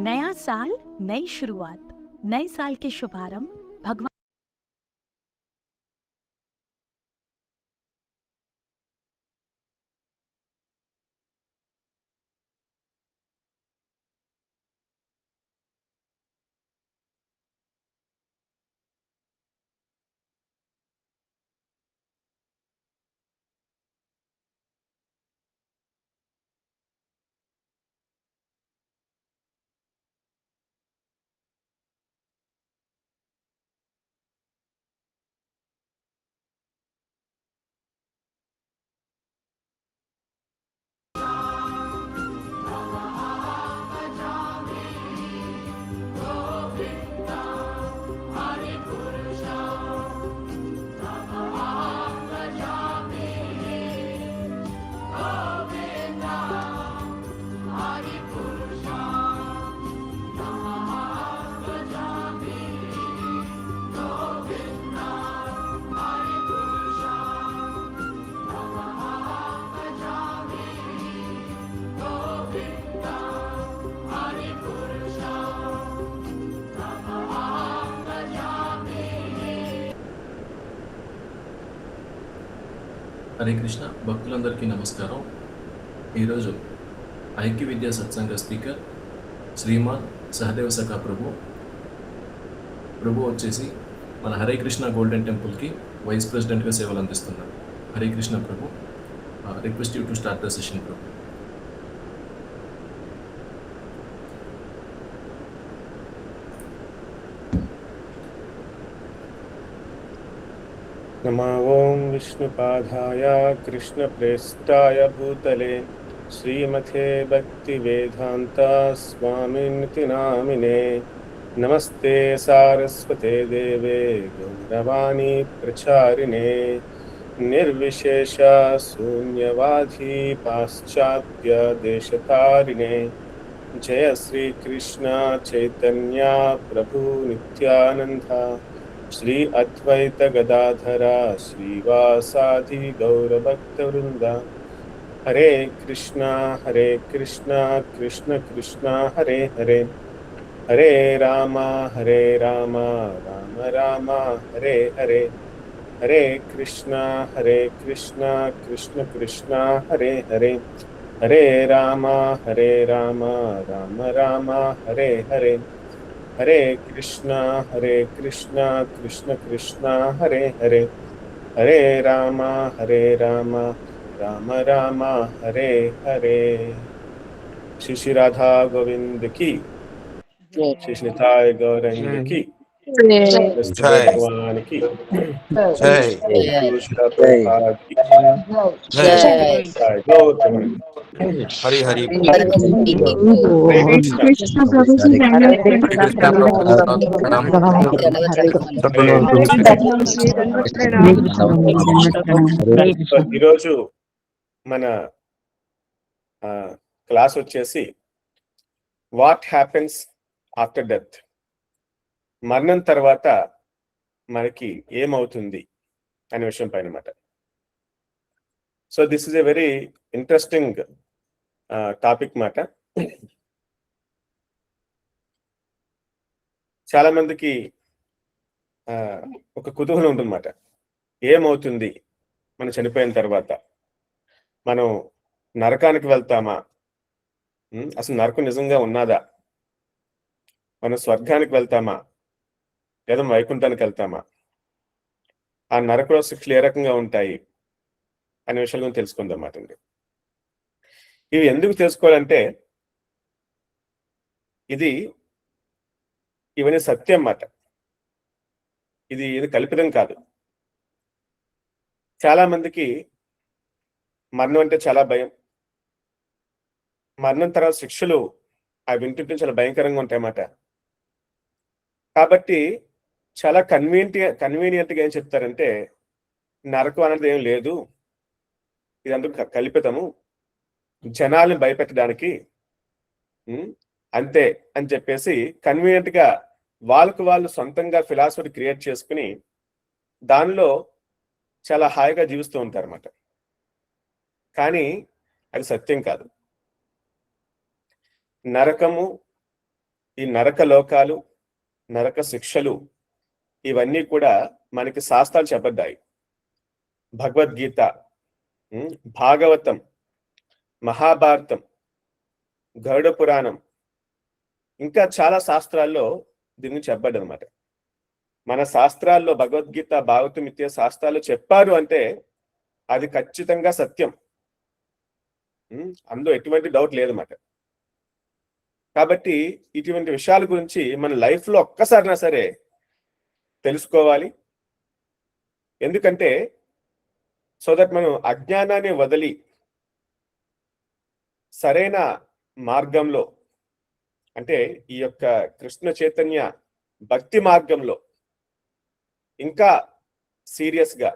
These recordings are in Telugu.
नया साल, नई शुरुआत, नए साल के शुभारंभ भगवान హరే కృష్ణ భక్తులందరికీ నమస్కారం. ఈరోజు ఐక్య విద్యా సత్సంగ స్పీకర్ శ్రీమాన్ సహదేవ సఖా ప్రభు వచ్చేసి మన హరే కృష్ణ గోల్డెన్ టెంపుల్కి వైస్ ప్రెసిడెంట్గా సేవలు అందిస్తున్నారు. Hare Krishna Prabhu, request you to start the session Prabhu. नमो ओं विष्णुपादाय कृष्णप्रेष्ठाय भूतले श्रीमते भक्तिवेदान्ता स्वामिनिति नामिने नमस्ते सारस्वते देवे गौरवाणी प्रचारिणे निर्विशेष शून्यवादी पाश्चात्य देशतारिणे जय श्री कृष्ण चैतन्य प्रभु नित्यानंद श्री अद्वैत गदाधरा श्रीवासादि गौरभक्तवृंद हरे कृष्णा कृष्ण कृष्ण हरे हरे हरे राम राम राम हरे हरे हरे कृष्णा कृष्ण कृष्ण हरे हरे हरे राम राम राम हरे हरे हरे कृष्णा कृष्ण कृष्ण हरे हरे हरे राम राम राम हरे हरे। श्री श्री राधा गोविंद की, श्री श्री निताय गौरंग की, కృష్ణ జై భగవానికి జై శిల ప్రభుపాదికి జై సాయి గౌతమ్. హరి హరి హరే కృష్ణ. కృష్ణ ప్రభుజీ హరే కృష్ణ ప్రభు ప్రణాం. సో ఈరోజు మన క్లాస్ వచ్చేసి వాట్ హ్యాపెన్స్ ఆఫ్టర్ డెత్, మరణం తర్వాత మనకి ఏమవుతుంది అనే విషయం పైన అన్నమాట. So this is a very interesting topic మాట. చాలా మందికి ఒక కుతూహలం ఉంటుందన్నమాట, ఏమవుతుంది మనం చనిపోయిన తర్వాత, మనం నరకానికి వెళ్తామా, అసలు నరకం నిజంగా ఉన్నదా, మనం స్వర్గానికి వెళ్తామా లేదా వైకుంఠానికి వెళ్తామా, ఆ నరకంలో శిక్షలు ఏ రకంగా ఉంటాయి అనే విషయాలు మనం తెలుసుకుందాం అన్నమాట అండి. ఇవి ఎందుకు తెలుసుకోవాలంటే ఇవన్నీ సత్యం అన్నమాట. ఇది కల్పితం కాదు. చాలా మందికి మరణం అంటే చాలా భయం. మరణం తర్వాత శిక్షలు అవి వింటుంటే చాలా భయంకరంగా ఉంటాయన్నమాట. కాబట్టి చాలా కన్వీనియంట్గా ఏం చెప్తారంటే, నరకం అనేది ఏం లేదు, ఇదంతా కల్పితము, జనాల్ని భయపెట్టడానికి అంతే అని చెప్పేసి కన్వీనియంట్గా వాళ్ళకు వాళ్ళు సొంతంగా ఫిలాసఫీ క్రియేట్ చేసుకుని దానిలో చాలా హాయిగా జీవిస్తూ ఉంటారన్నమాట. కానీ అది సత్యం కాదు. నరకము, ఈ నరక లోకాలు, నరక శిక్షలు ఇవన్నీ కూడా మనకి శాస్త్రాలు చెప్పబడ్డాయి. భగవద్గీత, భాగవతం, మహాభారతం, గరుడ పురాణం, ఇంకా చాలా శాస్త్రాల్లో దీన్ని చెప్పబడ్డది అనమాట. మన శాస్త్రాల్లో భగవద్గీత, భాగవతం ఇత్యాది శాస్త్రాలు చెప్పారు అంటే అది ఖచ్చితంగా సత్యం, అందులో ఎటువంటి డౌట్ లేదన్నమాట. కాబట్టి ఇటువంటి విషయాల గురించి మన లైఫ్లో ఒక్కసారినా సరే తెలుసుకోవాలి. ఎందుకంటే సో దట్ మనం అజ్ఞానాన్ని వదిలి సరైన మార్గంలో, అంటే ఈ యొక్క కృష్ణ చైతన్య భక్తి మార్గంలో ఇంకా సీరియస్గా,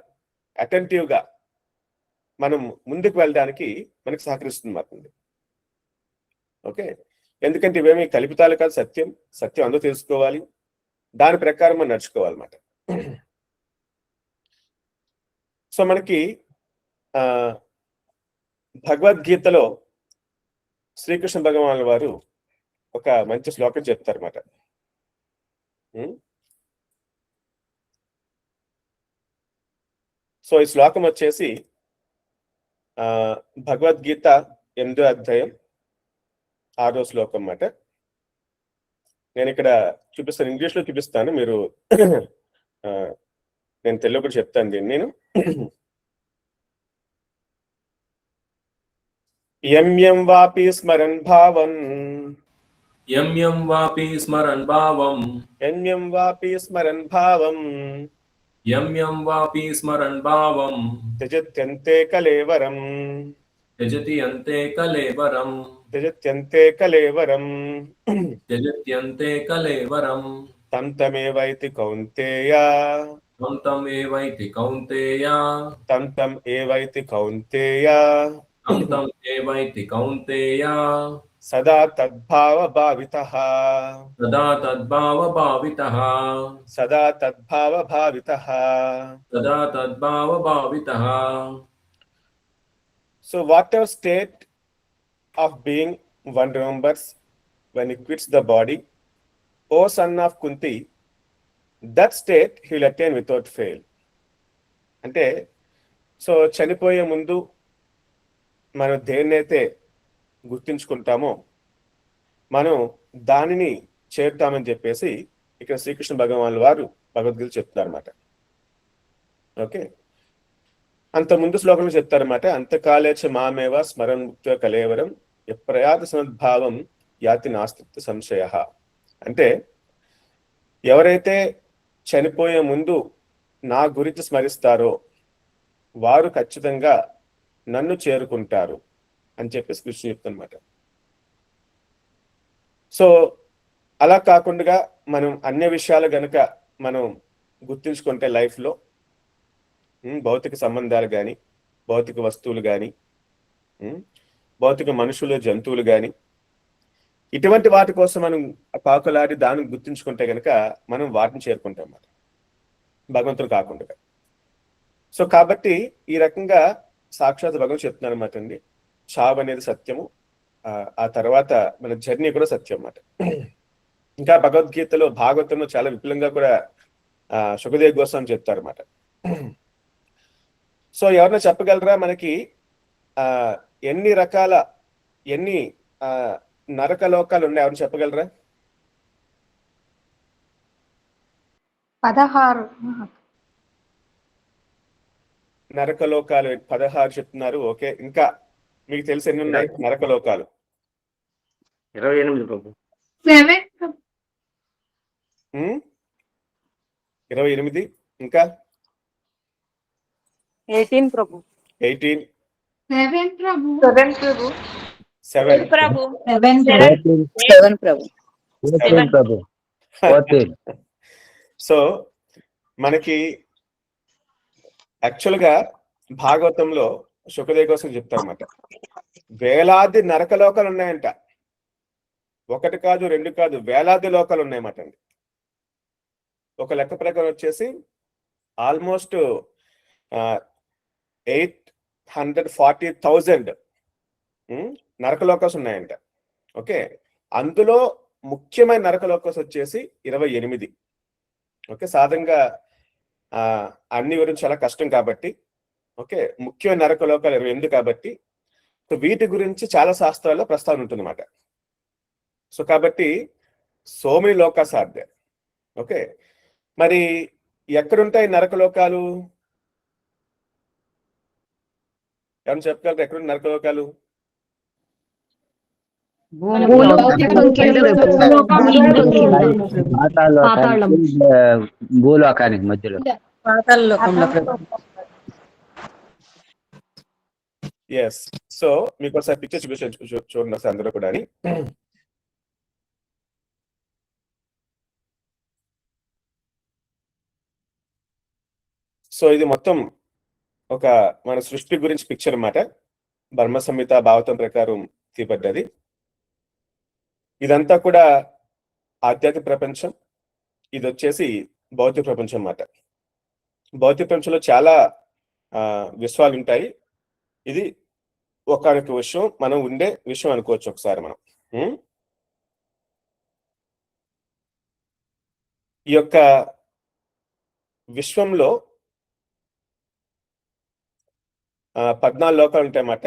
అటెంటివ్గా మనం ముందుకు వెళ్ళడానికి మనకు సహకరిస్తుంది మాత్రం. ఓకే, ఎందుకంటే ఇవేమీ కల్పితాలు కాదు, సత్యం అందరూ తెలుసుకోవాలి, దాని ప్రకారం మనం నడుచుకోవాలన్నమాట. సో మనకి భగవద్గీతలో శ్రీకృష్ణ భగవానుల వారు ఒక మంచి శ్లోకం చెప్తారన్నమాట. సో ఈ శ్లోకం వచ్చేసి భగవద్గీత 8వ అధ్యాయం 6వ శ్లోకం అన్నమాట. నేను ఇక్కడ చూపిస్తాను, ఇంగ్లీష్లో చూపిస్తాను, మీరు నేను తెలుగు కూడా చెప్తాను దీన్ని. నేను యం వాపి స్మరన్ భావం యం వాపి స్మరన్ భావం యం వాపి స్మరన్ భావం యం వాపి స్మరన్ భావం త్యజత్యంతే కలేవరం త్యజతి అంతే కలేవరం త్యజత్యంతే కలేవరం త్యజత్యంతే కలేవరం తం తమేవైతి కౌంతేయ తం ఏవైతి కౌంతేయ తం ఏవైతి కౌంతేయ తం ఏవైతి కౌంతేయ సదా తద్భావ భావితః సదా తద్భావ భావితః సదా తద్భావ భావితః. సదా తద్భావ భావితః. So whatever state of being one remembers when he quits the body, O son of Kunti, that state he will attain without fail. అంటే సో చనిపోయే ముందు మనం దేన్నైతే గుర్తించుకుంటామో మనం దానిని చేరుతామని చెప్పేసి ఇక్కడ శ్రీకృష్ణ భగవానుల వారు భగవద్గీత చెప్తున్నారు అన్నమాట. ఓకే, అంత ముందు శ్లోకంలో చెప్తారన్నమాట. అంతకాలేచ మామేవ స్మరన్ ముక్త్యా కలేవరం ఎప్రయాత సమద్భావం యాతి నాస్తిత్వ సంశయ. అంటే ఎవరైతే చనిపోయే ముందు నా గురించి స్మరిస్తారో వారు ఖచ్చితంగా నన్ను చేరుకుంటారు అని చెప్పేసి కృష్ణ చెప్తున్నమాట. సో అలా కాకుండా మనం అన్ని విషయాలు గనక మనం గుర్తుంచుకుంటే లైఫ్లో భౌతిక సంబంధాలు కానీ, భౌతిక వస్తువులు కానీ, భౌతిక మనుషులు, జంతువులు కానీ, ఇటువంటి వాటి కోసం మనం పాకులాడి దాన్ని గుర్తుంచుకుంటే కనుక మనం వాటిని చేరుకుంటాం అన్నమాట, భగవంతుడు కాకుండా. సో కాబట్టి ఈ రకంగా సాక్షాత్ భగవంతుడు చెప్తున్నారు అన్నమాట అండి, చావు అనేది సత్యము, ఆ తర్వాత మన జర్నీ కూడా సత్యం అన్నమాట. ఇంకా భగవద్గీతలో, భాగవతంలో చాలా విపులంగా కూడా సుఖదేవ్ గోస్వామి చెప్తారు అన్నమాట. సో ఎవరైనా చెప్పగలరా మనకి ఎన్ని రకాల నరక లోకాలు ఉన్నాయి? ఎవరు చెప్పగలరా? 16 నరక లోకాలు 16 చెప్తున్నారు. ఓకే, ఇంకా మీకు తెలిసి ఎన్ని ఉన్నాయి నరక లోకాలు? 28 ప్రభు. 28. ఇంకా 18 ప్రభు. 18. 7 ప్రభు. 7 ప్రభు. 7 ప్రభు. 14. సో మనకి యాక్చువల్ గా భాగవతంలో సుఖదేవ్ కోసం చెప్తారన్నమాట, వేలాది నరక లోకాలు ఉన్నాయంట. ఒకటి కాదు, రెండు కాదు, వేలాది లోకాలు ఉన్నాయన్నమాట అండి. ఒక లెక్క ప్రకారం వచ్చేసి ఆల్మోస్ట్ 840,000 నరక లోకాస్ ఉన్నాయంట. ఓకే, అందులో ముఖ్యమైన నరక లోకాస్ వచ్చేసి 28. ఓకే, సాధారణంగా అన్ని గురించి చాలా కష్టం కాబట్టి, ఓకే, ముఖ్యమైన నరక లోకాలు 28 కాబట్టి వీటి గురించి చాలా శాస్త్రాల్లో ప్రస్తావన ఉంటుందన్నమాట. సో కాబట్టి so many lokas are there. Okay, మరి ఎక్కడుంటాయి నరక లోకాలు? ఎవరు చెప్పగలరు ఎక్కడుంటాయి నరక లోకాలు? భూలోకానికి మధ్యలో. ఎస్. సో మీకు ఒకసారి పిక్చర్ చూడండి సార్ అందరూ కూడా. సో ఇది మొత్తం ఒక మన సృష్టి గురించి పిక్చర్ అన్నమాట. బ్రహ్మ సంహిత భాగవతం ప్రకారం తీపడ్డది. ఇదంతా కూడా ఆధ్యాత్మిక ప్రపంచం, ఇది వచ్చేసి భౌతిక ప్రపంచం అన్నమాట. భౌతిక ప్రపంచంలో చాలా విశ్వాలు ఉంటాయి. ఇది ఒకనొక విషయం, మనం ఉండే విషయం అనుకోవచ్చు ఒకసారి మనం. ఈ యొక్క విశ్వంలో 14 లోకాలు ఉంటాయన్నమాట.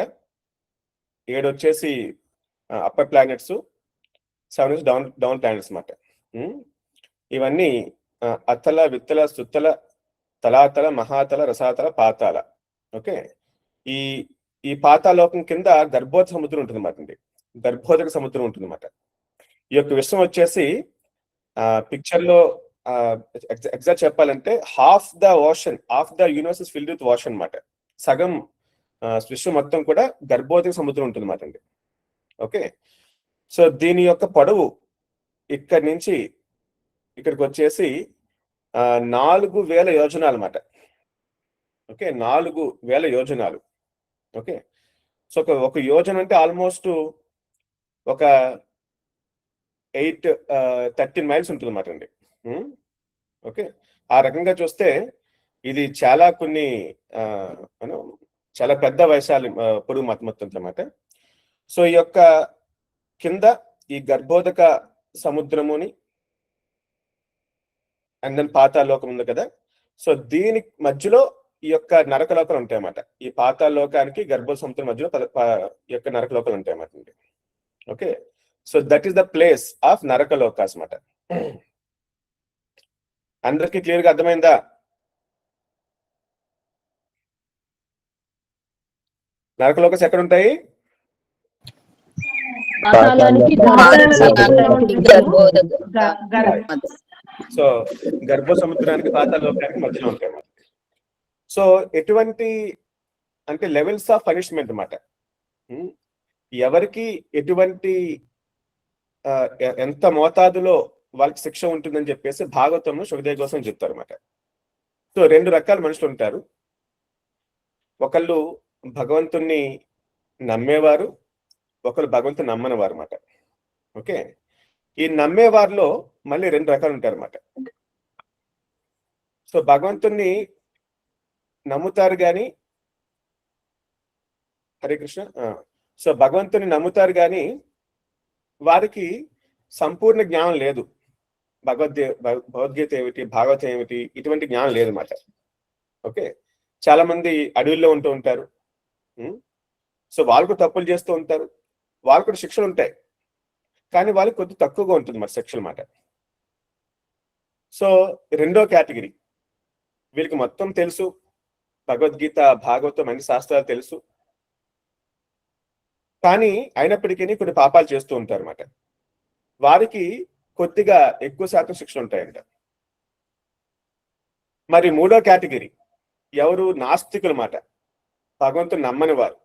7 వచ్చేసి అప్పర్ ప్లానెట్స్, 7 డౌన్ ప్లానెట్స్ అన్నమాట. ఇవన్నీ అతల, విత్తల, సుత్తల, తలాతల, మహాతల, రసాతల, పాతాల. ఓకే, ఈ పాతాలోకం కింద గర్భోదక సముద్రం ఉంటుంది అన్నమాట అండి. గర్భోదక సముద్రం ఉంటుంది అన్నమాట. ఈ యొక్క విశ్వం వచ్చేసి పిక్చర్ లో ఎగ్జాక్ట్ చెప్పాలంటే half the ocean, half the universe is filled with ocean అన్నమాట. సగం విశ్వం మొత్తం కూడా గర్భోదక సముద్రం ఉంటుంది అన్నమాట అండి. ఓకే, సో దీని యొక్క పొడవు ఇక్కడి నుంచి ఇక్కడికి వచ్చేసి 4,000 యోజనాలు అన్నమాట. ఓకే, 4,000 యోజనాలు. ఓకే, సో ఒక యోజన అంటే ఆల్మోస్ట్ ఒక 13 మైల్స్ ఉంటుంది అన్నమాట అండి. ఓకే, ఆ రకంగా చూస్తే ఇది చాలా చాలా పెద్ద వైశాలి పొడుగు మొత్తం అన్నమాట. సో ఈ యొక్క కింద ఈ గర్భోదక సముద్రముని అండ్ దెన్ పాతాళలోకం ఉంది కదా. సో దీని మధ్యలో ఈ యొక్క నరకలోకాలు ఉంటాయి అన్నమాట. ఈ పాతాళలోకానికి గర్భోదక సముద్రం మధ్యలో ఈ యొక్క నరకలోకాలు ఉంటాయి అన్నమాట. Okay, so that is the place of narakalokas అన్నమాట. అందరికి క్లియర్ గా అర్థమైందా? నరకలోకాస్ ఎక్కడ ఉంటాయి? సో గర్భ సముద్రానికి పాతాళ లోకానికి మధ్యలో ఉంటాయి అన్నమాట. సో ఎటువంటి అంటే లెవెల్స్ ఆఫ్ పనిష్మెంట్ అన్నమాట. ఎవరికి ఎటువంటి ఎంత మోతాదులో వాళ్ళకి శిక్ష ఉంటుందని చెప్పేసి భాగవతంలో సుఖదేవ్ గోస్వామి చెప్తారు అన్నమాట. సో 2 రకాల మనుషులు ఉంటారు. ఒకళ్ళు భగవంతుణ్ణి నమ్మేవారు, ఒకళ్ళు భగవంతుని నమ్మని వారు అన్నమాట. ఓకే, ఈ నమ్మేవారిలో మళ్ళీ 2 రకాలు ఉంటారు అన్నమాట. సో భగవంతుణ్ణి నమ్ముతారు కానీ, హరే కృష్ణ, సో భగవంతుని నమ్ముతారు కానీ వారికి సంపూర్ణ జ్ఞానం లేదు. భగవద్గీత ఏమిటి, భాగవతం ఏమిటి, ఇటువంటి జ్ఞానం లేదన్నమాట. ఓకే, చాలా మంది అడవుల్లో ఉంటూ ఉంటారు. సో వాళ్ళు కూడా తప్పులు చేస్తూ ఉంటారు, వాళ్ళు కూడా శిక్షలు ఉంటాయి, కానీ వాళ్ళకి కొద్ది తక్కువగా ఉంటుంది మరి శిక్షలు మాట. సో 2వ కేటగిరీ, వీళ్ళకి మొత్తం తెలుసు, భగవద్గీత భాగవతం అన్ని శాస్త్రాలు తెలుసు, కానీ అయినప్పటికీ కొన్ని పాపాలు చేస్తూ ఉంటారు అన్నమాట. వారికి కొద్దిగా ఎక్కువ శాతం శిక్షలు ఉంటాయంట. మరి 3వ కేటగిరీ ఎవరు, నాస్తికులు మాట, భగవంతుని నమ్మని వారు.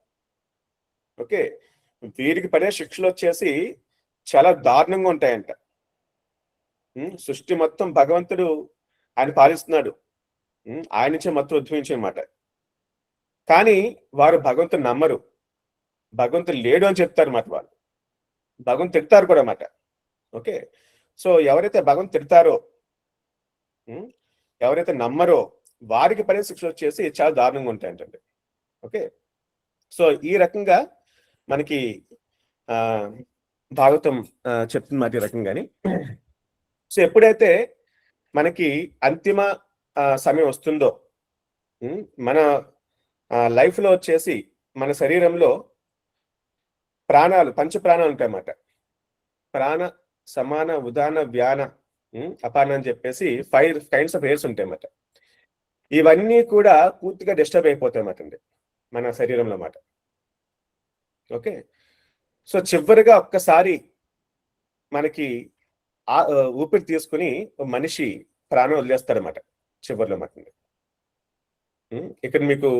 ఓకే, వీరికి పడే శిక్షలు వచ్చేసి చాలా దారుణంగా ఉంటాయంట. సృష్టి మొత్తం భగవంతుడు ఆయన పాలిస్తున్నాడు, ఆయన నుంచే మొత్తం ఉద్భవించమాట, కానీ వారు భగవంతుని నమ్మరు, భగవంతుడు లేడు అని చెప్తారు మాట. వాళ్ళు భగవంతుడు తిడతారు కూడా అన్నమాట. ఓకే, సో ఎవరైతే భగవంతుడు తిడతారో, ఎవరైతే నమ్మరో వారికి పడే శిక్షలు వచ్చేసి చాలా దారుణంగా ఉంటాయంటండి. ఓకే, సో ఈ రకంగా మనకి భాగవతం చెప్తుంది మాట ఈ రకంగాని. సో ఎప్పుడైతే మనకి అంతిమ సమయం వస్తుందో, మన లైఫ్లో వచ్చేసి మన శరీరంలో ప్రాణాలు, పంచ ప్రాణాలు ఉంటాయన్నమాట. ప్రాణ, సమాన, ఉదాన, వ్యాన, అపాన అని చెప్పేసి 5 కైండ్స్ ఆఫ్ ఎయిర్స్ ఉంటాయి అన్నమాట. ఇవన్నీ కూడా పూర్తిగా డిస్టర్బ్ అయిపోతాయి అన్నమాట అండి మన శరీరంలో అన్నమాట. ఓకే, సో చివరిగా ఒక్కసారి మనకి ఊపిరి తీసుకుని మనిషి ప్రాణం వదిలేస్తారన్నమాట చివరిలో మాట. ఇక్కడ మీకు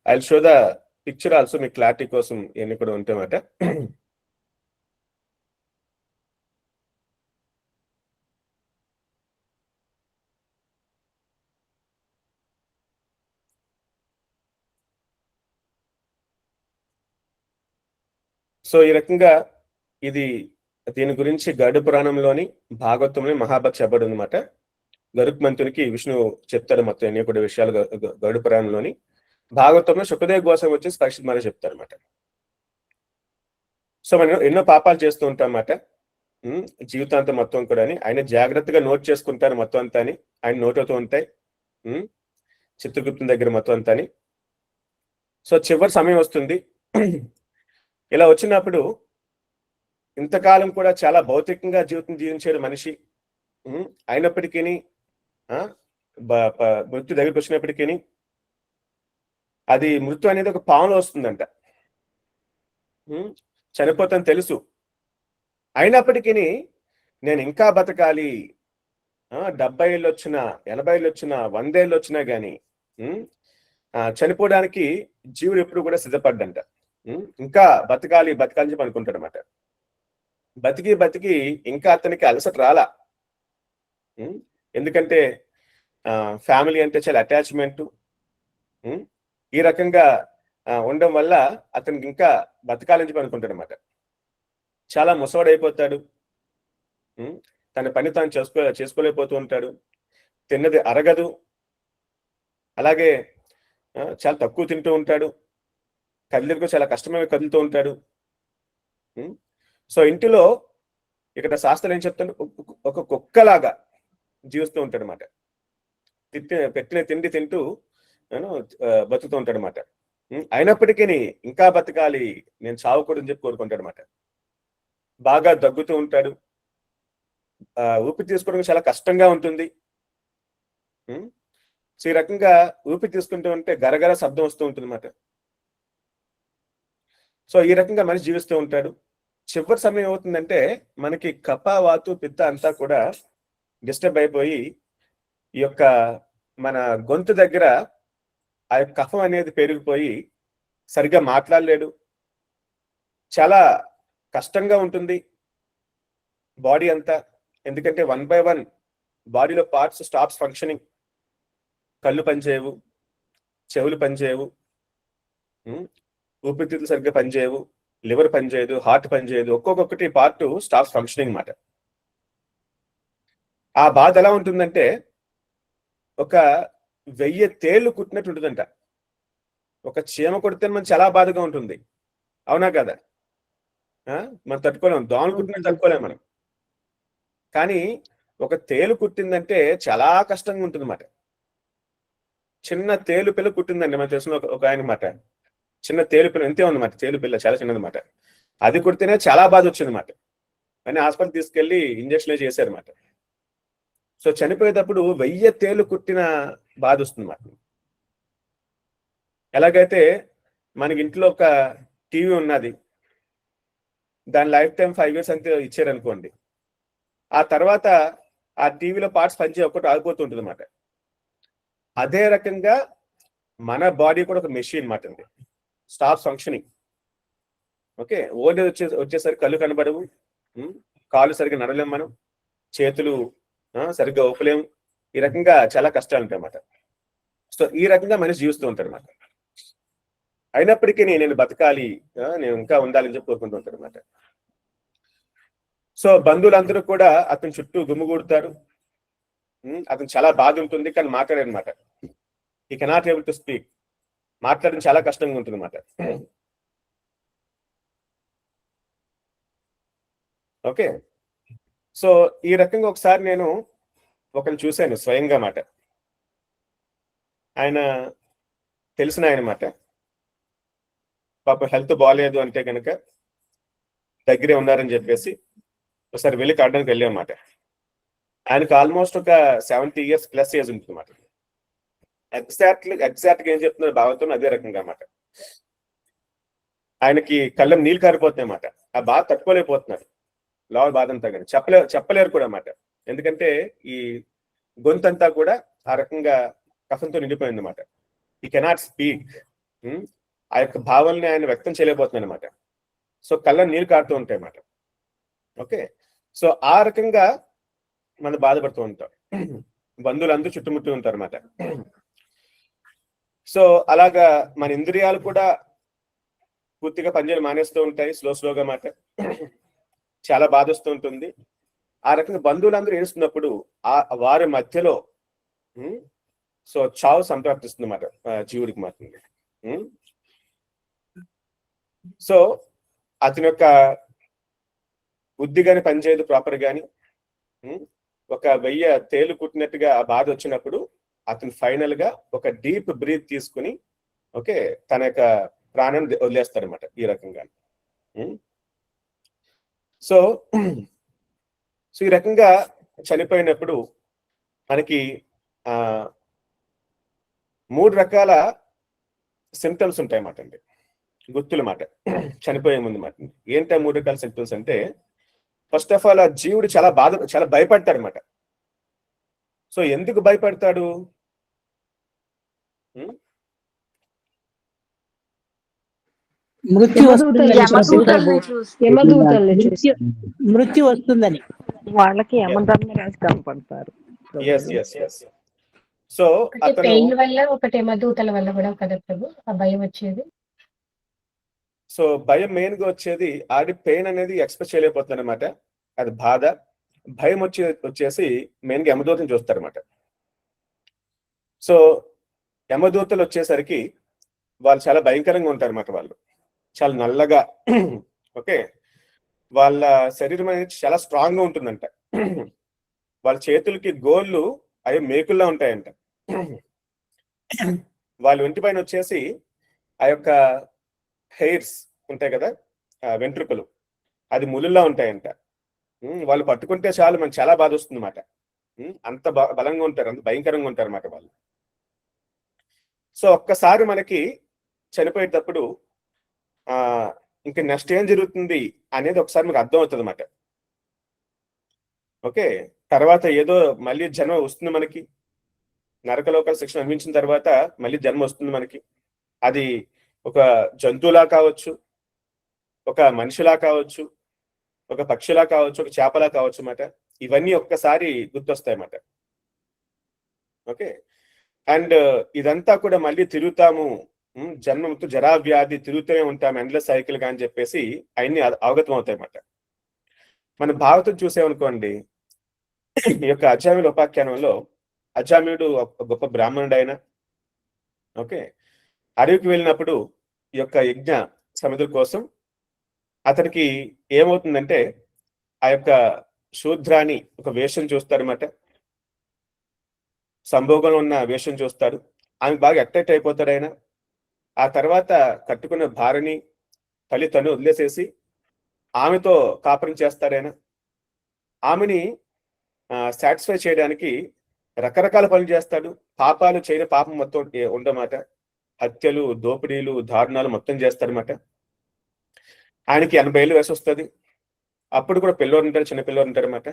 I show the picture also, me clarity కోసం ఇవన్నీ కూడా ఉంటాయన్నమాట. సో ఈ రకంగా దీని గురించి గరుడ పురాణంలోని, భాగవతంలోని, మహాభారత చెప్పబడి అనమాట. గరుత్మంతునికి విష్ణు చెప్తారు మొత్తం ఎన్ని కూడా విషయాలు గరుడ పురాణంలోని. భాగవతంలో సుఖదేవ్ గోస్వామి వచ్చేసి పరీక్షిత్ మహారాజ్ చెప్తారు అనమాట. సో మనం ఎన్నో పాపాలు చేస్తూ ఉంటాం అన్నమాట జీవితాంతం మొత్తం కూడా. ఆయన జాగ్రత్తగా నోట్ చేసుకుంటారు మొత్తం అంతా అని, ఆయన నోట్ అవుతూ ఉంటాయి చిత్రగుప్తుని దగ్గర మొత్తం అంతా అని. సో చివరి సమయం వస్తుంది. ఇలా వచ్చినప్పుడు ఇంతకాలం కూడా చాలా భౌతికంగా జీవితం జీవించాడు మనిషి, అయినప్పటికీ మృత్యు దగ్గరికి వచ్చినప్పటికీ అది మృత్యు అనేది ఒక పాములో వస్తుందంట. చనిపోతాను తెలుసు, అయినప్పటికీ నేను ఇంకా బతకాలి, 70 ఏళ్ళు వచ్చినా, 80 ఏళ్ళు వచ్చినా, 100 ఏళ్ళు వచ్చినా కానీ చనిపోవడానికి జీవుడు ఎప్పుడు కూడా సిద్ధపడ్డంట. ఇంకా బతకాలి బతకాలని చెప్పి అనుకుంటాడు అనమాట. బతికి బతికి ఇంకా అతనికి అలసట రాలా. ఎందుకంటే ఫ్యామిలీ అంటే చాలా అటాచ్మెంట్, ఈ రకంగా ఉండడం వల్ల అతనికి ఇంకా బతకాలని చెప్పి అనుకుంటాడు అనమాట. చాలా ముసవాడైపోతాడు, తన పని తాను చేసుకోలేకపోతూ ఉంటాడు, తిన్నది అరగదు, అలాగే చాలా తక్కువ తింటూ ఉంటాడు, కదిలికి చాలా కష్టమే కదులుతూ ఉంటాడు. సో ఇంటిలో ఇక్కడ శాస్త్రం ఏం చెప్తాడు, ఒక కుక్కలాగా జీవిస్తూ ఉంటాడు అనమాట. పెట్టిన తిండి తింటూ బతుకుతూ ఉంటాడు అనమాట. అయినప్పటికీ ఇంకా బతకాలి, నేను చావకూడదని చెప్పి కోరుకుంటాడు అనమాట. బాగా దగ్గుతూ ఉంటాడు, ఊపిరి తీసుకోవడం చాలా కష్టంగా ఉంటుంది. సో ఈ రకంగా ఊపిరి తీసుకుంటూ ఉంటే గరగర శబ్దం వస్తూ ఉంటుంది అన్నమాట. సో ఈ రకంగా మనిషి జీవిస్తూ ఉంటాడు. చివరి సమయం ఏమవుతుందంటే మనకి కప, వాతు, పిత్త అంతా కూడా డిస్టర్బ్ అయిపోయి ఈ యొక్క మన గొంతు దగ్గర ఆ యొక్క కఫం అనేది పెరిగిపోయి సరిగ్గా మాట్లాడలేడు, చాలా కష్టంగా ఉంటుంది బాడీ అంతా. ఎందుకంటే 1 by 1 బాడీలో పార్ట్స్ స్టాప్స్ ఫంక్షనింగ్. కళ్ళు పనిచేయవు, చెవులు పనిచేయవు, ఊపిరితిత్తులు సరిగ్గా పనిచేయవు, లివర్ పనిచేయదు, హార్ట్ పనిచేయదు, ఒక్కొక్కటి పార్ట్ స్టాప్స్ ఫంక్షనింగ్ అన్నమాట. ఆ బాధ ఎలా ఉంటుందంటే ఒక 1000 తేళ్లు కుట్టినట్టు ఉంటుందంట. ఒక చీమ కొడితే మనం చాలా బాధగా ఉంటుంది, అవునా కదా? మనం తట్టుకోలేము, దోమలు కుట్టినట్టు తట్టుకోలేము మనం. కానీ ఒక తేలు కుట్టిందంటే చాలా కష్టంగా ఉంటుంది అన్నమాట. చిన్న తేలు పిల్ల కుట్టిందండి, మనకు తెలిసిన ఒక ఆయన మాట. చిన్న తేలు పిల్ల ఎంతే ఉందన్నమాట, తేలు పిల్ల చాలా చిన్నదన్నమాట. అది కుడితేనే చాలా బాధ వచ్చిందన్నమాట. అని హాస్పిటల్ తీసుకెళ్లి ఇంజక్షన్ చేశారన్నమాట. సో చనిపోయేటప్పుడు 1000 తేలు కుట్టిన బాధ వస్తుందన్నమాట. ఎలాగైతే మనకి ఇంట్లో ఒక టీవీ ఉన్నది, దాని లైఫ్ టైం 5 years అంతే ఇచ్చారనుకోండి, ఆ తర్వాత ఆ టీవీలో పార్ట్స్ పనిచేయ ఒక్కటి ఆగిపోతుంటుంది అన్నమాట. అదే రకంగా మన బాడీ కూడా ఒక మెషిన్ అన్నమాట అండి, stop functioning. Okay, old age వచ్చేసరికి కళ్ళు కనబడవు, కాళ్ళు సరిగ్గా నడలేము, మనం చేతులు సరిగ్గా ఊపలేము, ఈ రకంగా చాలా కష్టాలు ఉంటాయి అన్నమాట. సో ఈ రకంగా మనిషి జీవిస్తూ ఉంటారు అన్నమాట. అయినప్పటికీ నేను బతకాలి, నేను ఇంకా ఉండాలని చెప్పి కోరుకుంటూ ఉంటారు అన్నమాట. సో బంధువులందరూ కూడా అతని చుట్టూ గుమిగూడతారు. అతను చాలా బాధ ఉంటుంది, కానీ మాట్లాడారు అనమాట. ఈ కెనాట్ ఏబుల్ టు స్పీక్, మాట్లాడడం చాలా కష్టంగా ఉంటుంది అన్నమాట. ఓకే, సో ఈ రకంగా ఒకసారి నేను ఒకరిని చూశాను స్వయంగా మాట. ఆయన తెలిసిన ఆయన మాట. పాప హెల్త్ బాగాలేదు అంటే కనుక దగ్గరే ఉన్నారని చెప్పేసి ఒకసారి వెళ్ళి కాడడానికి వెళ్ళామన్నమాట. ఆయనకు ఆల్మోస్ట్ ఒక 70 years ప్లస్ ఏజ్ ఉంటుంది అన్నమాట. ఎగ్జాక్ట్గా ఏం చెప్తున్నారు భావంతో అదే రకంగా అన్నమాట. ఆయనకి కళ్ళం నీళ్ళు కారిపోతున్నాయి అన్నమాట. ఆ బాధ తట్టుకోలేకపోతున్నారు, లోపల బాధ అంతా కానీ చెప్పలేరు కూడా అన్నమాట. ఎందుకంటే ఈ గొంతంతా కూడా ఆ రకంగా కఫంతో నిండిపోయింది అన్నమాట. ఈ కెనాట్ స్పీక్, ఆ యొక్క భావాల్ని ఆయన వ్యక్తం చేయలేకపోతున్నాడు అనమాట. సో కళ్ళ నీళ్ళు కారుతూ ఉంటాయి అన్నమాట. ఓకే, సో ఆ రకంగా మనం బాధపడుతూ ఉంటాం. బంధువులందరూ చుట్టుముట్టి ఉంటారు అన్నమాట. సో అలాగా మన ఇంద్రియాలు కూడా పూర్తిగా పనిచేయడం మానేస్తూ ఉంటాయి, స్లోగా మాట. చాలా బాధ వస్తూ ఉంటుంది. ఆ రకంగా బంధువులందరూ ఏడుస్తున్నప్పుడు వారి మధ్యలో సో చావు సంప్రాప్తిస్తుంది అన్నమాట జీవుడికి మాత్రం. సో అతని యొక్క బుద్ధి కానీ పనిచేయదు ప్రాపర్ గాని, ఒక 1000 తేలు కుట్టినట్టుగా ఆ బాధ వచ్చినప్పుడు అతను ఫైనల్ గా ఒక డీప్ బ్రీత్ తీసుకుని ఓకే తన యొక్క ప్రాణాన్ని వదిలేస్తారనమాట ఈ రకంగా. సో ఈ రకంగా చనిపోయినప్పుడు మనకి 3 రకాల సిమ్టమ్స్ ఉంటాయి అన్నమాట అండి, గుర్తుల మాట చనిపోయే ముందు మాట. ఏంటంటే 3 రకాల సిమ్టమ్స్ అంటే, ఫస్ట్ ఆఫ్ ఆల్ ఆ జీవుడు చాలా భయపడతాడు అనమాట. సో ఎందుకు భయపడతాడు? మృత్యు వస్తుందని వాళ్ళకి యమధర్మరాజు కనపడతారు. సో పెయిన్ వల్ల ఒకటి యమదూతల వల్ల కూడా కదా ప్రభు ఆ భయం వచ్చేది. సో భయం మెయిన్ గా వచ్చేది ఆడి పెయిన్ అనేది ఎక్స్ప్రెస్ చేయలేకపోతుంది అనమాట, అది బాధ. భయం వచ్చేసి మెయిన్ గా యమదూతను చూస్తారన్నమాట. సో యమదూతలు వచ్చేసరికి వాళ్ళు చాలా భయంకరంగా ఉంటారు అన్నమాట. వాళ్ళు చాలా నల్లగా, ఓకే, వాళ్ళ శరీరం అనేది చాలా స్ట్రాంగ్ గా ఉంటుందంట. వాళ్ళ చేతులకి గోళ్ళు అవి మేకుల్లా ఉంటాయంట. వాళ్ళ ఒంటి పైన వచ్చేసి ఆ యొక్క హెయిర్స్ ఉంటాయి కదా, వెంట్రుకలు, అది ములుల్లా ఉంటాయంట. వాళ్ళు పట్టుకుంటే చాలు మనకు చాలా బాధ వస్తుంది అన్నమాట. అంత బలంగా ఉంటారు, అంత భయంకరంగా ఉంటారు అన్నమాట వాళ్ళు. సో ఒక్కసారి మనకి చనిపోయేటప్పుడు ఇంకా నెక్స్ట్ ఏం జరుగుతుంది అనేది ఒకసారి మీకు అర్థం అవుతుంది అన్నమాట. ఓకే, తర్వాత ఏదో మళ్ళీ జన్మ వస్తుంది మనకి, నరకలోకాల శిక్షణ అనుభవించిన తర్వాత మళ్ళీ జన్మ వస్తుంది మనకి. అది ఒక జంతువులా కావచ్చు, ఒక మనిషిలా కావచ్చు, ఒక పక్షిలా కావచ్చు, ఒక చేపలా కావచ్చు అన్నమాట. ఇవన్నీ ఒక్కసారి గుర్తొస్తాయి అన్నమాట. ఓకే. అండ్ ఇదంతా కూడా మళ్ళీ తిరుగుతాము, జన్మముతో జరా వ్యాధి తిరుగుతూనే ఉంటాం ఎండ్లెస్ సైకిల్ గా అని చెప్పేసి అవన్నీ అవగతం అవుతాయి అన్నమాట. మన భారతం చూసామనుకోండి, ఈ యొక్క అజామిళ ఉపాఖ్యానంలో అజామిళుడు ఒక గొప్ప బ్రాహ్మణుడు ఆయన. ఓకే. అడవికి వెళ్ళినప్పుడు ఈ యొక్క యజ్ఞ సమిధుల కోసం అతనికి ఏమవుతుందంటే ఆ యొక్క శూద్రాని ఒక వేషం చూస్తారన్నమాట. సంభోగంలో ఉన్న వేషం చూస్తాడు. ఆమె బాగా అట్రాక్ట్ అయిపోతాడు ఆయన. ఆ తర్వాత కట్టుకున్న భార్యని తల్లిదండ్రులను వదిలేసేసి ఆమెతో కాపురం చేస్తాడు ఆయన. ఆమెని సాటిస్ఫై చేయడానికి రకరకాల పనులు చేస్తాడు. పాపాలు చేయని పాపం మొత్తం ఉండమాట. హత్యలు, దోపిడీలు, దారుణాలు మొత్తం చేస్తాడనమాట. ఆయనకి 80 ఏళ్ళు వయసు వస్తుంది. అప్పుడు కూడా పిల్లోడు ఉంటాడు, చిన్న పిల్లోడు ఉంటాడు అనమాట.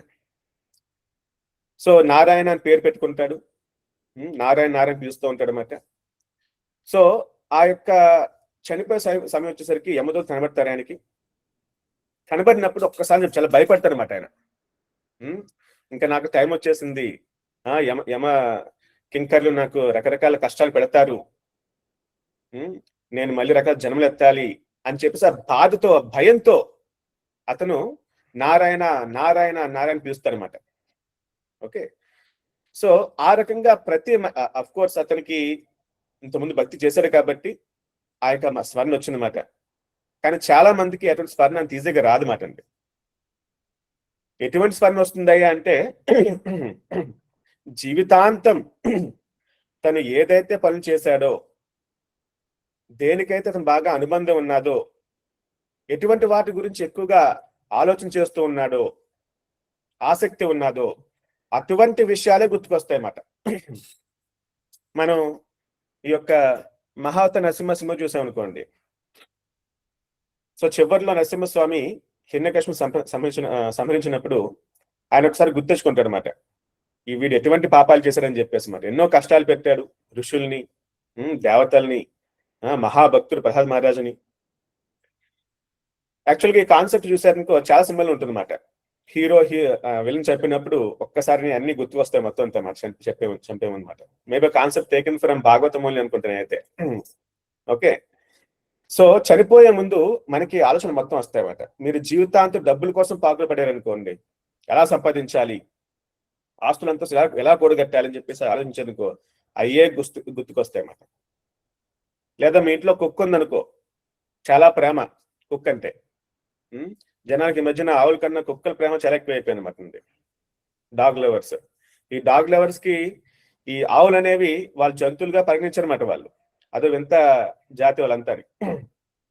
సో నారాయణ అని పేరు పెట్టుకుంటాడు. నారాయణ నారాయణ పిలుస్తూ ఉంటాడు అనమాట. సో ఆ యొక్క చనిపోయే సమయం వచ్చేసరికి యమదూత కనబడతారు ఆయనకి. కనబడినప్పుడు ఒక్కసారి చాలా భయపడతారు అనమాట ఆయన. ఇంకా నాకు టైం వచ్చేసింది, యమ కింకర్లు నాకు రకరకాల కష్టాలు పెడతారు, నేను మళ్ళీ రకాల జన్మలు ఎత్తాలి అని చెప్పేసి ఆ బాధతో, భయంతో అతను నారాయణ నారాయణ నారాయణ పిలుస్తారనమాట. ఓకే. సో ఆ రకంగా ప్రతి అఫ్ కోర్స్ అతనికి ఇంతకుముందు భక్తి చేశాడు కాబట్టి ఆ యొక్క స్మరణ వచ్చిందన్నమాట. కానీ చాలా మందికి అటువంటి స్మరణ అంత ఈజీగా రాదన్నమాట అండి. ఎటువంటి స్మరణ వస్తుందయ్యా అంటే జీవితాంతం తను ఏదైతే పనులు చేశాడో, దేనికైతే అతను బాగా అనుబంధం ఉన్నాదో, ఎటువంటి వాటి గురించి ఎక్కువగా ఆలోచన చేస్తూ ఉన్నాడో, ఆసక్తి ఉన్నాదో, అటువంటి విషయాలే గుర్తుకొస్తాయన్నమాట. మనం ఈ యొక్క మహావత నరసింహ చూసామనుకోండి. సో చివరిలో నరసింహస్వామి హిరణ్యకశిపుని సంహరించినప్పుడు ఆయన ఒకసారి గుర్తించుకుంటాడు అనమాట. ఈ వీడు ఎటువంటి పాపాలు చేశాడని చెప్పేసి మాట. ఎన్నో కష్టాలు పెట్టాడు ఋషుల్ని, దేవతల్ని, మహాభక్తుడు ప్రహ్లాద్ మహారాజుని. యాక్చువల్గా ఈ కాన్సెప్ట్ చూసారనుకో చాలా సింబల్ ఉంటుంది అన్నమాట. హీరో విలన్ చెప్పినప్పుడు ఒక్కసారి అన్ని గుర్తు వస్తాయి మొత్తం అంతా మాట చెప్పేమన్నమాట. Maybe concept taken from Bhagavatam only అనుకుంటున్నాను అయితే. ఓకే. సో చనిపోయే ముందు మనకి ఆలోచన మొత్తం వస్తాయన్నమాట. మీరు జీవితాంతం డబ్బుల కోసం పాకులు పడారనుకోండి, ఎలా సంపాదించాలి, ఆస్తులంతా ఎలా కూడగట్టాలని చెప్పేసి ఆలోచించనుకో, అయ్యే గుర్తుకొస్తాయన్నమాట. లేదా మీ ఇంట్లో కుక్క ఉందనుకో, చాలా ప్రేమ కుక్క అంటే. జనానికి ఈ మధ్యన ఆవుల కన్నా కుక్కల ప్రేమ చాలా ఎక్కువ అయిపోయింది అన్నమాట. Dog lovers. ఈ డాగ్ లవర్స్ కి ఈ ఆవులు అనేవి వాళ్ళు జంతువులుగా పరిగణించారన్నమాట. వాళ్ళు అదో వింత జాతి వాళ్ళంతా.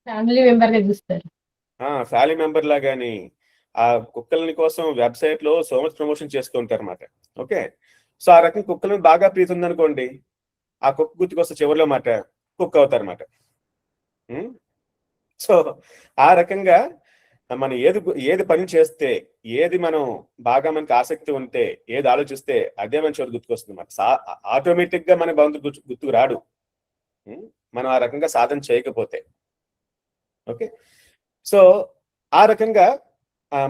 ఫ్యామిలీ మెంబర్ గా చూస్తారు. ఫ్యామిలీ మెంబర్ లాగాని ఆ కుక్కలని కోసం వెబ్సైట్ లో సో మచ్ ప్రమోషన్ చేస్తూ ఉంటారు అన్నమాట. ఓకే. సో ఆ రకం కుక్కలను బాగా ప్రీతి ఉందనుకోండి, ఆ కుక్క గుర్తుకొస్తే చివరిలో మాట కుక్క అవుతారన్నమాట. సో ఆ రకంగా మనం ఏది పని చేస్తే, ఏది మనం బాగా మనకి ఆసక్తి ఉంటే, ఏది ఆలోచిస్తే అదే మన చోటు గుర్తుకొస్తుంది అన్నమాట. ఆటోమేటిక్ గా మన భగవంతుడు గుర్తుకు రాడు మనం ఆ రకంగా సాధన చేయకపోతే. ఓకే. సో ఆ రకంగా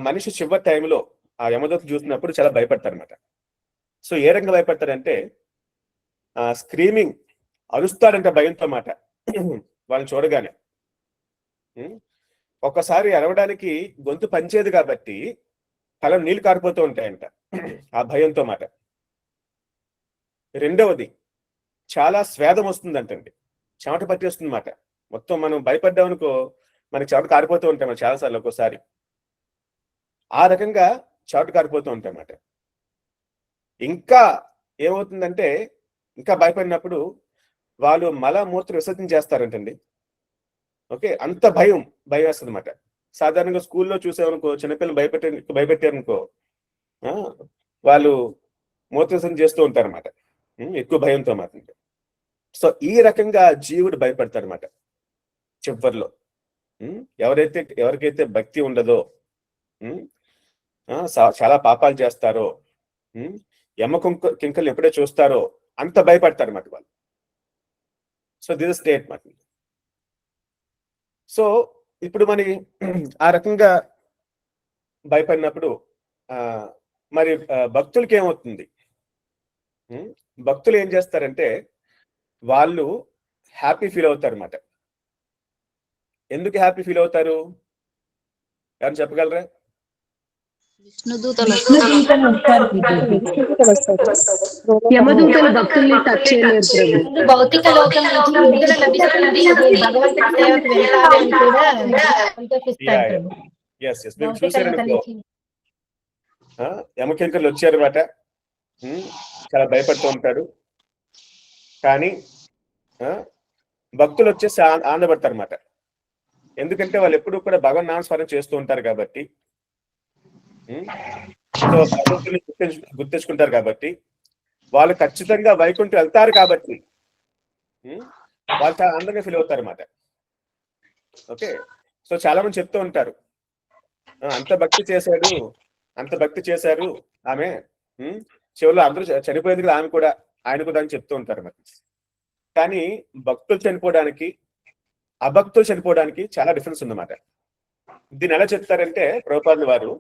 మనిషి చివరి టైంలో ఆ యమదూత చూసినప్పుడు చాలా భయపడతారనమాట. సో ఏ రకంగా భయపడతారంటే స్క్రీమింగ్, అరుస్తాడంటే భయంతో మాట వాళ్ళని చూడగానే. ఒక్కసారి అరవడానికి గొంతు పంచేది కాబట్టి తల నీళ్లు కారిపోతూ ఉంటాయంట ఆ భయంతో మాట. రెండవది చాలా స్వేదం వస్తుందంటండి, చెమట పట్టేస్తుంది మాట. మొత్తం మనం భయపడ్డామనుకో మనకి చెమట కారిపోతూ ఉంటాం చాలాసార్లు ఒక్కోసారి. ఆ రకంగా చెమట కారిపోతూ ఉంటాయన్నమాట. ఇంకా ఏమవుతుందంటే ఇంకా భయపడినప్పుడు వాళ్ళు మలమూత్ర విసర్జన చేస్తారంటండి. ఓకే. అంత భయం వేస్తుంది అన్నమాట. సాధారణంగా స్కూల్లో చూసామనుకో, చిన్నపిల్లలు భయపెట్టారనుకో వాళ్ళు మూత్ర విసర్జన చేస్తూ ఉంటారన్నమాట ఎక్కువ భయంతో మాత్రం. సో ఈ రకంగా జీవుడు భయపడతారన్నమాట చివరిలో. ఎవరికైతే భక్తి ఉండదో, చాలా పాపాలు చేస్తారో, యమ కింకల్ని ఎప్పుడే చూస్తారో అంత భయపడతారు అన్నమాట వాళ్ళు. సో దిస్ స్టేట్ మాట. సో ఇప్పుడు మరి ఆ రకంగా భయపడినప్పుడు మరి భక్తులకి ఏమవుతుంది? భక్తులు ఏం చేస్తారంటే వాళ్ళు హ్యాపీ ఫీల్ అవుతారు అన్నమాట. ఎందుకు హ్యాపీ ఫీల్ అవుతారు? ఎవరు చెప్పగలరా? యమదూతలు భక్తుల్ని టచ్ చేయలేరు ప్రభు. ముందు భౌతిక లోకం నుంచి విడుదల లభిస్తుంది, భగవంతుడి సేవకు వెళ్తారు అని కూడా సంతోషిస్తారు ప్రభు. మీరు భౌతిక చూసారనుకో, లోకం నుంచి యమకింకర్లు వచ్చారన్నమాట. చాలా భయపడుతూ ఉంటాడు. కానీ భక్తులు వచ్చేసి ఆనందపడతారు అన్నమాట. ఎందుకంటే వాళ్ళు ఎప్పుడు కూడా భగవన్ నామస్మరణ చేస్తూ ఉంటారు కాబట్టి, సో భగవంతుని గుర్తించుకుంటారు కాబట్టి, వాళ్ళు ఖచ్చితంగా వైకుంఠం వెళ్తారు కాబట్టి వాళ్ళు చాలా ఆనందంగా ఫీల్ అవుతారు అన్నమాట. ఓకే, సో చాలా మంది చెప్తూ ఉంటారు, అంత భక్తి చేశారు ఆమె, చివరిలో అందరూ చనిపోయేందుకు ఆమె కూడా ఆయన కూడా అని చెప్తూ ఉంటారు మరి. కానీ భక్తులు చనిపోవడానికి అభక్తులు చనిపోవడానికి చాలా డిఫరెన్స్ ఉందన్నమాట. దీన్ని ఎలా చెప్తారంటే ప్రభుపాదుల వారు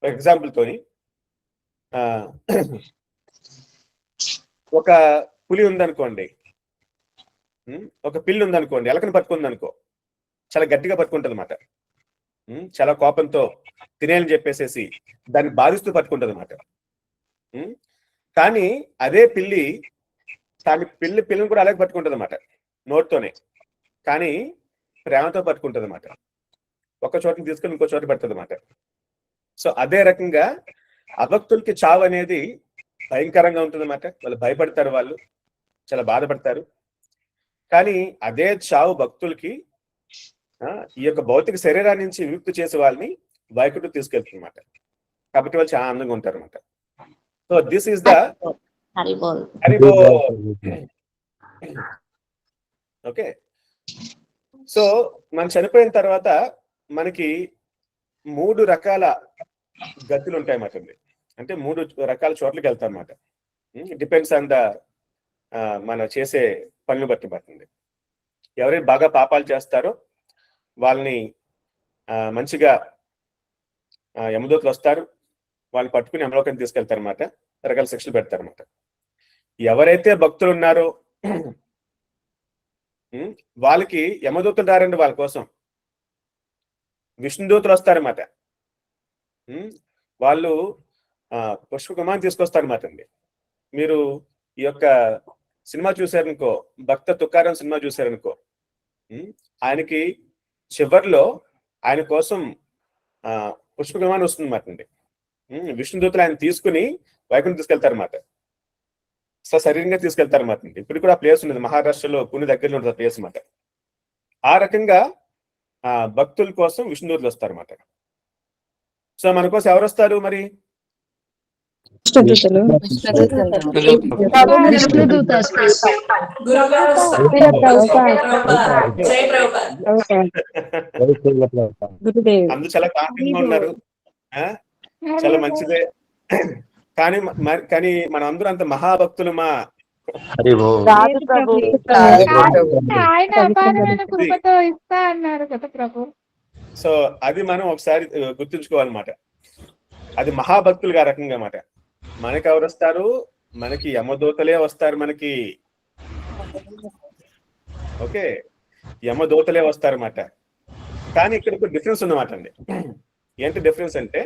ఎగ్జాంపుల్ తోని, ఒక పులి ఉందనుకోండి, ఒక పిల్లి ఉందనుకోండి, ఎలకని పట్టుకుందనుకో, చాలా గట్టిగా పట్టుకుంటుంది అన్నమాట. చాలా కోపంతో తినేయాలని చెప్పేసేసి దాన్ని బాధిస్తూ పట్టుకుంటుంది అన్నమాట. కానీ అదే పిల్లి పిల్లిని కూడా అలాగే పట్టుకుంటుంది అన్నమాట, నోట్తోనే. కానీ ప్రేమతో పట్టుకుంటుంది అన్నమాట. ఒక చోటని తీసుకొని ఇంకో చోట పడుతుంది అన్నమాట. సో అదే రకంగా అభక్తులకి చావు అనేది భయంకరంగా ఉంటుంది అన్నమాట. వాళ్ళు భయపడతారు, వాళ్ళు చాలా బాధపడతారు. కానీ అదే చావు భక్తులకి ఈ యొక్క భౌతిక శరీరాన్ని నుంచి విముక్తి చేసే వాళ్ళని వైకుంఠం తీసుకెళ్తుంది అన్నమాట. కాబట్టి వాళ్ళు చాలా ఆనందంగా ఉంటారు అన్నమాట. So this is the Haribol. Okay, so మనం చనిపోయిన తర్వాత మనకి 3 రకాల గతులు ఉంటాయి అన్నమాట. అంటే 3 రకాల చోట్లకి వెళ్తాం అన్నమాట. డిపెండ్స్ ఆన్ ద మన చేసే పనులు బట్టి పడుతుంది. ఎవరైనా బాగా పాపాలు చేస్తారో వాళ్ళని మంచిగా యమదూతలు వస్తారు, వాళ్ళని పట్టుకుని యమలోకానికి తీసుకెళ్తారు అన్నమాట. రకాల శిక్షలు పెడతారు అన్నమాట. ఎవరైతే భక్తులు ఉన్నారో వాళ్ళకి యమదూతలు రారండి, వాళ్ళ కోసం విష్ణుదూతలు వస్తారన్నమాట. వాళ్ళు పుష్పకుమాన్ని తీసుకొస్తారన్నమాట అండి. మీరు ఈ యొక్క సినిమా చూసారనుకో, భక్త తుకారం సినిమా చూసారనుకో, ఆయనకి చివరిలో ఆయన కోసం పుష్పకుమాన్ని వస్తుందన్నమాట అండి. విష్ణుదూతలు ఆయన తీసుకుని వైకుంఠం తీసుకెళ్తారన్నమాట. సశరీరంగా తీసుకెళ్తారన్నమాట అండి. ఇప్పుడు కూడా ఆ ప్లేస్ ఉన్నది, మహారాష్ట్రలో పుణ్య దగ్గరలో ఉంటుంది ప్లేస్ అన్నమాట. ఆ రకంగా భక్తుల కోసం విష్ణుదూతలు వస్తారన్నమాట. సో మన కోసం ఎవరు వస్తారు మరి? అందరూ చాలా కాన్ఫిడెంట్ గా ఉన్నారు, చాలా మంచిదే. కానీ మనం అందరూ అంత మహాభక్తులు మా ఆయన అపారమైన కృపతో ఇస్తా అన్నారు కదా ప్రభు. సో అది మనం ఒకసారి గుర్తుంచుకోవాలన్నమాట. అది మహాభక్తులుగా రకంగా అన్నమాట. మనకి ఎవరు వస్తారు? మనకి యమదూతలే వస్తారు మనకి. ఓకే, యమదూతలే వస్తారన్నమాట. కానీ ఇక్కడ ఒక డిఫరెన్స్ ఉందన్నమాట అండి. ఏంటి డిఫరెన్స్ అంటే,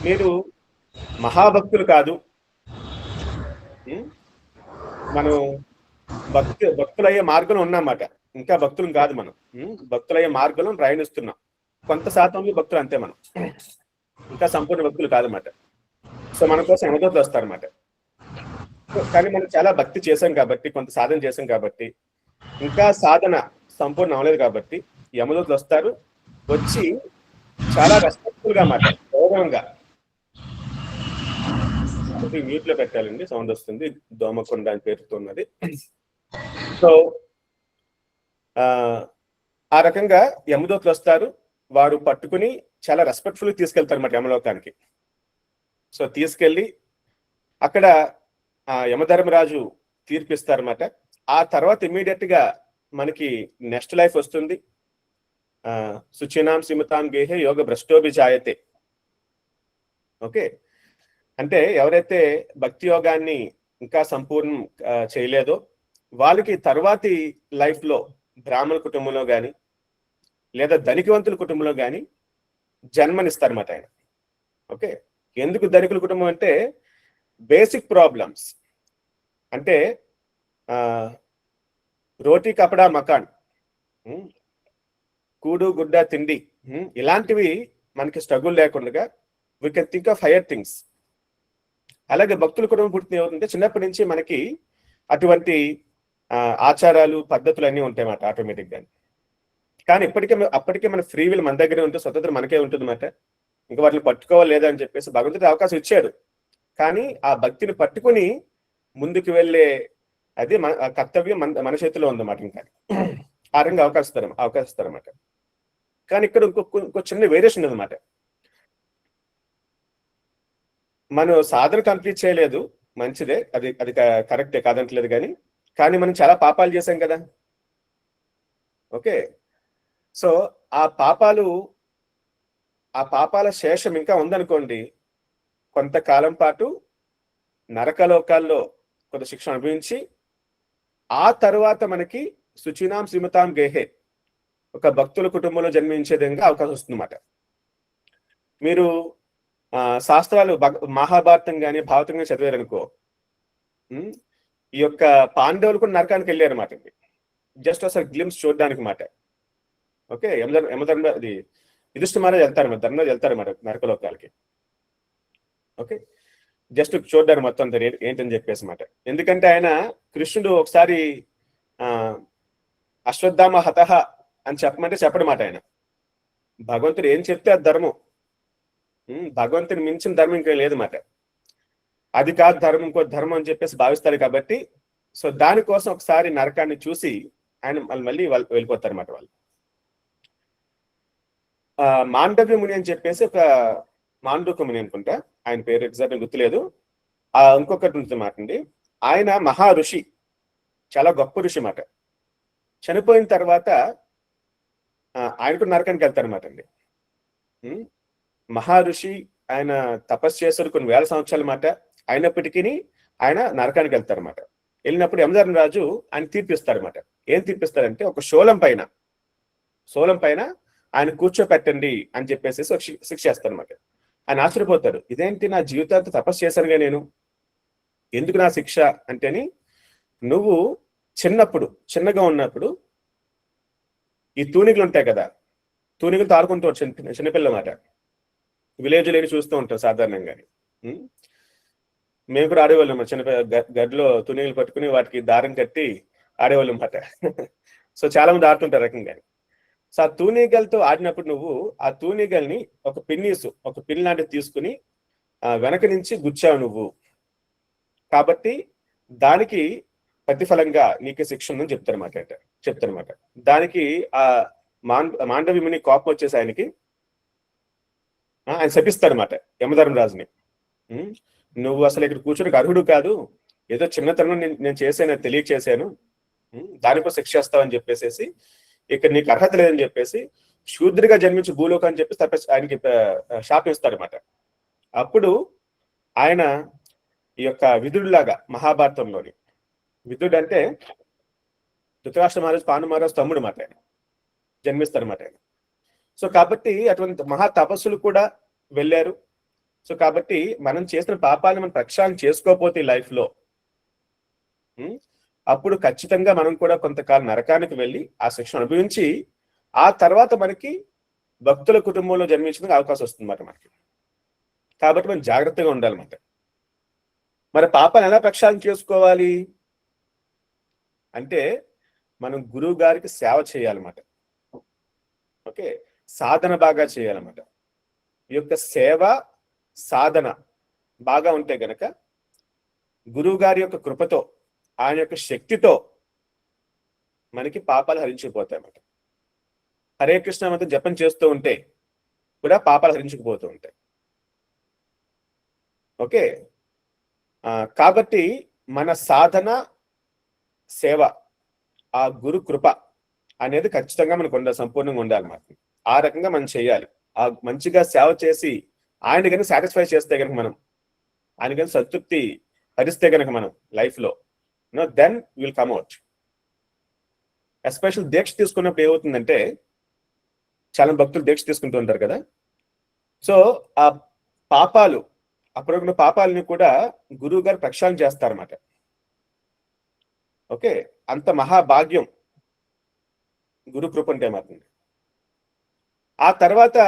మీరు మహాభక్తులు కాదు, మనం భక్తులయ్యే మార్గంలో ఉన్నామన్నమాట. ఇంకా భక్తులు కాదు మనం, భక్తులయ్యే మార్గంలో ప్రయాణిస్తున్నాం. కొంత శాతం భక్తులు అంతే, మనం ఇంకా సంపూర్ణ భక్తులు కాదన్నమాట. సో మన కోసం యమదూతలు వస్తారన్నమాట. కానీ మనం చాలా భక్తి చేశాం కాబట్టి, కొంత సాధన చేశాం కాబట్టి, ఇంకా సాధన సంపూర్ణ అవ్వలేదు కాబట్టి యమదూతలు వస్తారు. వచ్చి చాలా రెస్పెక్ట్ఫుల్ గా మాట, గౌరవంగా. మ్యూట్ లో పెట్టాలండి, సౌండ్ వస్తుంది. దోమకొండ అని పేరుతో ఉన్నది. సో ఆ రకంగా యమదూతలు వస్తారు, వారు పట్టుకుని చాలా రెస్పెక్ట్ఫుల్ గా తీసుకెళ్తారు అన్నమాట యమలోకానికి. సో తీసుకెళ్లి అక్కడ యమధర్మరాజు తీర్పిస్తారన్నమాట. ఆ తర్వాత ఇమీడియట్ గా మనకి నెక్స్ట్ లైఫ్ వస్తుంది. శుచినాం సిమతాం గేహే యోగ భ్రష్టోభిజాయతే. ఓకే, అంటే ఎవరైతే భక్తి యోగాన్ని ఇంకా సంపూర్ణం చేయలేదో వాళ్ళకి తర్వాతి లైఫ్ లో బ్రాహ్మణ కుటుంబంలో కానీ లేదా ధనికవంతుల కుటుంబంలో కానీ జన్మనిస్తారన్నమాట ఆయన. ఓకే, ఎందుకు ధనికుల కుటుంబం అంటే బేసిక్ ప్రాబ్లమ్స్ అంటే రోటీ కపడా మకాన్, కూడు గుడ్డ తిండి, ఇలాంటివి మనకి స్ట్రగుల్ లేకుండా we can think of higher things. అలాగే భక్తుల కుటుంబం పుట్టిన ఏమవుతుంటే చిన్నప్పటి నుంచి మనకి అటువంటి ఆచారాలు పద్ధతులు అన్నీ ఉంటాయన్నమాట ఆటోమేటిక్ గా. కానీ అప్పటికే మన ఫ్రీ విల్ మన దగ్గరే ఉంటే స్వతంత్రం మనకే ఉంటుంది అన్నమాట. ఇంకా వాటిని పట్టుకోవాలి లేదా అని చెప్పేసి భగవంతుడి అవకాశం ఇచ్చాడు. కానీ ఆ భక్తిని పట్టుకుని ముందుకు వెళ్ళే అది కర్తవ్యం మన చేతిలో ఉందన్నమాట. ఇంకా ఆ రంగా అవకాశిస్తారన్నమాట. కానీ ఇక్కడ ఇంకో చిన్న వేరియేషన్ ఉందన్నమాట. మనం సాధన కంప్లీట్ చేయలేదు, మంచిదే, అది కరెక్టే, కాదంటలేదు. కానీ మనం చాలా పాపాలు చేశాం కదా. ఓకే, సో ఆ పాపాల శేషం ఇంకా ఉందనుకోండి, కొంతకాలం పాటు నరకలోకాల్లో కొంత శిక్షణ అనుభవించి ఆ తర్వాత మనకి శుచినాం శ్రీమతాం గేహే ఒక భక్తుల కుటుంబంలో జన్మించే విధంగా అవకాశం వస్తుందన్నమాట. మీరు శాస్త్రాలు మహాభారతం కానీ భారతం కానీ చదివారనుకో, ఈ యొక్క పాండవులు కూడా నరకానికి వెళ్ళారు అన్నమాట. జస్ట్ అసలు గ్లిమ్స్ చూడడానికి మాట. ఓకే, యమధర్మ అది యుధిష్ఠిర మహారాజ్ వెళ్తారు, ధర్మరాజు వెళ్తారన్నమాట నరకలోకాలకి. ఓకే, జస్ట్ చూడ్డానికి మొత్తం అంతా ఏంటని చెప్పేసి మాట. ఎందుకంటే ఆయన కృష్ణుడు ఒకసారి అశ్వత్థామ హతహ అని చెప్పమంటే చెప్పడం మాట. ఆయన భగవంతుడు ఏం చెప్తే అది ధర్మం, భగవంతుని మించిన ధర్మం ఇంకా లేదు మాట. అది కాదు ధర్మం, ఇంకో ధర్మం అని చెప్పేసి భావిస్తారు కాబట్టి, సో దానికోసం ఒకసారి నరకాన్ని చూసి ఆయన మళ్ళీ వాళ్ళు వెళ్ళిపోతారు అన్నమాట. వాళ్ళు మాండవ్య ముని అని చెప్పేసి ఒక మాండూక ముని అనుకుంటా, ఆయన పేరు ఎగ్జాక్ట్ గుర్తులేదు. ఇంకొకటి ఉంటుంది మాట అండి. ఆయన మహా ఋషి, చాలా గొప్ప ఋషి మాట. చనిపోయిన తర్వాత ఆయన కూడా నరకానికి వెళ్తారన్నమాట అండి. మహర్షి ఆయన తపస్సు చేశారు కొన్ని వేల సంవత్సరాల మాట. అయినప్పటికీ ఆయన నరకానికి వెళ్తారన్నమాట. వెళ్ళినప్పుడు యమధర్మరాజు ఆయన తీర్పిస్తారన్నమాట. ఏం తీర్పిస్తారంటే ఒక శూలం పైన ఆయన కూర్చోపెట్టండి అని చెప్పేసి శిక్ష చేస్తారన్నమాట. ఆయన ఆశ్చర్యపోతారు, ఇదేంటి నా జీవితాంతో తపస్సు చేశానుగా నేను, ఎందుకు నా శిక్ష అంటేని, నువ్వు చిన్నగా ఉన్నప్పుడు ఈ తూనికలు ఉంటాయి కదా, తూనికలు తాడుకుంటూ చిన్నపిల్ల మాట. విలేజ్ లేని చూస్తూ ఉంటాం సాధారణంగా. మేము కూడా ఆడేవాళ్ళం గడ్డలో తునిగలు పట్టుకుని వాటికి దారం కట్టి ఆడేవాళ్ళం మాట. సో చాలా మంది ఆడుతుంటారు రకంగా. సో ఆ తూనీగలతో ఆడినప్పుడు నువ్వు ఆ తూనీగల్ని ఒక పిన్ లాంటివి తీసుకుని వెనక నుంచి గుచ్చావు నువ్వు, కాబట్టి దానికి ప్రతిఫలంగా నీకు శిక్ష ఉందని చెప్తారన్నమాట. దానికి ఆ మాండవ్యముని కోపం వచ్చేసి ఆయన శపిస్తాడనమాట యమధర్మరాజుని. నువ్వు అసలు ఇక్కడ కూర్చోడానికి అర్హుడు కాదు, ఏదో చిన్నతనం నేను చేశాను, తెలియచేశాను, దానికో శిక్ష చేస్తావని చెప్పేసి, ఇక్కడ నీకు అర్హత లేదని చెప్పేసి శూద్రుడిగా జన్మించి భూలోకం అని చెప్పేసి ఆయనకి శాపిస్తాడనమాట. అప్పుడు ఆయన ఈ యొక్క విదుడులాగా మహాభారతంలోని విదుడు అంటే ధృతరాష్ట్ర మహారాజు పాండు మహారాజు తమ్ముడు మాట, ఆయన జన్మిస్తారన్నమాట ఆయన. సో కాబట్టి అటువంటి మహా తపస్సులు కూడా వెళ్ళారు. సో కాబట్టి మనం చేసిన పాపాలను మనం ప్రక్షాళన చేసుకోకపోతే లైఫ్ లో అప్పుడు ఖచ్చితంగా మనం కూడా కొంతకాలం నరకానికి వెళ్ళి ఆ శిక్షణ అనుభవించి ఆ తర్వాత మనకి భక్తుల కుటుంబంలో జన్మించడానికి అవకాశం వస్తుంది మనకి. కాబట్టి మనం జాగ్రత్తగా ఉండాలన్నమాట. మరి పాపాలను ఎలా ప్రక్షాళన చేసుకోవాలి అంటే మనం గురువు గారికి సేవ చేయాలన్నమాట. ఓకే, సాధన బాగా చేయాలన్నమాట. ఈ యొక్క సేవ సాధన బాగా ఉంటే గనక గురువు గారి యొక్క కృపతో ఆయన యొక్క శక్తితో మనకి పాపాలు హరించిపోతాయి అన్నమాట. హరే కృష్ణ మంత్రం జపం చేస్తూ ఉంటే కూడా పాపాలు హరించుకుపోతూ ఉంటాయి. ఓకే, కాబట్టి మన సాధన సేవ, ఆ గురు కృప అనేది ఖచ్చితంగా మనకు ఉండాలి, సంపూర్ణంగా ఉండాలి. మనకి ఆ రకంగా మనం చేయాలి. ఆ మంచిగా సేవ చేసి ఆయన కనుక సాటిస్ఫై చేస్తే కనుక, మనం ఆయన కనుక సంతృప్తి పరిస్తే కనుక మనం లైఫ్లో, then will come out. Special దీక్ష తీసుకున్నప్పుడు ఏమవుతుందంటే, చాలా భక్తులు దీక్ష తీసుకుంటూ ఉంటారు కదా, సో ఆ పాపాలు, అప్పుడున్న పాపాలని కూడా గురువు గారు ప్రక్షాళన చేస్తారన్నమాట. ఓకే, అంత మహాభాగ్యం గురు కృప అంటే మాత్రం. ఆ తర్వాత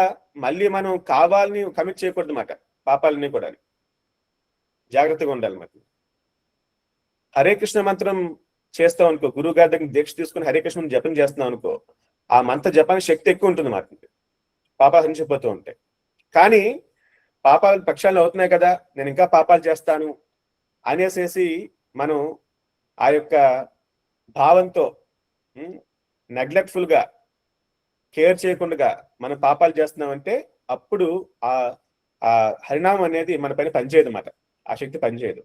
మళ్ళీ మనం కావాలని కమిట్ చేయకూడదు అన్నమాట, పాపాలని కూడా జాగ్రత్తగా ఉండాలి. మరి హరే కృష్ణ మంత్రం చేస్తాం అనుకో, గురువు గారి దగ్గర దీక్ష తీసుకుని హరే కృష్ణ జపం చేస్తున్నాం అనుకో, ఆ మంత్ర జపానికి శక్తి ఎక్కువ ఉంటుంది మాట, పాపాలు హరించిపోతూ ఉంటాయి. కానీ పాపాలు ప్రక్షాళన అవుతున్నాయి కదా, నేను ఇంకా పాపాలు చేస్తాను అనేసేసి మనం ఆ యొక్క భావంతో నెగ్లెక్ట్ఫుల్ గా, కేర్ చేయకుండా మనం పాపాలు చేస్తున్నామంటే అప్పుడు ఆ హరినామం అనేది మన పైన పనిచేయదు అన్నమాట, ఆ శక్తి పనిచేయదు.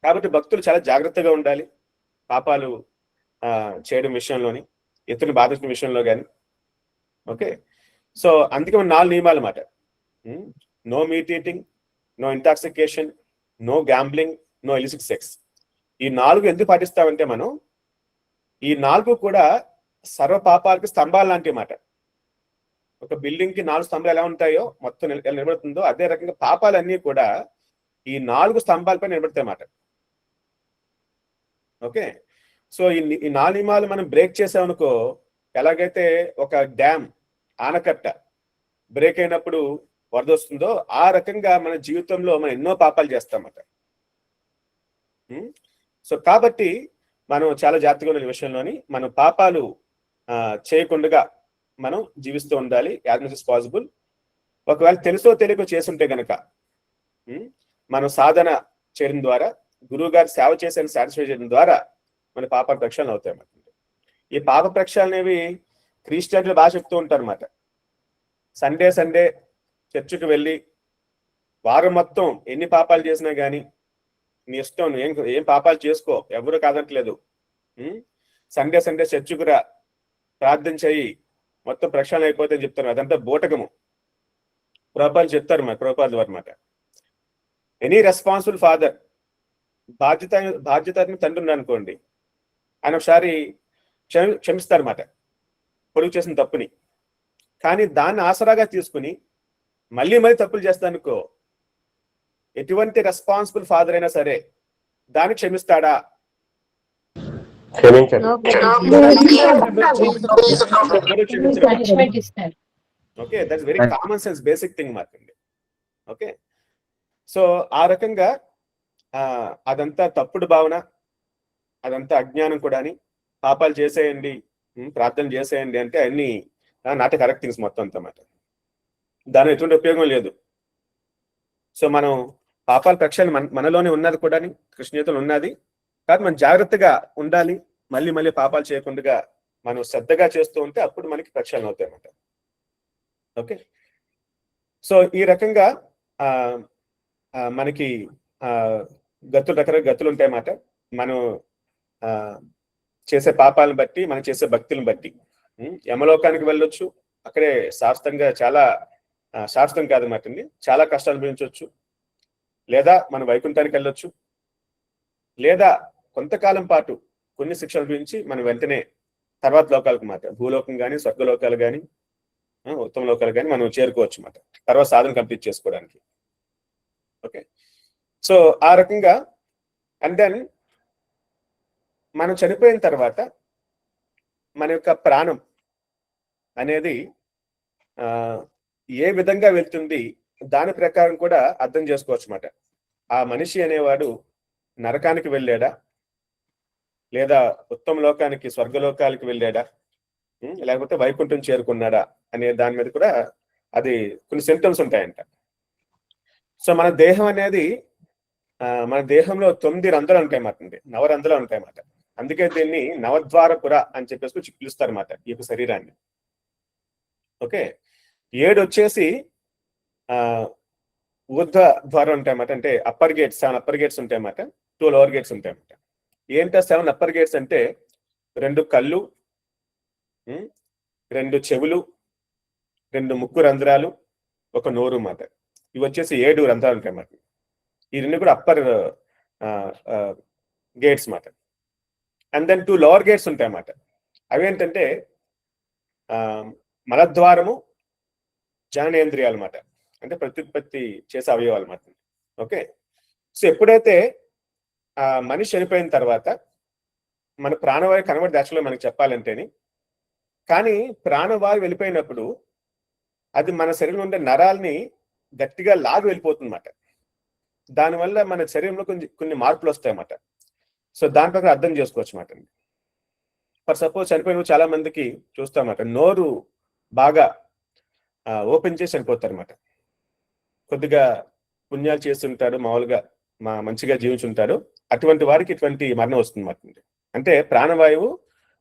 కాబట్టి భక్తులు చాలా జాగ్రత్తగా ఉండాలి పాపాలు చేయడం విషయంలోని, ఇతరులు బాధించిన విషయంలో కానీ. ఓకే, సో అందుకే మన 4 నియమాలు అన్నమాట. No meat eating, no intoxication, no gambling, no illicit sex. ఈ 4 ఎందుకు పాటిస్తామంటే, మనం ఈ 4 కూడా సర్వ పాపాలకి స్తంభాలు లాంటి మాట. ఒక బిల్డింగ్ కి 4 స్తంభాలు ఎలా ఉంటాయో మొత్తం నిలబడుతుందో, అదే రకంగా పాపాలన్నీ కూడా ఈ 4 స్తంభాలపై నిలబడతాయి అన్నమాట. ఓకే, సో ఈ 4 నియమాలు మనం బ్రేక్ చేసామనుకో, ఎలాగైతే ఒక డ్యామ్, ఆనకట్ట బ్రేక్ అయినప్పుడు వరద వస్తుందో, ఆ రకంగా మన జీవితంలో మనం ఎన్నో పాపాలు చేస్తామన్నమాట. సో కాబట్టి మనం చాలా జాగ్రత్తగా ఉన్న విషయంలోని, మనం పాపాలు చేయకుండా మనం జీవిస్తూ ఉండాలి యాజ్ మచ్ as పాసిబుల్. ఒకవేళ తెలుసో తెలియకో చేస్తుంటే గనక మనం సాధన చేయడం ద్వారా, గురువు గారి సేవ చేసే సాటిస్ఫై చేయడం ద్వారా మన పాప ప్రక్షాళన అవుతాయి అన్నమాట. ఈ పాప ప్రక్షాళన అనేవి క్రిస్టియన్లు బాగా చెప్తూ ఉంటారు అన్నమాట. సండే చర్చికి వెళ్ళి వారం మొత్తం ఎన్ని పాపాలు చేసినా కానీ నీ ఇష్టం, ఏం పాపాలు చేసుకో, ఎవరు కాదట్లేదు. సండే చర్చికి రా, ప్రార్థన చెయ్యి, మొత్తం ప్రక్షాళన అయిపోతే చెప్తారు. అదంతా బూటకము. ప్రభుపాలు చెప్తారు మా ప్రభుపాదులు అన్నమాట. ఎనీ రెస్పాన్సిబుల్ ఫాదర్, బాధ్యత తండ్రి అనుకోండి, ఆయన ఒకసారి క్షమిస్తారన్నమాట పొడుగు చేసిన తప్పుని. కానీ దాన్ని ఆసరాగా తీసుకుని మళ్ళీ తప్పులు చేస్తానుకో, ఎటువంటి రెస్పాన్సిబుల్ ఫాదర్ అయినా సరే దాన్ని క్షమిస్తాడా? Okay, that's very common sense, basic thing మాత్రమే. ఓకే, సో ఆ రకంగా అదంతా తప్పుడు భావన, అదంతా అజ్ఞానం కూడా. అని పాపాలు చేసేయండి, ప్రార్థన చేసేయండి అంటే అన్ని నాట్ కరెక్ట్ థింగ్స్ మొత్తం అంతమాట. దాని ఎటువంటి ఉపయోగం లేదు. సో మనం పాపాల ప్రక్షాళన మనలోనే ఉన్నది కూడా, కృష్ణీయతలు ఉన్నది. కాబట్టి మనం జాగ్రత్తగా ఉండాలి. మళ్ళీ పాపాలు చేయకుండా మనం శ్రద్ధగా చేస్తూ ఉంటే అప్పుడు మనకి ప్రక్షాళన అవుతాయి అన్నమాట. ఓకే, సో ఈ రకంగా మనకి రకరకాల గతులు ఉంటాయి అన్నమాట. మనం చేసే పాపాలను బట్టి, మనం చేసే భక్తులను బట్టి యమలోకానికి వెళ్ళొచ్చు, అక్కడే శాశ్వతంగా, చాలా శాశ్వతం కాదన్నమాట, చాలా కష్టాలు అనుభవించవచ్చు. లేదా మనం వైకుంఠానికి వెళ్ళొచ్చు, లేదా కొంతకాలం పాటు కొన్ని శిక్షలు అనుభవించి మనం వెంటనే తర్వాత లోకాలకు మాట, భూలోకం కానీ, స్వర్గలోకాలు కానీ, ఉత్తమ లోకాలు కానీ మనం చేరుకోవచ్చు అన్నమాట, తర్వాత సాధన కంప్లీట్ చేసుకోవడానికి. ఓకే, సో ఆ రకంగా. అండ్ దెన్ మనం చనిపోయిన తర్వాత మన యొక్క ప్రాణం అనేది ఏ విధంగా వెళ్తుంది, దాని ప్రకారం కూడా అర్థం చేసుకోవచ్చు అన్నమాట. ఆ మనిషి అనేవాడు నరకానికి వెళ్ళాడా, లేదా ఉత్తమ లోకానికి, స్వర్గలోకానికి వెళ్ళాడా, లేకపోతే వైకుంఠం చేరుకున్నాడా అనే దాని మీద కూడా అది కొన్ని సింప్టమ్స్ ఉంటాయంట. సో మన దేహం అనేది, మన దేహంలో 9 రంధ్రాలు ఉంటాయి అన్నమాట, నవరంధ్రాలు ఉంటాయి అన్నమాట. అందుకే దీన్ని నవద్వారపుర అని చెప్పేసి పిలుస్తారు అన్నమాట ఈ యొక్క శరీరాన్ని. ఓకే, 7 వచ్చేసి ఊర్ధ్వ ద్వారం ఉంటాయన్నమాట. అంటే అప్పర్ గేట్స్, 7 అప్పర్ గేట్స్ ఉంటాయన్నమాట, 2 లోవర్ గేట్స్ ఉంటాయన్నమాట. ఏంటో 7 అప్పర్ గేట్స్ అంటే 2 కళ్ళు, 2 చెవులు, 2 ముక్కు రంధ్రాలు, 1 నోరు మాట. ఇవి వచ్చేసి 7 రంధ్రాలు ఉంటాయన్నమాట. ఈ 2 కూడా అప్పర్ గేట్స్ మాట. అండ్ దెన్ 2 లోవర్ గేట్స్ ఉంటాయన్నమాట. అవి ఏంటంటే మలద్వారము, జననేంద్రియాలు అన్నమాట. అంటే ప్రత్యుత్పత్తి చేసే అవయవాలు అన్నమాట. ఓకే. సో ఎప్పుడైతే మనిషి చనిపోయిన తర్వాత మన ప్రాణవాయు కనబడి యాక్చువల్గా మనకి చెప్పాలంటేని, కానీ ప్రాణవాయు వెళ్ళిపోయినప్పుడు అది మన శరీరంలో ఉండే నరాల్ని గట్టిగా లాగి వెళ్ళిపోతుంది అన్నమాట. దానివల్ల మన శరీరంలో కొన్ని మార్పులు వస్తాయన్నమాట. సో దాని ప్రకారం అర్థం చేసుకోవచ్చు అన్నమాట. ఫర్ సపోజ్ చనిపోయిన చాలా మందికి చూస్తామన్నమాట, నోరు బాగా ఓపెన్ చేసి చనిపోతారు అన్నమాట. కొద్దిగా పుణ్యాలు చేస్తుంటారు, మామూలుగా మంచిగా జీవించుంటారు, అటువంటి వారికి ఇటువంటి మరణం వస్తుంది అన్నమాట. అంటే ప్రాణవాయువు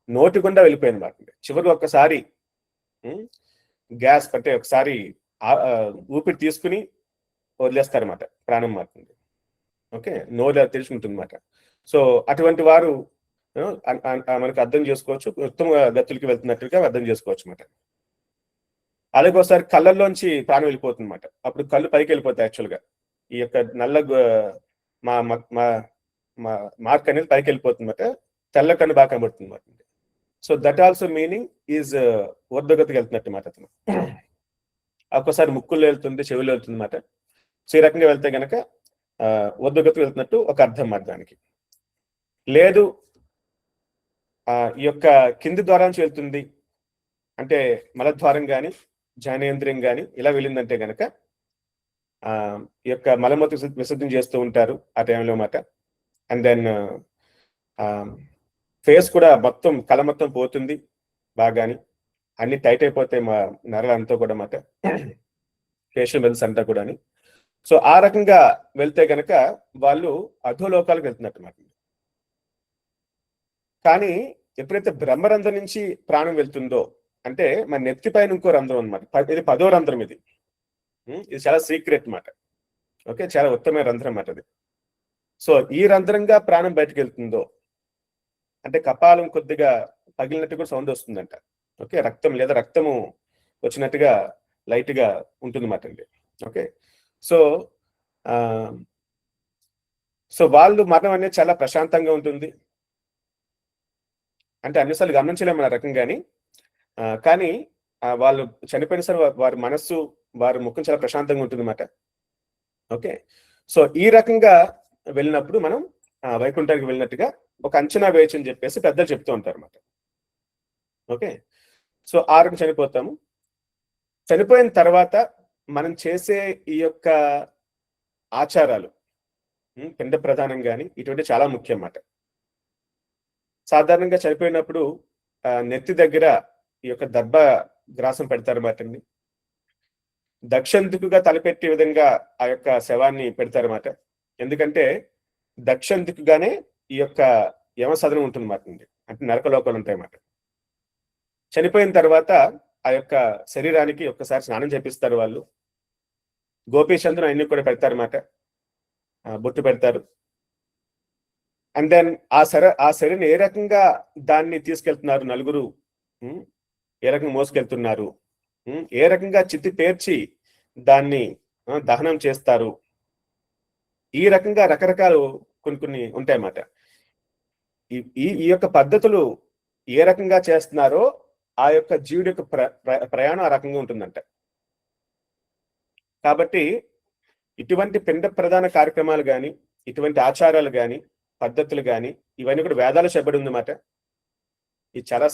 నోటి గుండా వెళ్ళిపోయింది అన్నమాట. చివరికి ఒక్కసారి గ్యాస్ అంటే ఒకసారి ఊపిరి తీసుకుని వదిలేస్తారన్నమాట, ప్రాణం మారుతుంది. ఓకే, నోరు తెలుసుకుంటుంది అన్నమాట. సో అటువంటి వారు మనకు అర్థం చేసుకోవచ్చు, ఉత్తమ గతులకి వెళ్తున్నట్టుగా అర్థం చేసుకోవచ్చు అన్నమాట. అలాగే ఒకసారి కళ్ళల్లోంచి ప్రాణం వెళ్ళిపోతుంది అన్నమాట. అప్పుడు కళ్ళు పైకి వెళ్ళిపోతాయి. యాక్చువల్గా ఈ యొక్క నల్ల మార్క్ అనేది పైకి వెళ్ళిపోతుంది అన్నమాట. తెల్ల కన్ను బాగా కనబడుతుంది అన్నమాట. So that also meaning is ఊర్ధ్వగతికి వెళ్తున్నట్టు అన్నమాట. అతను ఒక్కోసారి ముక్కుల్లో వెళ్తుంది, చెవిలో వెళ్తుంది అన్నమాట. సో ఈ రకంగా వెళ్తే గనక ఊర్ధ్వగతికి వెళ్తున్నట్టు ఒక అర్థం అన్నమాట దానికి. లేదు ఈ యొక్క కింది ద్వారం నుంచి వెళ్తుంది అంటే మలద్వారం కానీ జననేంద్రియం కానీ ఇలా వెళ్ళిందంటే గనక ఈ యొక్క మలమూత్ర విసర్జన చేస్తూ ఉంటారు ఆ టైంలో మాట. అండ్ దెన్ ఫేస్ కూడా మొత్తం కళ మొత్తం పోతుంది బాగాని, అన్ని టైట్ అయిపోతాయి మా నరాలంతా కూడా మాట, ఫేషియల్ మెల్స్ అంతా కూడా. సో ఆ రకంగా వెళ్తే గనక వాళ్ళు అధోలోకాలకు వెళ్తున్నట్టు మాట. కానీ ఎప్పుడైతే బ్రహ్మరంధ్రం నుంచి ప్రాణం వెళ్తుందో, అంటే మన నెత్తి పైన ఇంకో రంధ్రం అనమాట, ఇది 10వ రంధ్రం. ఇది చాలా సీక్రెట్ మాట. ఓకే, చాలా ఉత్తమమైన రంధ్రం అన్నమాట అది. సో ఈ రంధ్రంగా ప్రాణం బయటకు వెళ్తుందో అంటే కపాలం కొద్దిగా పగిలినట్టు కూడా సౌండ్ వస్తుందంట. ఓకే, రక్తం లేదా రక్తము వచ్చినట్టుగా లైట్ గా ఉంటుంది మాట అండి. ఓకే, సో సో వాళ్ళు మరణం అనేది చాలా ప్రశాంతంగా ఉంటుంది. అంటే అన్నిసార్లు గమనించలేము ఆ రకం కానీ వాళ్ళు చనిపోయిన సరే వారి మనస్సు, వారి ముఖం చాలా ప్రశాంతంగా ఉంటుంది అన్నమాట. ఓకే, సో ఈ రకంగా వెళ్ళినప్పుడు మనం వైకుంఠానికి వెళ్ళినట్టుగా ఒక అంచనా వేయచ్చు అని చెప్పేసి పెద్దలు చెప్తూ ఉంటారు అన్నమాట. ఓకే, సో ఆ రకం చనిపోతాము. చనిపోయిన తర్వాత మనం చేసే ఈ యొక్క ఆచారాలు, పిండ ప్రధానం కానీ ఇటువంటి చాలా ముఖ్యం అన్నమాట. సాధారణంగా చనిపోయినప్పుడు నెత్తి దగ్గర ఈ యొక్క దర్భ గ్రాసం పెడతారన్నమాట. దక్షిణ దిక్కుగా తలపెట్టే విధంగా ఆ యొక్క శవాన్ని పెడతారన్నమాట. ఎందుకంటే దక్షిణ దిక్కుగానే ఈ యొక్క యమసదనం ఉంటుందన్నమాట. అంటే నరకలోకాలు ఉంటాయన్నమాట. చనిపోయిన తర్వాత ఆ యొక్క శరీరానికి ఒక్కసారి స్నానం చేపిస్తారు వాళ్ళు. గోపీచంద్రం అన్ని కూడా పెడతారన్నమాట, బొట్టు పెడతారు. అండ్ దెన్ ఆ శరీరం ఏ రకంగా దాన్ని తీసుకెళ్తున్నారు, నలుగురు ఏ రకంగా మోసుకెళ్తున్నారు, ఏ రకంగా చిత్తి పేర్చి దాన్ని దహనం చేస్తారు, ఈ రకంగా రకరకాలు కొన్ని ఉంటాయన్నమాట. ఈ యొక్క పద్ధతులు ఏ రకంగా చేస్తున్నారో ఆ యొక్క జీవుడి యొక్క ప్రయాణం ఆ రకంగా ఉంటుందంట. కాబట్టి ఇటువంటి పిండ ప్రధాన కార్యక్రమాలు కానీ, ఇటువంటి ఆచారాలు కానీ, పద్ధతులు కానీ ఇవన్నీ కూడా వేదాలు చెప్పబడి ఉందన్నమాట. ఇది చాలా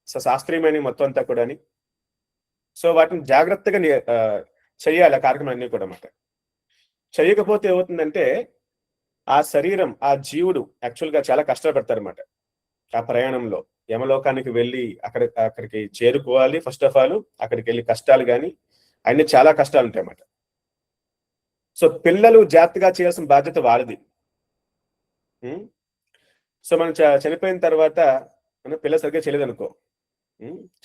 శాస్త్రీయమైన మొత్తం అంతా కూడా. సో వాటిని జాగ్రత్తగా చెయ్యాలి ఆ కార్యక్రమం అన్నీ కూడా అన్నమాట. చేయకపోతే ఏమవుతుందంటే ఆ శరీరం, ఆ జీవుడు యాక్చువల్గా చాలా కష్టపడతారన్నమాట. ఆ ప్రయాణంలో యమలోకానికి వెళ్ళి అక్కడికి చేరుకోవాలి. ఫస్ట్ ఆఫ్ ఆల్ అక్కడికి వెళ్ళి కష్టాలు కానీ అన్ని చాలా కష్టాలు ఉంటాయి అన్నమాట. సో పిల్లలు జాగ్రత్తగా చేయాల్సిన బాధ్యత వారిది. సో మనం చనిపోయిన తర్వాత మనం పిల్ల సరిగ్గా చేయలేదు అనుకో,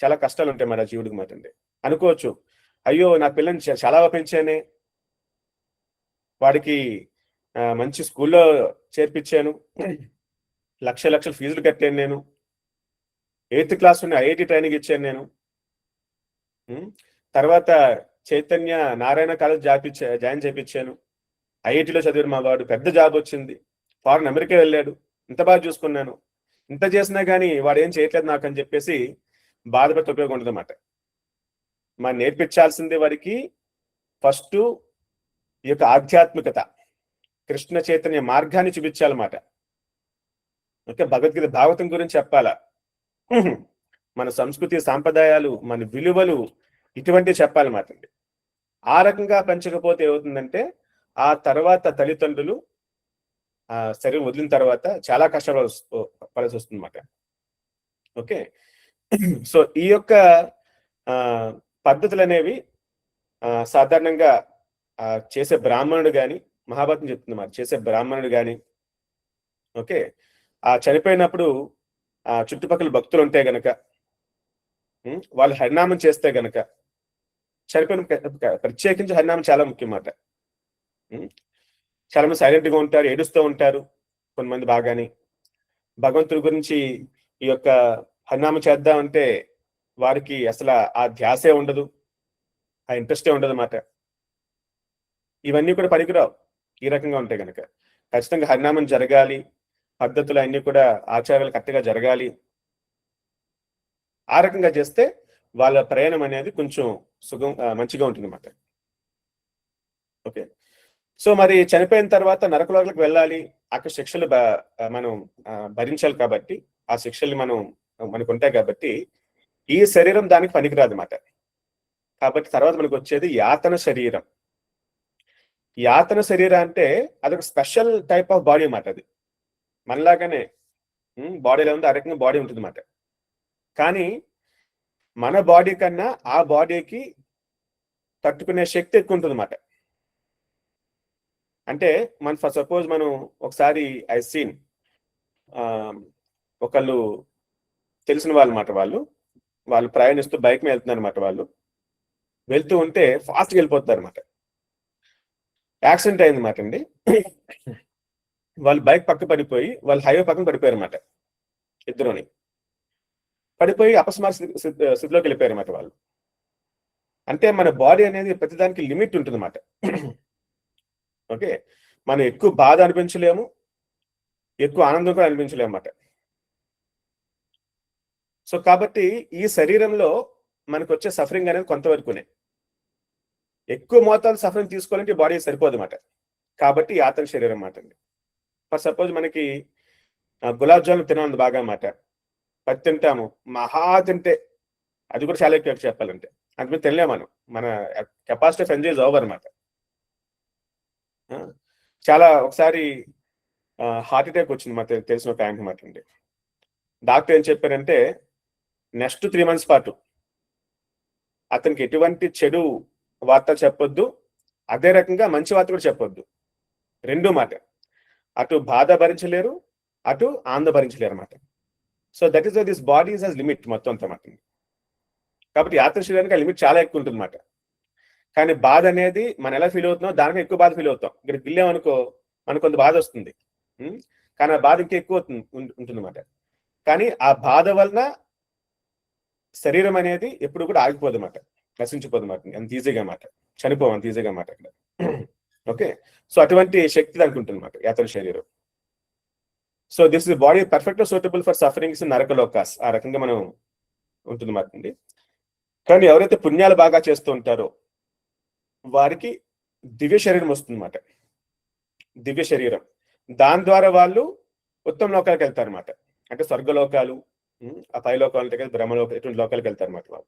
చాలా కష్టాలు ఉంటాయి మన జీవుడికి మాట. అనుకోవచ్చు, అయ్యో నా పిల్లని చాలా పెంచానే, వాడికి మంచి స్కూల్లో చేర్పించాను, లక్షల ఫీజులు కట్టాను నేను, 8th క్లాస్ నుండి ఐఐటి ట్రైనింగ్ ఇచ్చాను నేను. తర్వాత చైతన్య నారాయణ కాలేజ్ జాయిన్ చేయించాను, ఐఐటిలో చదివాడు మా వాడు, పెద్ద జాబ్ వచ్చింది, ఫారెన్ అమెరికా వెళ్ళాడు, ఇంత బాగా చూసుకున్నాను, ఇంత చేసినా కానీ వాడు ఏం చేయట్లేదు నాకు అని చెప్పేసి బాధపడితే ఉపయోగం ఉండదు అన్నమాట. మనం నేర్పించాల్సింది వారికి ఫస్ట్ ఈ యొక్క ఆధ్యాత్మికత, కృష్ణ చైతన్య మార్గాన్ని చూపించాలన్నమాట. ఓకే, భగవద్గీత భాగవతం గురించి చెప్పాలా, మన సంస్కృతి సాంప్రదాయాలు, మన విలువలు ఇటువంటివి చెప్పాలన్నమాట. ఆ రకంగా పెంచకపోతే ఏమవుతుందంటే ఆ తర్వాత తల్లిదండ్రులు శరీరం వదిలిన తర్వాత చాలా కష్టాలు పడాల్సి వస్తుంది అన్నమాట. ఓకే, సో ఈ యొక్క పద్ధతులు అనేవి సాధారణంగా చేసే బ్రాహ్మణుడు కానీ, మహాభారతం చెప్తుంది మరి, చేసే బ్రాహ్మణుడు కానీ, ఓకే, చనిపోయినప్పుడు చుట్టుపక్కల భక్తులు ఉంటే గనక, వాళ్ళు హరినామం చేస్తే గనక, చనిపోయిన ప్రత్యేకించి హరినామం చాలా ముఖ్యం అన్నమాట. చాలా మంది సైలెంట్గా ఉంటారు, ఏడుస్తూ ఉంటారు కొంతమంది బాగాని. భగవంతుడి గురించి ఈ యొక్క హరినామం చేద్దామంటే వారికి అసలు ఆ ధ్యాసే ఉండదు, ఆ ఇంట్రెస్టే ఉండదు అన్నమాట. ఇవన్నీ కూడా పనికిరావు ఈ రకంగా ఉంటాయి కనుక. ఖచ్చితంగా హరినామం జరగాలి, పద్ధతులు అన్నీ కూడా ఆచారాలు కరెక్ట్గా జరగాలి. ఆ రకంగా చేస్తే వాళ్ళ ప్రయాణం అనేది కొంచెం మంచిగా ఉంటుంది అన్నమాట. ఓకే, సో మరి చనిపోయిన తర్వాత నరకలోకాలకు వెళ్ళాలి, అక్కడ శిక్షలు మనం భరించాలి కాబట్టి, ఆ శిక్షలు మనకు ఉంటాయి కాబట్టి ఈ శరీరం దానికి పనికిరాదు అన్నమాట. కాబట్టి తర్వాత మనకు వచ్చేది యాతన శరీరం. యాతన శరీరం అంటే అదొక స్పెషల్ టైప్ ఆఫ్ బాడీ అన్నమాట. అది మనలాగానే బాడీలో ఉంది, ఆ రకంగా బాడీ ఉంటుంది అన్నమాట. కానీ మన బాడీ కన్నా ఆ బాడీకి తట్టుకునే శక్తి ఎక్కువ ఉంటుంది అన్నమాట. అంటే సపోజ్ మనం ఒకసారి ఐ సీన్ ఒకళ్ళు తెలిసిన వాళ్ళు అన్నమాట, వాళ్ళు ప్రయాణిస్తూ బైక్ మీద వెళ్తున్నారు అన్నమాట. వాళ్ళు వెళ్తూ ఉంటే ఫాస్ట్గా వెళ్ళిపోతున్నారు అన్నమాట. యాక్సిడెంట్ అయింది అన్నమాట అండి. వాళ్ళు బైక్ పక్క పడిపోయి వాళ్ళు హైవే పక్కన పడిపోయారు అన్నమాట. ఇద్దరుని పడిపోయి అపస్మార స్థితిలోకి వెళ్ళిపోయారు అన్నమాట వాళ్ళు. అంటే మన బాడీ అనేది ప్రతిదానికి లిమిట్ ఉంటుంది అన్నమాట. ఓకే, మనం ఎక్కువ బాధ అనిపించలేము, ఎక్కువ ఆనందం కూడా అనిపించలేము అన్నమాట. సో కాబట్టి ఈ శరీరంలో మనకు వచ్చే సఫరింగ్ అనేది కొంతవరకునే. ఎక్కువ మోతాదు సఫరింగ్ తీసుకోవాలంటే బాడీ సరిపోదు అన్నమాట. కాబట్టి యాతన శరీరం అన్నమాట అండి. ఫర్ సపోజ్ మనకి గులాబ్ జామున్ తినాలి బాగా అన్నమాట, పది తింటాము, మహా తింటే అది కూడా చాలా ఎక్కువ చెప్పాలంటే అంతమంది తినలేము మనం, మన కెపాసిటీ ఆఫ్ ఎంజాయ్ ఓవర్ అన్నమాట. చాలా ఒకసారి హార్ట్ అటాక్ వచ్చింది మాకు తెలిసిన ఒక ఆయనకి మాట అండి. డాక్టర్ ఏం చెప్పారంటే నెక్స్ట్ 3 months పాటు అతనికి ఎటువంటి చెడు వార్త చెప్పొద్దు, అదే రకంగా మంచి వార్త కూడా చెప్పొద్దు. రెండు మాట, అటు బాధ భరించలేరు, అటు ఆనంద భరించలేరు అన్నమాట. So that is this body is his limit మొత్తం అంతా మాట. కాబట్టి యాత్ర శరీరానికి ఆ లిమిట్ చాలా ఎక్కువ ఉంటుంది అన్నమాట. కానీ బాధ అనేది మనం ఎలా ఫీల్ అవుతున్నాం దానికి ఎక్కువ బాధ ఫీల్ అవుతాం. ఇక్కడ గిల్లేమనుకో మనకు కొంత బాధ వస్తుంది, కానీ ఆ బాధ ఇంకా ఎక్కువ ఉంటుంది అన్నమాట. కానీ ఆ బాధ వలన శరీరం అనేది ఎప్పుడు కూడా ఆగిపోదు అన్నమాట, నశించిపోదు అన్నమాట, అంత ఈజీగా అన్నమాట, చనిపోం అంత ఈజీగా అన్నమాట అక్కడ. ఓకే, సో అటువంటి శక్తి దానికి ఉంటుంది అన్నమాట యాత్ర శరీరం. So this is body perfect suitable for sufferings in narakalokas, ఆ రకంగా మనం ఉంటుంది అన్నమాట అండి. కానీ ఎవరైతే పుణ్యాలు బాగా చేస్తూ ఉంటారో వారికి దివ్య శరీరం వస్తుంది అన్నమాట. దివ్య శరీరం, దాని ద్వారా వాళ్ళు ఉత్తమ లోకాలకు వెళ్తారు అన్నమాట. అంటే స్వర్గలోకాలు, ఆ పై లోకాలు దగ్గర బ్రహ్మలోక, ఎటువంటి లోకాలకు వెళ్తారు అన్నమాట వాళ్ళు.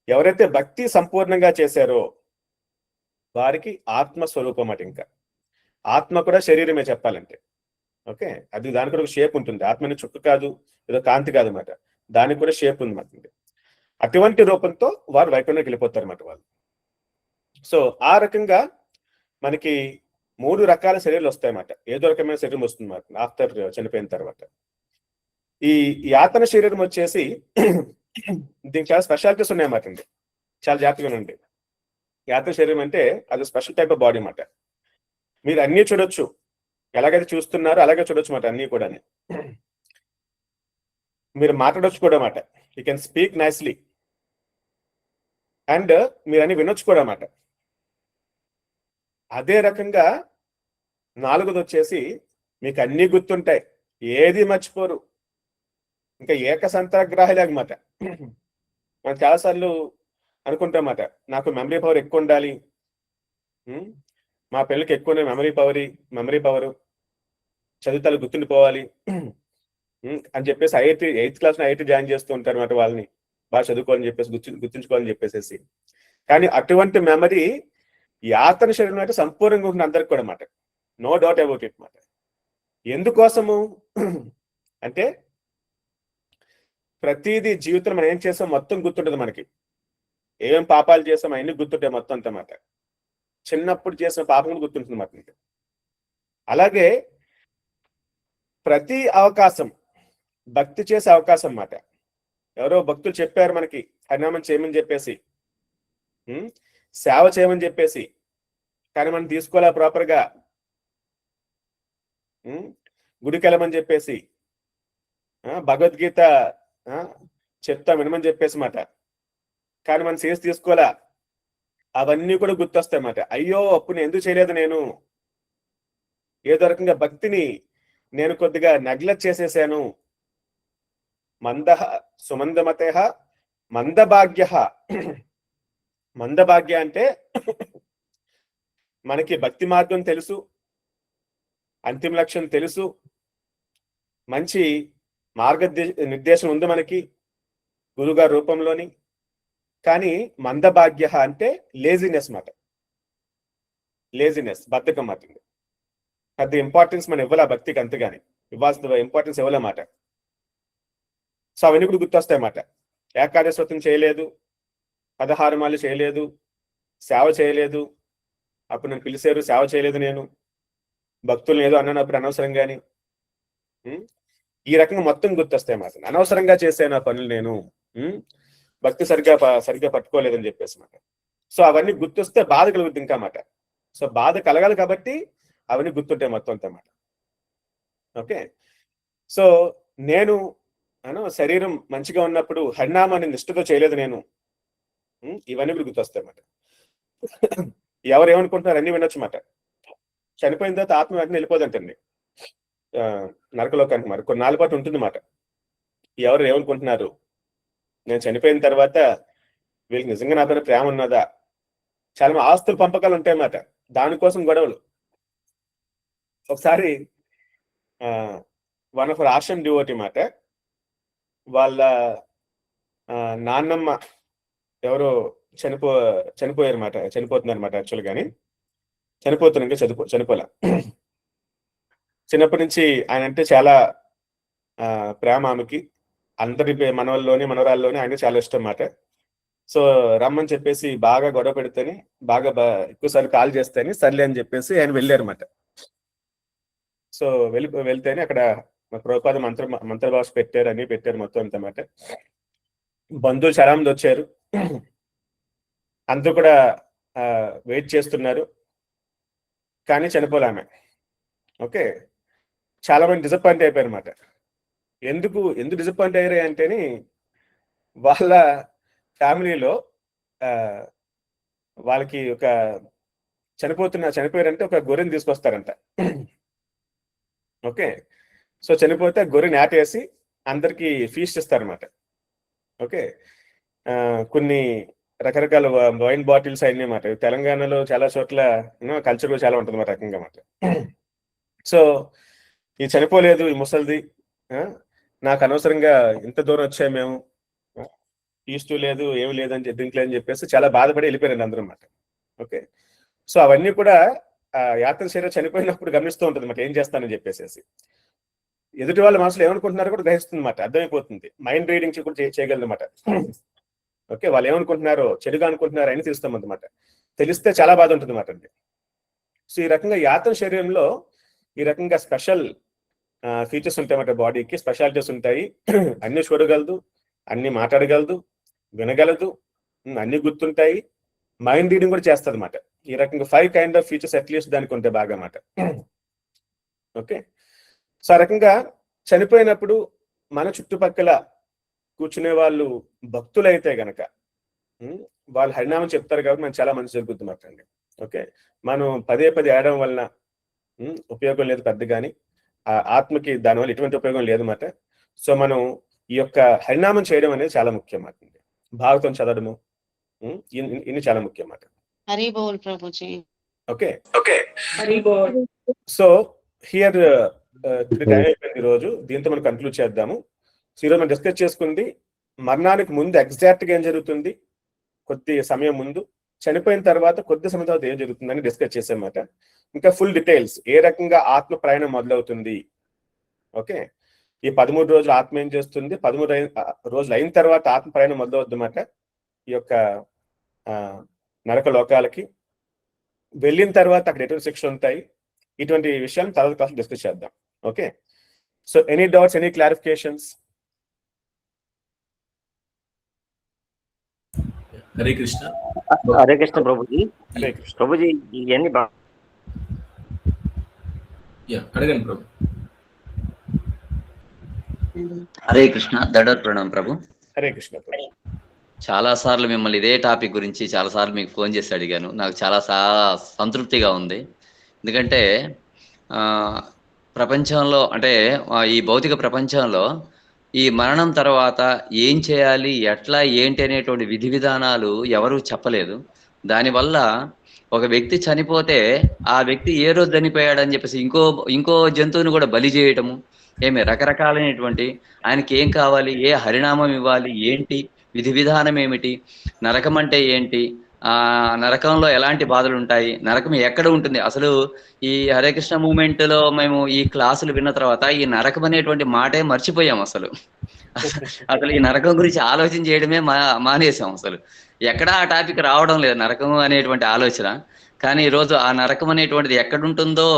ఎవరైతే భక్తి సంపూర్ణంగా చేశారో వారికి ఆత్మస్వరూపం అన్నమాట. ఇంకా ఆత్మ కూడా శరీరమే చెప్పాలంటే. ఓకే, అది దానికి కూడా ఒక షేప్ ఉంటుంది. ఆత్మని చుట్టూ కాదు, ఏదో కాంతి కాదు అన్నమాట, దానికి కూడా షేప్ ఉంది అన్నమాట. అటువంటి రూపంతో వారు వైకుంఠంకి వెళ్ళిపోతారు అన్నమాట వాళ్ళు. సో ఆ రకంగా మనకి 3 రకాల శరీరాలు వస్తాయన్నమాట. ఏదో రకమైన శరీరం వస్తుంది అన్నమాట ఆఫ్టర్ చనిపోయిన తర్వాత. ఈ యాతన శరీరం వచ్చేసి దీనికి చాలా స్పెషాలిటీస్ ఉన్నాయన్నమాట అండి, చాలా జాగ్రత్తగా ఉండండి. యాతన శరీరం అంటే అది స్పెషల్ టైప్ ఆఫ్ బాడీ అన్నమాట. మీరు అన్నీ చూడొచ్చు, ఎలాగైతే చూస్తున్నారో అలాగే చూడొచ్చు మాట అన్నీ కూడా. మీరు మాట్లాడొచ్చు కూడా మాట, you can speak nicely, and మీరు అన్ని వినొచ్చు కూడా మాట. అదే రకంగా 4వది వచ్చేసి మీకు అన్నీ గుర్తుంటాయి, ఏది మర్చిపోరు, ఇంకా ఏకసంత్రగ్రాహిలాగమాట. మనం చాలాసార్లు అనుకుంటామాట, నాకు మెమరీ పవర్ ఎక్కువ ఉండాలి, మా పిల్లలకి ఎక్కువ మెమరీ పవరు, చదువుతాలు గుర్తుండిపోవాలి అని చెప్పేసి ఎయిత్ క్లాస్లో ఐఐటి జాయిన్ చేస్తూ ఉంటారు అన్నమాట. వాళ్ళని బాగా చదువుకోవాలని చెప్పేసి గుర్తుంచుకోవాలని చెప్పేసి. కానీ అటువంటి మెమరీ యాతన శరీరం అయితే సంపూర్ణంగా ఉంటుంది అందరికి కూడా అన్నమాట. నో డౌట్ అబౌట్ ఇట్ మాట. ఎందుకోసము అంటే ప్రతిదీ జీవితంలో మనం ఏం చేసాం మొత్తం గుర్తుంటుంది మనకి. ఏమేం పాపాలు చేసాం అవన్నీ గుర్తుంటాయి మొత్తం అంత మాట. చిన్నప్పుడు చేసిన పాపం గుర్తుంటుంది మాట. అలాగే ప్రతి అవకాశం భక్తి చేసే అవకాశం అన్నమాట. ఎవరో భక్తులు చెప్పారు మనకి హరినామం చేయమని చెప్పేసి, సేవ చేయమని చెప్పేసి, కానీ మనం తీసుకోలే ప్రాపర్గా. గుడికి వెళ్ళమని చెప్పేసి, భగవద్గీత చెప్తా వినమని చెప్పేసి మాట, కానీ మనం చేసి తీసుకోలే. అవన్నీ కూడా గుర్తొస్తాయి అన్నమాట. అయ్యో అప్పుడు నేను ఎందుకు చేయలేదు, నేను ఏదో రకంగా భక్తిని నేను కొద్దిగా నెగ్లెక్ట్ చేసేసాను. మందః సుమందమతేః మందభాగ్య. మందభాగ్య అంటే మనకి భక్తి మార్గం తెలుసు, అంతిమ లక్ష్యం తెలుసు, మంచి నిర్దేశం ఉంది మనకి గురుగారి రూపంలోని. కానీ మందభాగ్య అంటే లేజినెస్ మాట. లేజినెస్, బద్ధకం మాత్రం. పెద్ద ఇంపార్టెన్స్ మనం ఇవ్వాల భక్తికి, అంతగాని ఇవ్వాల్సిన ఇంపార్టెన్స్ ఇవ్వాలన్నమాట. సో అవన్నీ కూడా గుర్తొస్తాయన్నమాట. ఏకాదశి వ్రతం చేయలేదు, 16 మాలు చేయలేదు, సేవ చేయలేదు, అప్పుడు నన్ను పిలిచారు సేవ చేయలేదు, నేను భక్తులను ఏదో అన్నప్పుడు అనవసరంగాని. ఈ రకంగా మొత్తం గుర్తొస్తాయన్నమాట. అనవసరంగా చేశాను ఆ పనులు, నేను భక్తి సరిగ్గా పట్టుకోలేదని చెప్పేసి మాట. సో అవన్నీ గుర్తొస్తే బాధ కలుగుతుంది ఇంకా మాట. సో బాధ కలగాలి కాబట్టి అవన్నీ గుర్తుంటాయి మొత్తం అంతా మాట. ఓకే, సో నేను శరీరం మంచిగా ఉన్నప్పుడు హరినామాన్ని నిష్ఠతో చేయలేదు నేను, ఇవన్నీ కూడా గుర్తొస్తాయి అన్నమాట. ఎవరు ఏమనుకుంటున్నారు అన్ని వినొచ్చు మాట. చనిపోయిన తర్వాత ఆత్మ వెంటనే వెళ్ళిపోదంటండి నరకలోకానికి, మరి కొన్నాళ్ళ పాటు ఉంటుంది మాట. ఎవరు ఏమనుకుంటున్నారు, నేను చనిపోయిన తర్వాత వీళ్ళకి నిజంగా నా పైన ప్రేమ ఉన్నదా, చాలా ఆస్తుల పంపకాలు ఉంటాయన్నమాట, దానికోసం గొడవలు. ఒకసారి వన్ ఆఫ్ ఆశ్రమ్ డివోటీ మాట, వాళ్ళ నాన్నమ్మ ఎవరో చనిపోయారు మాట, చనిపోతున్నారు మాట. యాక్చువల్ గాని చనిపోతున్నాక చనిపోలే. చిన్నప్పటి నుంచి ఆయన అంటే చాలా ప్రేమ ఆమెకి, అందరి మనవల్లోని మనవరాల్లోని ఆయన చాలా ఇష్టం మాట. సో రమ్మని చెప్పేసి బాగా గొడవ పెడితేని, బాగా ఎక్కువసార్లు కాల్ చేస్తేని సర్లే అని చెప్పేసి ఆయన వెళ్ళారు మాట. సో వెళ్తేనే అక్కడ ప్రభుపాద మంత్రభాష పెట్టారు, అన్ని పెట్టారు మొత్తం అంత మాట. బంధువులు చాలా మంది వచ్చారు, అందరూ కూడా వెయిట్ చేస్తున్నారు, కానీ చనిపోలే ఆమె. ఓకే, చాలా మంది డిసప్పాయింట్ అయిపోయారు అన్నమాట. ఎందుకు డిసప్పాయింట్ అయ్యారు అంటేని, వాళ్ళ ఫ్యామిలీలో వాళ్ళకి ఒక చనిపోయారంటే ఒక గొర్రెని తీసుకొస్తారంట. ఓకే, సో చనిపోతే గొర్రెని ఆటేసి అందరికి ఫీస్ట్ ఇస్తారనమాట. ఓకే, కొన్ని రకరకాల వైన్ బాటిల్స్ అయినాయి అన్నమాట. తెలంగాణలో చాలా చోట్ల కల్చర్ చాలా ఉంటుంది అన్నమాట రకంగా అన్నమాట. సో ఈ చనిపోలేదు ఈ ముసలిది, నాకు అనవసరంగా ఇంత దూరం వచ్చాయి, మేము ఈస్టు లేదు ఏమి లేదని డ్రింక్ లేదని చెప్పేసి చాలా బాధపడి వెళ్ళిపోయారండి అందరూ అన్నమాట. ఓకే, సో అవన్నీ కూడా యాత్ర శరీరం చనిపోయినప్పుడు గమనిస్తూ ఉంటుంది అన్నమాట, ఏం చేస్తానని చెప్పేసి. ఎదుటి వాళ్ళ మనసులో ఏమనుకుంటున్నారో కూడా గ్రహిస్తుంది అన్నమాట, అర్థమైపోతుంది. మైండ్ రీడింగ్ కూడా చేయగలదు అన్నమాట. ఓకే, వాళ్ళు ఏమనుకుంటున్నారో, చెడుగా అనుకుంటున్నారో అని తెలుస్తాం అన్నమాట. తెలిస్తే చాలా బాధ ఉంటుంది అన్నమాట అండి. సో ఈ రకంగా యాత్ర శరీరంలో ఈ రకంగా స్పెషల్ ఫీచర్స్ ఉంటాయి అన్నమాట. బాడీకి స్పెషాలిటీస్ ఉంటాయి. అన్ని చూడగలదు, అన్ని మాట్లాడగలదు, వినగలదు, అన్ని గుర్తుంటాయి, మైండ్ రీడింగ్ కూడా చేస్తుంది అన్నమాట. ఈ రకంగా 5 కైండ్ ఆఫ్ ఫీచర్స్ అట్లీస్ట్ దానికి ఉంటే బాగా అన్నమాట. ఓకే, సో ఆ రకంగా చనిపోయినప్పుడు మన చుట్టుపక్కల కూర్చునే వాళ్ళు భక్తులైతే గనక వాళ్ళు హరినామం చెప్తారు కాబట్టి మనకు చాలా మంచి జరుగుతుంది అండి. ఓకే, మనం పదే ఆడడం వలన ఉపయోగం లేదు పెద్ద, కానీ ఆ ఆత్మకి దానివల్ల ఎటువంటి ఉపయోగం లేదన్నమాట. సో మనం ఈ యొక్క హరినామం చేయడం అనేది చాలా ముఖ్యం మాట. భాగవతం చదవడము ఇన్ని చాలా ముఖ్యం మాట. హరి బోల్ Prabhuji. Okay okay, so here time అయిపోయింది ఈ రోజు. దీంతో మనం కన్క్లూడ్ చేద్దాము. సో ఈరోజు మనం డిస్కస్ చేసుకుంది మరణానికి ముందు ఎగ్జాక్ట్ గా ఏం జరుగుతుంది, కొద్ది సమయం ముందు, చనిపోయిన తర్వాత కొద్ది సమయం తర్వాత ఏం జరుగుతుందని డిస్కస్ చేసామన్నమాట. ఇంకా ఫుల్ డీటెయిల్స్ ఏ రకంగా ఆత్మ ప్రయాణం మొదలవుతుంది. ఓకే, ఈ 13 రోజులు ఆత్మ ఏం చేస్తుంది, 13 రోజులు అయిన తర్వాత ఆత్మ ప్రయాణం మొదలవుద్ది అన్నమాట. ఈ యొక్క నరక లోకాలకి వెళ్ళిన తర్వాత అక్కడ ఎటువంటి శిక్షలు ఉంటాయి, ఇటువంటి విషయాలు తర్వాత క్లాస్ డిస్కస్ చేద్దాం. Okay, so any doubts, any clarifications? Hare Krishna. Hare Krishna Prabhuji. Hare Krishna Prabhuji, ఇవన్నీ అడగండి ప్రభు. హరే కృష్ణ. దండవత్ ప్రణామం ప్రభు. హరే కృష్ణ. చాలా సార్లు మిమ్మల్ని ఇదే టాపిక్ గురించి చాలా సార్లు మీకు ఫోన్ చేసి అడిగాను. నాకు చాలా సంతృప్తిగా ఉంది. ఎందుకంటే ప్రపంచంలో అంటే ఈ భౌతిక ప్రపంచంలో ఈ మరణం తర్వాత ఏం చేయాలి, ఎట్లా ఏంటి అనేటువంటి విధి విధానాలు ఎవరూ చెప్పలేదు. దానివల్ల ఒక వ్యక్తి చనిపోతే ఆ వ్యక్తి ఏ రోజు చనిపోయాడని చెప్పేసి ఇంకో జంతువుని కూడా బలి చేయటము, రకరకాలైనటువంటి ఆయనకి ఏం కావాలి, ఏ హరినామం ఇవ్వాలి, ఏంటి విధి విధానం ఏమిటి, నరకం అంటే ఏంటి, నరకంలో ఎలాంటి బాధలు ఉంటాయి, నరకం ఎక్కడ ఉంటుంది. అసలు ఈ హరే కృష్ణ మూమెంట్ లో మేము ఈ క్లాసులు విన్న తర్వాత ఈ నరకం అనేటువంటి మాటే మర్చిపోయాం. అసలు ఈ నరకం గురించి ఆలోచన చేయడమే మానేసాం. అసలు ఎక్కడా ఆ టాపిక్ రావడం లేదు, నరకం అనేటువంటి ఆలోచన. కానీ ఈరోజు ఆ నరకం అనేటువంటిది ఎక్కడుంటుందో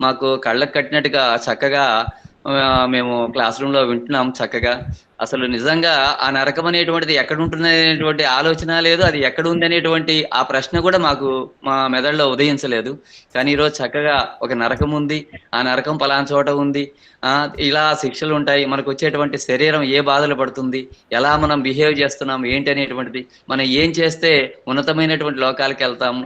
మాకు కళ్ళకు కట్టినట్టుగా చక్కగా మేము క్లాస్ రూమ్ లో వింటున్నాం చక్కగా. అసలు నిజంగా ఆ నరకం అనేటువంటిది ఎక్కడ ఉంటుంది అనేటువంటి ఆలోచన లేదు, అది ఎక్కడ ఉంది అనేటువంటి ఆ ప్రశ్న కూడా మాకు మా మెదడులో ఉదయించలేదు. కానీ ఈరోజు చక్కగా ఒక నరకం ఉంది, ఆ నరకం పలానా చోట ఉంది, ఇలా శిక్షలు ఉంటాయి, మనకు వచ్చేటువంటి శరీరం ఏ బాధలు పడుతుంది, ఎలా మనం బిహేవ్ చేస్తున్నాం ఏంటి అనేటువంటిది, మనం ఏం చేస్తే ఉన్నతమైనటువంటి లోకాలకు వెళ్తాము,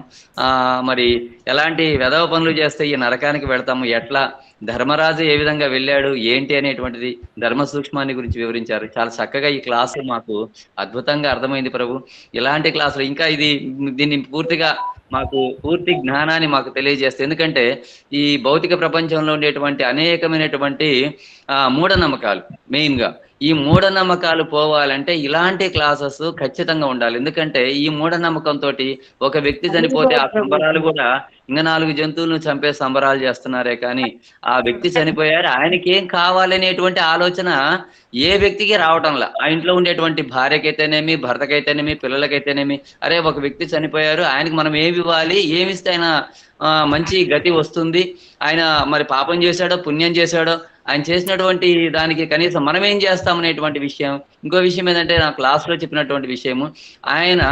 మరి ఎలాంటి వెధవ పనులు చేస్తే ఈ నరకానికి వెళ్తాము, ఎట్లా ధర్మరాజు ఏ విధంగా వెళ్ళాడు ఏంటి అనేటువంటిది ధర్మ సూక్ష్మాన్ని గురించి వివరించారు. చాలా చక్కగా ఈ క్లాసు మాకు అద్భుతంగా అర్థమైంది ప్రభు. ఇలాంటి క్లాసులు ఇంకా దీన్ని పూర్తిగా మాకు పూర్తి జ్ఞానాన్ని మాకు తెలియజేస్తే, ఎందుకంటే ఈ భౌతిక ప్రపంచంలో ఉండేటువంటి అనేకమైనటువంటి మూఢనమ్మకాలు, మెయిన్గా ఈ మూఢనమ్మకాలు పోవాలంటే ఇలాంటి క్లాసెస్ ఖచ్చితంగా ఉండాలి. ఎందుకంటే ఈ మూఢనమ్మకంతో ఒక వ్యక్తి చనిపోతే ఆ సంబరాలు కూడా ఇంకా 4 జంతువులను చంపే సంబరాలు చేస్తున్నారే కానీ ఆ వ్యక్తి చనిపోయారు, ఆయనకి ఏం కావాలనేటువంటి ఆలోచన ఏ వ్యక్తికి రావటంలా. ఆ ఇంట్లో ఉండేటువంటి భార్యకైతేనేమి, భర్తకైతేనేమి, పిల్లలకైతేనేమి, అరే ఒక వ్యక్తి చనిపోయారు, ఆయనకి మనం ఏమి ఇవ్వాలి, ఏమిస్తే ఆయన మంచి గతి వస్తుంది, ఆయన మరి పాపం చేశాడో పుణ్యం చేశాడో, ఆయన చేసినటువంటి దానికి కనీసం మనం ఏం చేస్తామనేటువంటి విషయం. ఇంకో విషయం ఏంటంటే నా క్లాస్లో చెప్పినటువంటి విషయము, ఆయన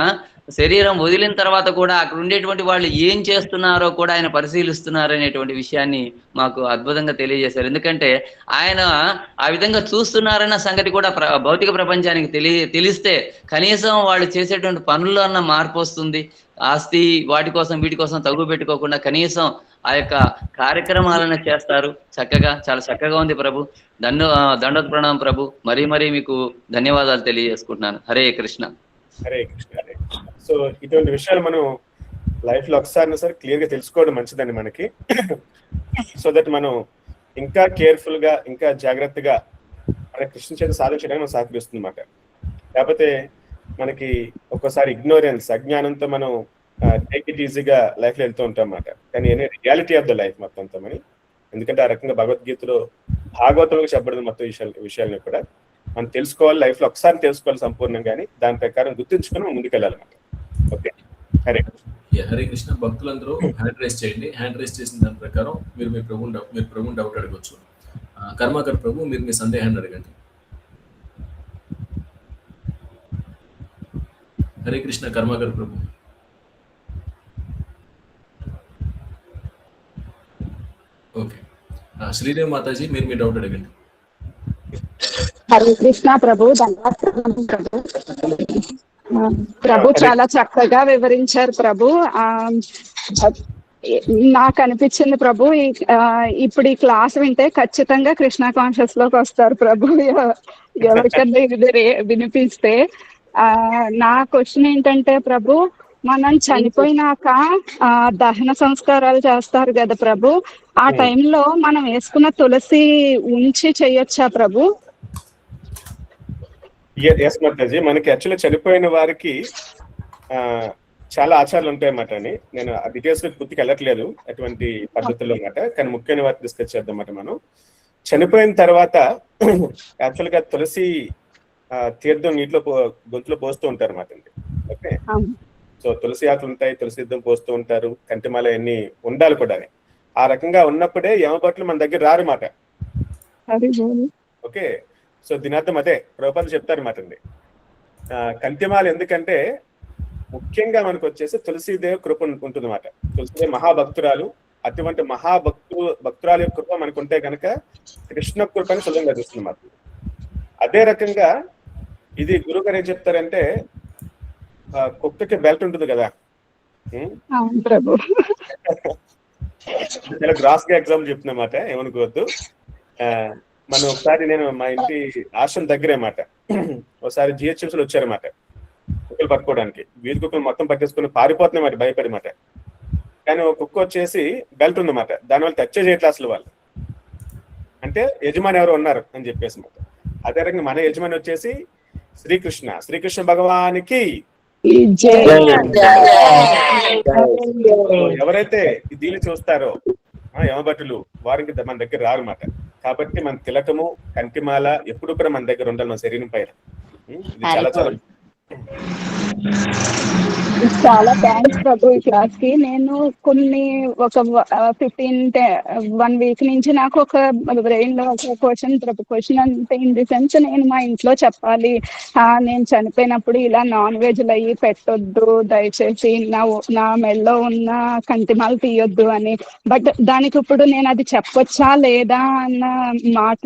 శరీరం వదిలిన తర్వాత కూడా అక్కడ ఉండేటువంటి వాళ్ళు ఏం చేస్తున్నారో కూడా ఆయన పరిశీలిస్తున్నారు అనేటువంటి విషయాన్ని మాకు అద్భుతంగా తెలియజేశారు. ఎందుకంటే ఆయన ఆ విధంగా చూస్తున్నారన్న సంగతి కూడా భౌతిక ప్రపంచానికి తెలిస్తే కనీసం వాళ్ళు చేసేటువంటి పనుల్లో అన్న మార్పు వస్తుంది. ఆస్తి వాటి కోసం వీటి కోసం తగ్గు పెట్టుకోకుండా కనీసం ఆ యొక్క కార్యక్రమాలను చేస్తారు. చక్కగా చాలా చక్కగా ఉంది ప్రభు. దండోత్ ప్రణామం ప్రభు. మరీ మీకు ధన్యవాదాలు తెలియజేసుకుంటున్నాను. హరే కృష్ణ. హరే కృష్ణ. హరే కృష్ణ. సో ఇటువంటి విషయాలు మనం లైఫ్ లో ఒకసారి సరే క్లియర్ గా తెలుసుకోవడం మంచిదండి మనకి. సో దట్ మనం ఇంకా కేర్ఫుల్ గా ఇంకా జాగ్రత్తగా మన కృష్ణ చేత సాధించడానికి మనం సహకరిస్తుంది అన్నమాట. లేకపోతే మనకి ఒక్కోసారి ఇగ్నోరెన్స్, అజ్ఞానంతో మనం టేక్ ఇట్ ఈజీగా లైఫ్ లో వెళ్తూ ఉంటాం అన్నమాట. కానీ రియాలిటీ ఆఫ్ ద లైఫ్ మొత్తం అంతా మని, ఎందుకంటే ఆ రకంగా భగవద్గీతలో భాగవతంలో చెప్పబడింది మొత్తం విషయాలను కూడా మనం తెలుసుకోవాలి. లైఫ్ లో ఒకసారి తెలుసుకోవాలి సంపూర్ణంగా, కానీ దాని ప్రకారం గుర్తుంచుకొని మనం ముందుకెళ్ళాలన్నమాట. ఓకే, హరే హరే కృష్ణ. భక్తులందరూ హ్యాండ్ రైస్ చేయండి. హ్యాండ్ రైస్ చేసిన దాని ప్రకారం మీరు ప్రభుని డౌట్ అడగవచ్చు. కర్మాకర్ ప్రభు, మీరు మీ సందేహాన్ని అడగండి. హరే కృష్ణ. కర్మాకర్ ప్రభు. ఓకే. శ్రీదేవి మాతాజీ మీరు మీ డౌట్ అడగండి. హరే కృష్ణ ప్రభు, ధన్యవాదాలు ప్రభు. ప్రభు చాలా చక్కగా వివరించారు ప్రభు. నాకు అనిపించింది ప్రభు, ఇప్పుడు ఈ క్లాస్ వింటే ఖచ్చితంగా కృష్ణ కాన్షియస్ లోకి వస్తారు ప్రభు, ఎవరికన్నా ఇది వినిపిస్తే. నా క్వశ్చన్ ఏంటంటే ప్రభు, మనం చనిపోయినాక దహన సంస్కారాలు చేస్తారు కదా ప్రభు, ఆ టైంలో మనం వేసుకున్న తులసి ఉంచి చెయ్యొచ్చా ప్రభు? ఎస్ మాతాజీ, మనకి యాక్చువల్లీ చనిపోయిన వారికి చాలా ఆచారాలు ఉంటాయన్నమాట అని నేను ఆ డీటెయిల్స్ పూర్తికి వెళ్ళట్లేదు అటువంటి పద్ధతుల్లో అన్నమాట, కానీ ముఖ్యమైన వాటిని డిస్కస్ చేద్దాం అన్నమాట. మనం చనిపోయిన తర్వాత యాక్చువల్ గా తులసి తీర్థం నీటిలో గొంతులో పోస్తూ ఉంటారు అన్నమాట అండి. ఓకే, సో తులసి ఆకులు ఉంటాయి, తులసి తీర్థం పోస్తూ ఉంటారు, కంటిమాల అన్ని ఉండాలి కూడా. ఆ రకంగా ఉన్నప్పుడే యమభటులు మన దగ్గర రారు మాట. ఓకే, సో దీని అర్థం అదే ప్రభుపాదులు చెప్తారన్నమాట అండి. కంటిమాల ఎందుకంటే ముఖ్యంగా మనకు వచ్చేసి తులసీదేవి కృప ఉంటుంది అన్నమాట. తులసీదేవి మహాభక్తురాలు, అటువంటి భక్తురాలు యొక్క కృప మనకు ఉంటే కనుక కృష్ణ కృపని సులభంగా చూస్తుంది అన్నమాట. అదే రకంగా ఇది గురువు గారు ఏం చెప్తారంటే, కుక్కకి బెల్ట్ ఉంటుంది కదా, చాలా గ్రాస్ గా ఎగ్జాంపుల్ చెప్తున్నమాట, ఏమనుకోవద్దు. మనం ఒకసారి నేను మా ఇంటి ఆశ్రమం దగ్గరే అన్నమాట, ఒకసారి జిహెచ్ఎంసీలు వచ్చారన్నమాట కుక్కలు పట్టుకోవడానికి. వీధి కుక్కలు మొత్తం పట్టేసుకుని పారిపోతున్నాయి భయపడి మాట. కానీ ఒక కుక్క వచ్చేసి బెల్ట్ ఉందన్నమాట, దానివల్ల టచ్ చేయట్లేదు అసలు వాళ్ళు, అంటే యజమాని ఎవరు ఉన్నారు అని చెప్పేసి అన్నమాట. అదే రకంగా మన యజమాని వచ్చేసి శ్రీకృష్ణ భగవానికి. ఎవరైతే దీన్ని చూస్తారో యమభటులు, వారికి మన దగ్గర రారు అన్నమాట. కాబట్టి మన తిలకము కంటిమాల ఎప్పుడు కూడా మన దగ్గర ఉండాలి, మన శరీరం పైన. ఇది చాలా చాలా చాలా థ్యాంక్స్ ప్రభు ఈ క్లాస్ కి. నేను ఒక 1 వీక్ నుంచి నాకు ఒక బ్రెయిన్ లో ఒక క్వశ్చన్ అంటే, ఇన్ ది సెన్స్ నేను మా ఇంట్లో చెప్పాలి, నేను చనిపోయినప్పుడు ఇలా నాన్ వెజ్లు అయ్యి పెట్టొద్దు దయచేసి, నా మెడలో ఉన్న కంటిమాలు తీయొద్దు అని. బట్ దానికి ఇప్పుడు నేను అది చెప్పొచ్చా లేదా అన్న మాట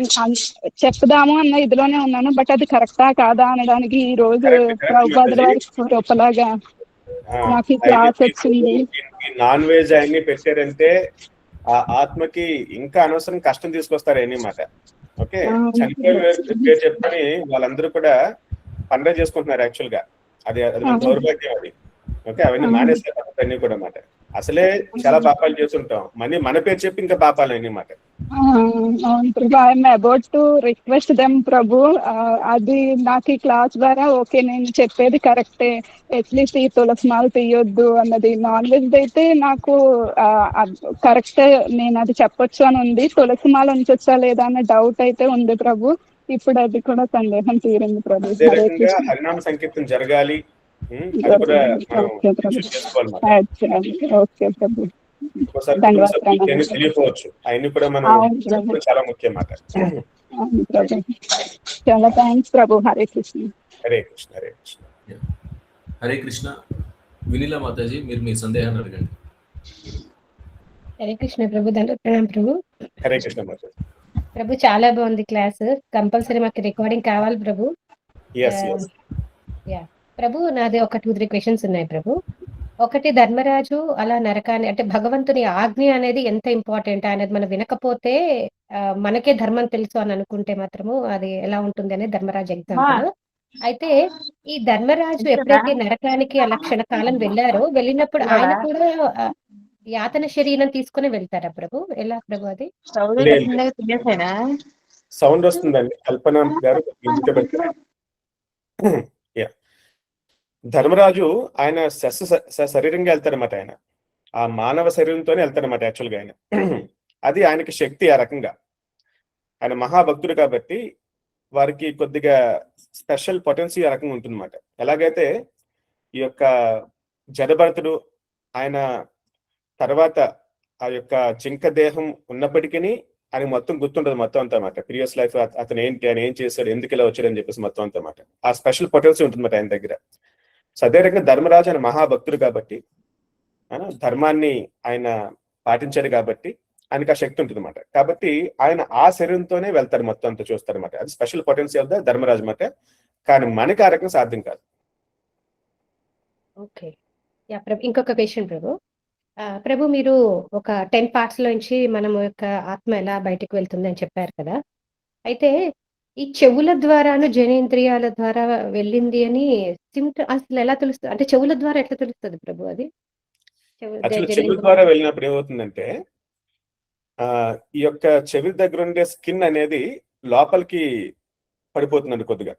చెప్దాము అన్న ఇదిలోనే ఉన్నాను. బట్ అది కరెక్టా కాదా అనడానికి ఈ రోజు ప్రభుపాదుల వారి రూపలాగా నాకు క్లాస్ వచ్చింది. నాన్ వెజ్ అన్ని పెట్టారంటే ఆ ఆత్మకి ఇంకా అనవసరం కష్టం తీసుకొస్తారు అన్నమాట. ఓకే, చనిపోయే చెప్పని వాళ్ళందరూ కూడా పండగ చేసుకుంటున్నారు యాక్చువల్ గా. అది దౌర్భాగ్యం అది. ఓకే, అవన్నీ మానేస్తారు అన్ని కూడా అన్నమాట. అసలే చాలా పాపాలు చేస్తుంటాం, మన పేరు చెప్పి ఇంకా పాపాలు అన్నమాట. I'm about to request them Prabhu, అది నాకు ఈ క్లాస్ ద్వారా ఓకే నేను చెప్పేది కరెక్టే, అట్లీస్ట్ ఈ తులసిమాల తీయొద్దు అన్నది. నాన్ వెజ్ అయితే నాకు కరెక్టే, నేను అది చెప్పొచ్చు అని ఉంది. తులసిమాల ఉంచొచ్చా లేదా అన్న డౌట్ అయితే ఉంది ప్రభు. ఇప్పుడు అది కూడా సందేహం తీరింది ప్రభు. హరినామ సంకీర్తన జరగాలి, తెలియపోవచ్చు, అవన్నీ కూడా మనం చాలా ముఖ్యం మాట. చాలా థ్యాంక్స్ ప్రభు. హరే కృష్ణ. హరే కృష్ణ. హరే కృష్ణ. హరే కృష్ణ. వినీలా మాతాజీ మీరు మీ సందేహాన్ని అడగండి. హరే కృష్ణ ప్రభు. ప్రణాం ప్రభు. హరే కృష్ణ మాతాజీ. ప్రభు చాలా బాగుంది క్లాస్, కంపల్సరీ మాకు రికార్డింగ్ కావాలి ప్రభు. ప్రభు నాది ఒక 2-3 క్వశ్చన్స్ ఉన్నాయి ప్రభు. ఒకటి, ధర్మరాజు అలా నరకాన్ని అంటే భగవంతుని ఆజ్ఞ అనేది ఎంత ఇంపార్టెంట్ అనేది మనం వినకపోతే మనకే ధర్మం తెలుసు అని అనుకుంటే మాత్రము అది ఎలా ఉంటుంది అనేది ధర్మరాజు ఎగ్జాంపుల్. అయితే ఈ ధర్మరాజు ఎప్పుడైతే నరకానికి ఆ లక్షణ కాలం వెళ్ళినప్పుడు ఆయన కూడా యాతన శరీరం తీసుకుని వెళ్తారా ప్రభు? ఎలా ప్రభు అది? సౌండ్ వస్తుందండి, కల్పన గారు. ధర్మరాజు ఆయన శరీరంగా వెళ్తారన్నమాట. ఆయన ఆ మానవ శరీరంతోనే వెళ్తారన్నమాట యాక్చువల్గా ఆయన. అది ఆయనకి శక్తి. ఆ రకంగా ఆయన మహాభక్తుడు కాబట్టి వారికి కొద్దిగా స్పెషల్ పొటెన్సీ ఆ రకంగా ఉంటుందన్నమాట. ఎలాగైతే ఈ యొక్క జడభరతుడు ఆయన తర్వాత ఆ యొక్క జింక దేహం ఉన్నప్పటికీ ఆయన మొత్తం గుర్తుంటది మొత్తం అంతా అన్నమాట. ప్రీవియస్ లైఫ్ అతను ఏంటి, ఆయన ఏం చేశాడు, ఎందుకు ఇలా వచ్చాడు అని చెప్పేసి మొత్తం అంతా అన్నమాట. ఆ స్పెషల్ పొటెన్సీ ఉంటుందన్నమాట ఆయన దగ్గర. సో అదే రకంగా ధర్మరాజు ఆయన మహాభక్తుడు కాబట్టి ధర్మాన్ని ఆయన పాటించాడు కాబట్టి ఆయనకి ఆ శక్తి ఉంటుంది అనమాట. కాబట్టి ఆయన ఆ శరీరంతోనే వెళ్తారు, మొత్తం అంతా చూస్తారు అనమాట. అది స్పెషల్ పొటెన్షియల్ ద ధర్మరాజు అనమాట. కానీ మనకి ఆ రకం సాధ్యం కాదు. ఓకే. ప్రభు ఇంకొక క్వెషన్ ప్రభు. ప్రభు మీరు ఒక 10 పార్ట్స్ లోంచి మనం యొక్క ఆత్మ ఎలా బయటికి వెళ్తుంది అని చెప్పారు కదా! అయితే ఈ చెవుల ద్వారాను, జనేంద్రియాల ద్వారా వెళ్ళింది అని అసలు ఎలా తెలుస్తది? అంటే చెవుల ద్వారా ఎట్లా తెలుస్తది ప్రభు అది? యాక్చువల్లీ చెవుల జనేంద్రియాల ద్వారా వెళ్ళినప్పుడు ఏమవుతుందంటే ఈ యొక్క చెవి దగ్గర ఉండే స్కిన్ అనేది లోపలికి పడిపోతుందండి కొద్దిగా.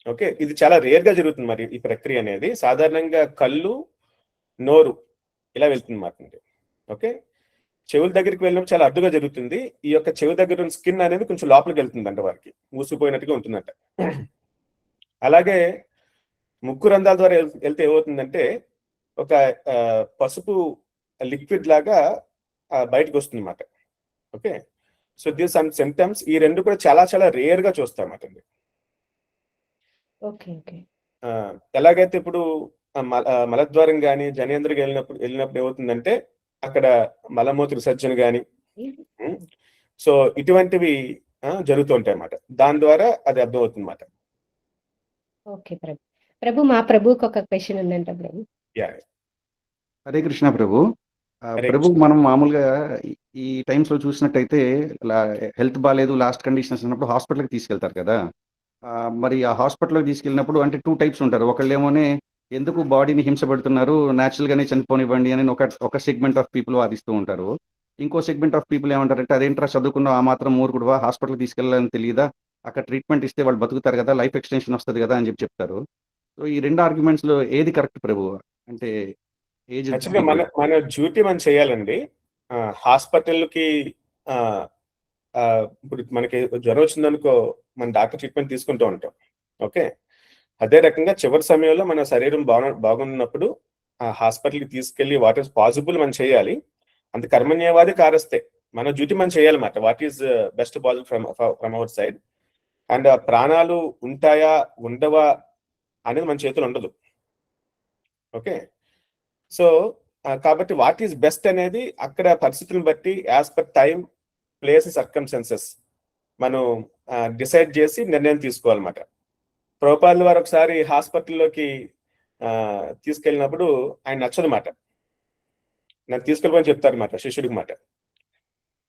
ఓకే, ఇది చాలా రేర్ గా జరుగుతుంది మరి ఈ ప్రక్రియ అనేది. సాధారణంగా కళ్ళు, నోరు ఇలా వెళ్తుంది మాట. ఓకే, చెవుల దగ్గరికి వెళ్ళినప్పుడు చాలా అడ్డుగా జరుగుతుంది. ఈ యొక్క చెవి దగ్గర ఉన్న స్కిన్ అనేది కొంచెం లోపలికి వెళ్తుందంట, వారికి మూసిపోయినట్టుగా ఉంటుందంట. అలాగే ముక్కు రంధ్రాల ద్వారా వెళ్తే ఏమవుతుందంటే ఒక పసుపు లిక్విడ్ లాగా బయటకు వస్తుంది అన్నమాట. Okay, so these some symptoms. ఈ రెండు కూడా చాలా చాలా రేర్ గా చూస్తాం అన్నమాట. ఓకే. ఓకే. ఎలాగైతే ఇప్పుడు మలద్వారం కానీ జనేంద్రకి వెళ్ళినప్పుడు ఏమవుతుందంటే అక్కడ మలమూత్ర విసర్జన కానీ, సో ఇటువంటివి జరుగుతూ ఉంటాయి అన్నమాట. దాని ద్వారా అది అర్థం అవుతుంది అన్నమాట. ఓకే ప్రభు. ప్రభు మా ప్రభుకి ఒక క్వెషన్ ఉందంట ప్రభు. హరే కృష్ణ ప్రభు. హరే ప్రభు కృష్ణ. మనం మామూలుగా ఈ టైమ్స్ లో చూసినట్టయితే హెల్త్ బాగాలేదు, లాస్ట్ కండిషన్స్ ఉన్నప్పుడు హాస్పిటల్కి తీసుకెళ్తారు కదా. మరి ఆ హాస్పిటల్కి తీసుకెళ్ళినప్పుడు అంటే 2 టైప్స్ ఉంటారు. ఒకళ్ళేమోనే ఎందుకు బాడీని హింస పెడుతున్నారు, న్యాచురల్ గానే చనిపోనివ్వండి అని ఒక సెగ్మెంట్ ఆఫ్ పీపుల్ వాదిస్తూ ఉంటారు. ఇంకో సెగ్మెంట్ ఆఫ్ పీపుల్ ఏమంటారంటే అదేంట్రా చదువుకున్న ఆ మాత్రం మూర్ఖుడువా, హాస్పిటల్కి తీసుకెళ్ళాలని తెలియదా, అక్కడ ట్రీట్మెంట్ ఇస్తే వాళ్ళు బతుకుతారు కదా, లైఫ్ ఎక్స్టెన్షన్ వస్తుంది కదా అని చెప్తారు. సో ఈ 2 ఆర్గ్యుమెంట్స్ లో ఏది కరెక్ట్ ప్రభు? అంటే ఏజ్ యాక్చువల్గా మన డ్యూటీ మనం చేయాలండి. హాస్పిటల్కి ఇప్పుడు మనకి జ్వరం వచ్చిందనుకో, మన డాక్టర్ ట్రీట్మెంట్ తీసుకుంటూ ఉంటాం. ఓకే, అదే రకంగా చివరి సమయంలో మన శరీరం బాగున్నప్పుడు ఆ హాస్పిటల్కి తీసుకెళ్లి వాట్ ఈస్ పాసిబుల్ మనం చేయాలి. అంత కర్మణ్యవాది కారస్తే మన డ్యూటీ మనం చేయాలన్నమాట. What is best possible from our side. And ప్రాణాలు ఉంటాయా ఉండవా అనేది మన చేతులు ఉండదు. ఓకే, సో కాబట్టి వాట్ ఈస్ బెస్ట్ అనేది అక్కడ పరిస్థితులను బట్టి as per time, place, circumstances మనం డిసైడ్ చేసి నిర్ణయం తీసుకోవాలన్నమాట. ప్రభుపాదుల వారు ఒకసారి హాస్పిటల్లోకి తీసుకెళ్ళినప్పుడు ఆయన నచ్చదన్నమాట. నన్ను తీసుకెళ్ళమని చెప్తారన్నమాట శిష్యుడికి మాట.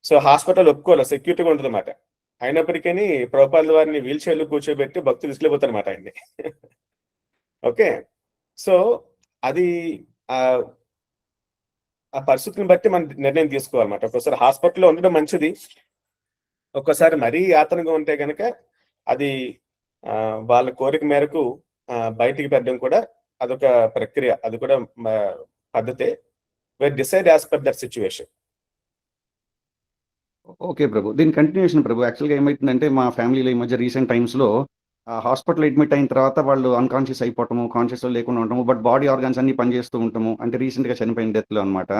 సో హాస్పిటల్ ఒప్పుకోవాలి, సెక్యూరిటీగా ఉంటుంది అన్నమాట. అయినప్పటికీ ప్రభుపాదుల వారిని వీల్ చైర్లో కూర్చోబెట్టి భక్తులు తీసుకెళ్ళిపోతారన్నమాట ఆయన్ని. ఓకే, సో అది ఆ పరిస్థితిని బట్టి మనం నిర్ణయం తీసుకోవాలన్నమాట. ఒక్కోసారి హాస్పిటల్లో ఉండడం మంచిది, ఒక్కోసారి మరీ యాతనగా ఉంటే కనుక అది వాళ్ళ కోరిక మేరకు బయటికి పెట్టడం కూడా అదొక ప్రక్రియ, అది కూడా పద్ధతే. Decide as per that situation. Okay Prabhu, దీని కంటిన్యూషన్ ప్రభు. యాక్చువల్గా ఏమైతుందంటే మా ఫ్యామిలీలో ఈ మధ్య రీసెంట్ టైమ్స్లో హాస్పిటల్ అడ్మిట్ అయిన తర్వాత వాళ్ళు అన్కాన్షియస్ అయిపోవటము, కాన్షియస్లో లేకుండా ఉండటము, బట్ బాడీ ఆర్గాన్స్ అన్ని పనిచేస్తూ ఉంటాము. అంటే రీసెంట్గా చనిపోయిన డెత్లో అనమాట.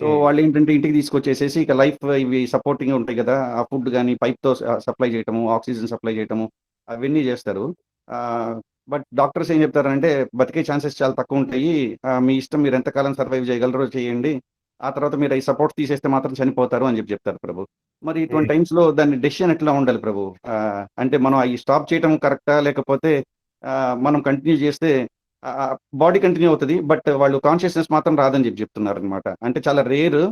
సో వాళ్ళు ఏంటంటే ఇంటికి తీసుకొచ్చేసేసి ఇక లైఫ్ ఇవి సపోర్టింగ్ ఉంటాయి కదా, ఆ ఫుడ్ కానీ పైప్తో సప్లై చేయటము, ఆక్సిజన్ సప్లై చేయటము, అవన్నీ చేస్తారు. బట్ డాక్టర్స్ ఏం చెప్తారంటే బతికే ఛాన్సెస్ చాలా తక్కువ ఉంటాయి, మీ ఇష్టం, మీరు ఎంతకాలం సర్వైవ్ చేయగలరో చేయండి, ఆ తర్వాత మీరు ఈ సపోర్ట్ తీసేస్తే మాత్రం చనిపోతారు అని చెప్తారు ప్రభు. మరి ఇటువంటి టైమ్స్లో దాన్ని డెసిషన్ ఎట్లా ఉండాలి ప్రభు? అంటే మనం అవి స్టాప్ చేయటం కరెక్టా, లేకపోతే మనం కంటిన్యూ చేస్తే బాడీ కంటిన్యూ అవుతుంది బట్ వాళ్ళు కాన్షియస్నెస్ మాత్రం రాదని చెప్తున్నారు అనమాట. అంటే చాలా రేర్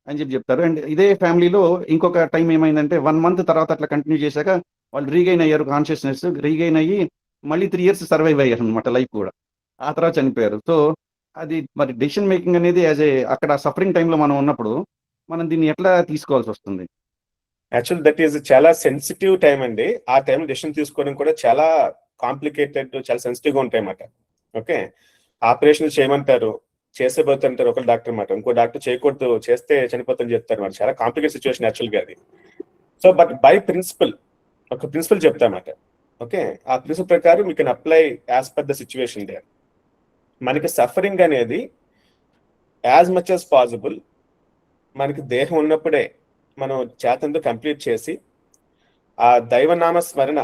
అని చెప్తారు. అండ్ ఇదే ఫ్యామిలీలో ఇంకొక టైం ఏమైందంటే 1 month తర్వాత అట్లా కంటిన్యూ చేశాక వాళ్ళు రీగైన్ అయ్యారు, కాన్షియస్నెస్ రీగైన్ అయ్యి మళ్ళీ 3 years సర్వైవ్ అయ్యారు అనమాట లైఫ్ కూడా, ఆ తర్వాత చనిపోయారు. సో అది మరి డెసిషన్ మేకింగ్ అనేది అక్కడ సఫరింగ్ టైంలో మనం ఉన్నప్పుడు మనం దీన్ని ఎట్లా తీసుకోవాల్సి వస్తుంది? యాక్చువల్ దట్ ఈస్ చాలా సెన్సిటివ్ టైం అండి. ఆ టైంలో డెసిషన్ తీసుకోవడం కూడా చాలా కాంప్లికేటెడ్, చాలా సెన్సిటివ్గా ఉంటాయి అన్నమాట. ఓకే, ఆపరేషన్ చేయమంటారు, చేసేపోతుంటారు ఒక డాక్టర్ అన్నమాట, ఇంకో డాక్టర్ చేయకూడదు, చేస్తే చనిపోతుందని చెప్తారు అన్నమాట. చాలా కాంప్లికేట్ సిచ్యువేషన్ యాక్చువల్గా అది. సో బట్ బై ప్రిన్సిపల్ ఒక ప్రిన్సిపల్ చెప్తామన్నమాట. ఓకే, ఆ ప్రిన్సిపల్ ప్రకారం you can apply as per the situation there. మనకి సఫరింగ్ అనేది యాజ్ మచ్ యాజ్ పాసిబుల్ మనకి దేహం ఉన్నప్పుడే మనం చేతంతో కంప్లీట్ చేసి ఆ దైవనామ స్మరణ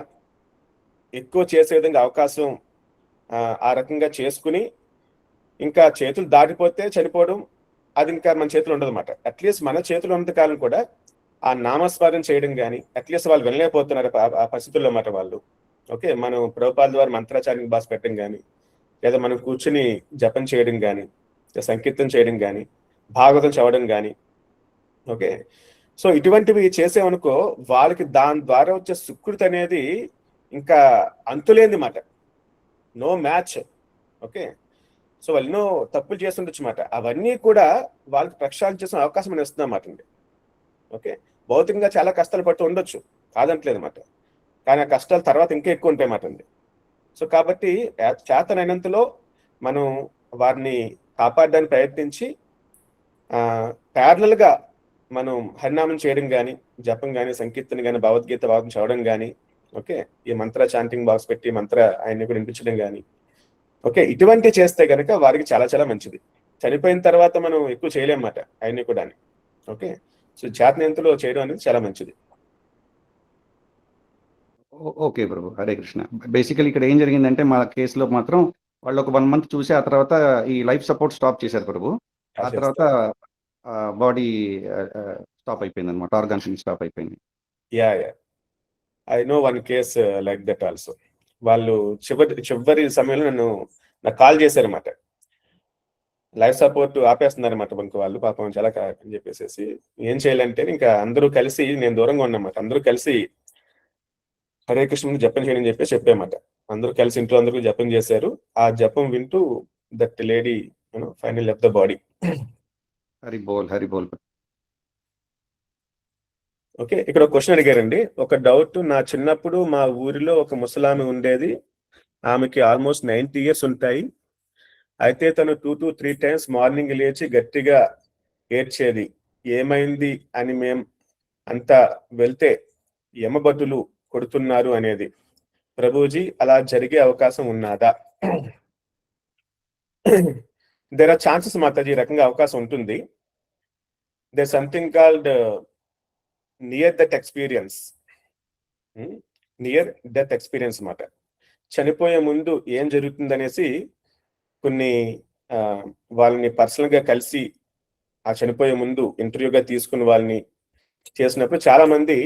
ఎక్కువ చేసే విధంగా అవకాశం ఆ రకంగా చేసుకుని, ఇంకా చేతులు దాటిపోతే చనిపోవడం, అది ఇంకా మన చేతిలో ఉండదు అనమాట. అట్లీస్ట్ మన చేతిలో ఉన్నంత కాలం కూడా ఆ నామస్మరణ చేయడం కానీ, అట్లీస్ట్ వాళ్ళు వెళ్ళలేకపోతున్నారు ఆ పరిస్థితుల్లో అన్నమాట వాళ్ళు. ఓకే, మనం ప్రభుపాల ద్వారా మంత్రాచార్యం బాస్ పెట్టడం కానీ, లేదా మనం కూర్చుని జపం చేయడం కానీ, సంకీర్తన చేయడం కానీ, భాగవతం చదవడం కానీ. ఓకే, సో ఇటువంటివి చేసామనుకో వాళ్ళకి దాని ద్వారా వచ్చే సుకృతి అనేది ఇంకా అంతులేంది మాట, నో మ్యాచ్. ఓకే, సో వాళ్ళు ఎన్నో తప్పులు చేస్తుండొచ్చు మాట, అవన్నీ కూడా వాళ్ళకి ప్రక్షాళన చేసిన అవకాశం అని ఇస్తుంది అన్నమాట అండి. ఓకే, భౌతికంగా చాలా కష్టాలు పడుతూ ఉండొచ్చు, కాదంటలేదు అన్నమాట, కానీ ఆ కష్టాలు తర్వాత ఇంకా ఎక్కువ ఉంటాయి మాట అండి. సో కాబట్టి చేతనైనంతలో మనం వారిని కాపాడడానికి ప్రయత్నించి ప్యారలల్గా మనం హరినామం చేయడం కానీ, జపం కానీ, సంకీర్తన కానీ, భగవద్గీత భాగం చదవడం కానీ, ఓకే, ఈ మంత్ర చాంటింగ్ బాక్స్ పెట్టి మంత్ర ఆయన్ని కూడా వినిపించడం కానీ, ఓకే, ఇటువంటి చేస్తే కనుక వారికి చాలా చాలా మంచిది. చనిపోయిన తర్వాత మనం ఎక్కువ చేయలేమన్నమాట ఆయన్ని కూడా. ఓకే, సో చేతనంతలో చేయడం అనేది చాలా మంచిది. ఓకే ప్రభు, హరే కృష్ణ. బేసికలీ ఇక్కడ ఏం జరిగిందంటే మా కేసులో మాత్రం వాళ్ళు ఒక 1 month చూసి ఆ తర్వాత ఈ లైఫ్ సపోర్ట్ స్టాప్ చేశారు ప్రభు. ఆ తర్వాత బాడీ స్టాప్ అయిపోయింది అనమాట, ఆర్గాన్స్ స్టాప్ అయిపోయింది. Yeah I know one case like that also. వాళ్ళు చివరి సమయంలో నాకు కాల్ చేశారన్నమాట, లైఫ్ సపోర్ట్ ఆపేస్తున్నారన్నమాట మనకు వాళ్ళు, పాపం చాలా అని చెప్పేసి. ఏం చేయాలంటే ఇంకా అందరూ కలిసి, నేను దూరంగా ఉన్నమాట, అందరూ కలిసి హరే కృష్ణ జపం చేయని చెప్పేసి చెప్పామాట. అందరూ కలిసి ఇంట్లో అందరూ జపం చేశారు. ఆ జపం వింటూ that lady final left the body. Hari బోల్, హరి బోల్. ఓకే, ఇక్కడ ఒక క్వశ్చన్ అడిగారండి, ఒక డౌట్. నా చిన్నప్పుడు మా ఊరిలో ఒక ముసలామె ఉండేది, ఆమెకి ఆల్మోస్ట్ 90 years ఉంటాయి. అయితే తను 2 to 3 times మార్నింగ్ లేచి గట్టిగా ఏడ్చేది. ఏమైంది అని మేం అంతా వెళ్తే యమభటులు కొడుతున్నారు అనేది. ప్రభుజీ, అలా జరిగే అవకాశం ఉన్నదా? దేర్ ఆర్ ఛాన్సెస్ మాతాజీ, ఈ రకంగా అవకాశం ఉంటుంది. There something called near death experience. Near death experience మాట. చనిపోయే ముందు ఏం జరుగుతుందనేసి కొన్ని వాళ్ళని పర్సనల్గా కలిసి ఆ చనిపోయే ముందు ఇంటర్వ్యూగా తీసుకుని వాళ్ళని చేసినప్పుడు చాలా మంది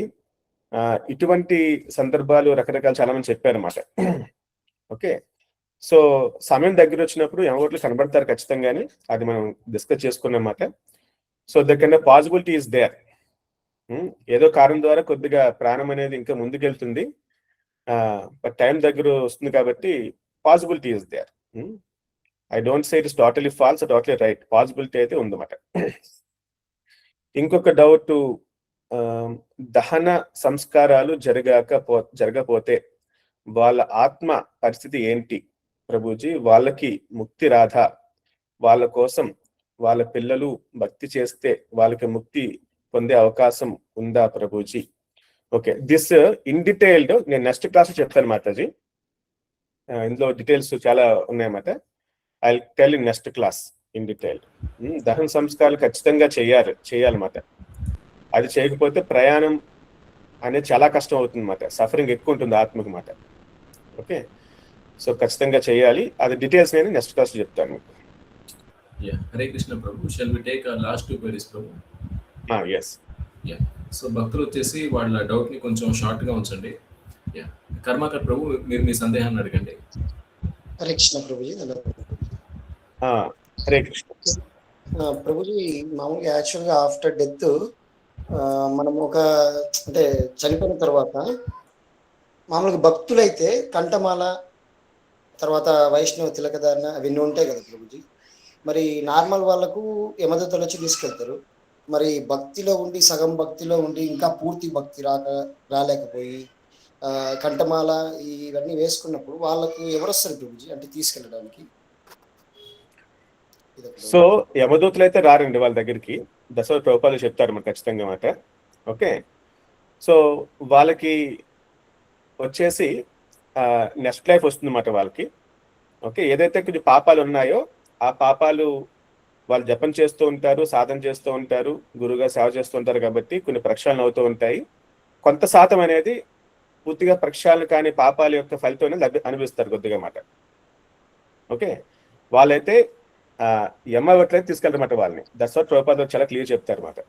ఇటువంటి సందర్భాలు రకరకాల చాలా మంది చెప్పారన్నమాట. ఓకే, సో సమయం దగ్గర వచ్చినప్పుడు ఎవరు కనబడతారు ఖచ్చితంగానే, అది మనం డిస్కస్ చేసుకున్నమాట. So the can possibility is there. ఏదో కారణం ద్వారా కొద్దిగా ప్రాణం అనేది ఇంకా ముందుకెళ్తుంది, బట్ టైం దగ్గర వస్తుంది కాబట్టి possibility is there. I don't say it is totally false, totally right, possibility అయితే ఉందన్నమాట. ఇంకొక డౌట్, దహన సంస్కారాలు జరగపోతే వాళ్ళ ఆత్మ పరిస్థితి ఏంటి ప్రభుజీ? వాళ్ళకి ముక్తి రాధా? వాళ్ళ కోసం వాళ్ళ పిల్లలు భక్తి చేస్తే వాళ్ళకి ముక్తి పొందే అవకాశం ఉందా Prabhuji? Okay, this in detailed నేను నెక్స్ట్ క్లాస్ చెప్తాను మాతాజీ. ఇందులో డీటెయిల్స్ చాలా ఉన్నాయన్నమాట. I tell in next class in detailed. దహన సంస్కారాలు ఖచ్చితంగా చేయాలన్నమాట. అది చేయకపోతే ప్రయాణం అనేది చాలా కష్టం అవుతుంది అన్నమాట, సఫరింగ్ ఎక్కువ ఉంటుంది ఆత్మకి మాట. ఓకే, సో ఖచ్చితంగా చేయాలి. అది డీటెయిల్స్ నేను నెక్స్ట్ క్లాస్ చెప్తాను. Hare Krishna Prabhu. Shall we take last 2 queries Prabhu? Yes. So భక్తులు వచ్చేసి వాళ్ళ డౌట్ ని కొంచెం షార్ట్ గా ఉంచండి. కర్మాకర్ ప్రభు, మీరు మీ సందేహాన్ని అడగండి. హరే కృష్ణ ప్రభుజీ. హరే కృష్ణ ప్రభుజీ, మామూలుగా యాక్చువల్గా ఆఫ్టర్ డెత్ మనం అంటే చనిపోయిన తర్వాత మామూలుగా భక్తులైతే కంఠమాల, తర్వాత వైష్ణవ తిలకధారణ అవన్నీ ఉంటాయి కదా ప్రభుజీ. మరి నార్మల్ వాళ్ళకు యమదూతలు వచ్చి తీసుకెళ్తారు. మరి భక్తిలో ఉండి, సగం భక్తిలో ఉండి ఇంకా పూర్తి భక్తి రాలేకపోయి కంఠమాల ఇవన్నీ వేసుకున్నప్పుడు వాళ్ళకు ఎవరు వస్తారు ప్రభుజీ అంటే తీసుకెళ్ళడానికి? సో యమదూతలు అయితే రారండి వాళ్ళ దగ్గరికి, దశరథ ప్రభుపాదులు చెప్తారు మనకు ఖచ్చితంగా మాట. ఓకే, సో వాళ్ళకి వచ్చేసి నెక్స్ట్ లైఫ్ వస్తుందన్నమాట వాళ్ళకి. ఓకే, ఏదైతే కొంచెం పాపాలు ఉన్నాయో ఆ పాపాలు వాళ్ళు జపం చేస్తూ ఉంటారు, సాధన చేస్తూ ఉంటారు, గురువుగా సేవ చేస్తూ ఉంటారు కాబట్టి కొన్ని ప్రక్షాళన అవుతూ ఉంటాయి. కొంత శాతం అనేది పూర్తిగా ప్రక్షాళన కానీ పాపాల యొక్క ఫలితం అనేది అనుభవిస్తారు కొద్దిగా మాట. ఓకే, వాళ్ళైతే యమ అవట్లేదు తీసుకెళ్ళరన్నమాట వాళ్ళని. దట్స్ వాట్ ప్రభుపాద చాలా క్లియర్ చెప్తారు అన్నమాట.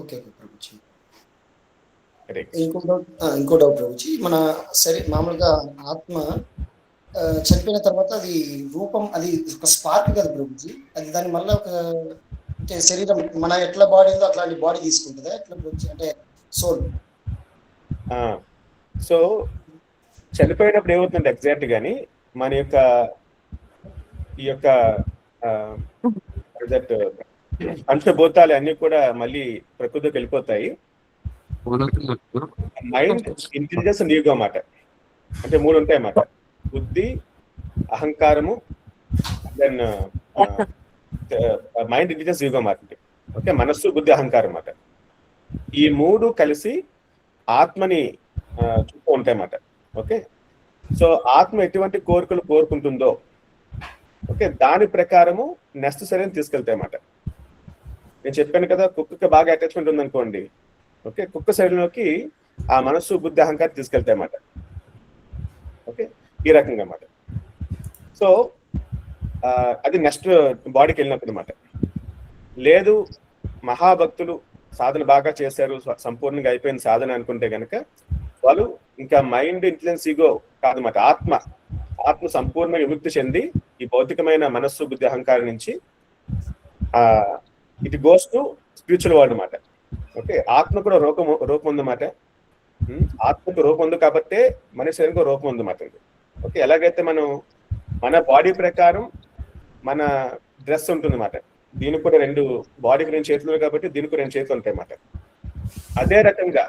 ఓకే ప్రభుజీ. హరే ఇంకో డౌట్ ప్రభుజీ. మన సరే మామూలుగా ఆత్మ చనిపోయిన తర్వాత అది రూపం, అది ఒక స్పార్క్ కదా ప్రభుజీ, అది దాని మళ్ళీ ఒక అంటే శరీరం మన ఎట్లా బాడీ ఉందో అట్లాంటి బాడీ తీసుకుంటుందా ఎట్లా ప్రభుజీ, అంటే సోల్? సో చనిపోయినప్పుడు ఏమవుతుందంటే ఎగ్జాక్ట్ గాని మన యొక్క ఈ యొక్క పంచభూతాలు అన్ని కూడా మళ్ళీ ప్రకృతికి వెళ్ళిపోతాయి. మైండ్, ఇంటెలిజెన్స్, నీగో అన్నమాట. అంటే 3 ఉంటాయి అన్నమాట. బుద్ధి, అహంకారము, దెన్ మైండ్, ఇంటెలిజెన్స్, ఈగో అన్నమాట. ఓకే, మనస్సు, బుద్ధి, అహంకారం అన్నమాట. ఈ 3 కలిసి ఆత్మని చుట్టూ ఉంటాయి అన్నమాట. ఓకే, సో ఆత్మ ఎటువంటి కోరికలు కోరుకుంటుందో ఓకే దాని ప్రకారము నెక్స్ట్ శరీరం తీసుకెళ్తాయి అన్నమాట. నేను చెప్పాను కదా, కుక్కకి బాగా అటాచ్మెంట్ ఉందనుకోండి, ఓకే, కుక్క శరీరంలోకి ఆ మనస్సు, బుద్ధి, అహంకారం తీసుకెళ్తాయి అన్నమాట. ఓకే, ఈ రకంగా అన్నమాట. సో అది నెక్స్ట్ బాడీకి వెళ్ళినప్పుడు అన్నమాట. లేదు మహాభక్తులు సాధన బాగా చేశారు, సంపూర్ణంగా అయిపోయిన సాధన అనుకుంటే కనుక వాళ్ళు ఇంకా మైండ్, ఇంటెలిజెన్స్, ఈగో కాదన్నమాట, ఆత్మ సంపూర్ణ విముక్తి చెంది ఈ భౌతికమైన మనస్సు, బుద్ధి, అహంకారం నుంచి it goes to spiritual world అన్నమాట. ఓకే, ఆత్మ కూడా రూపం ఉందన్నమాట. ఆత్మకు రూపం ఉంది కాబట్టి మన శరీరంలో రూపం ఉందన్నమాట. ఓకే, ఎలాగైతే మనం మన బాడీ ప్రకారం మన డ్రెస్ ఉంటుందన్నమాట, దీనికి కూడా 2 బాడీకి 2 చేతులు కాబట్టి దీనికి 2 చేతులు ఉంటాయి అన్నమాట. అదే రకంగా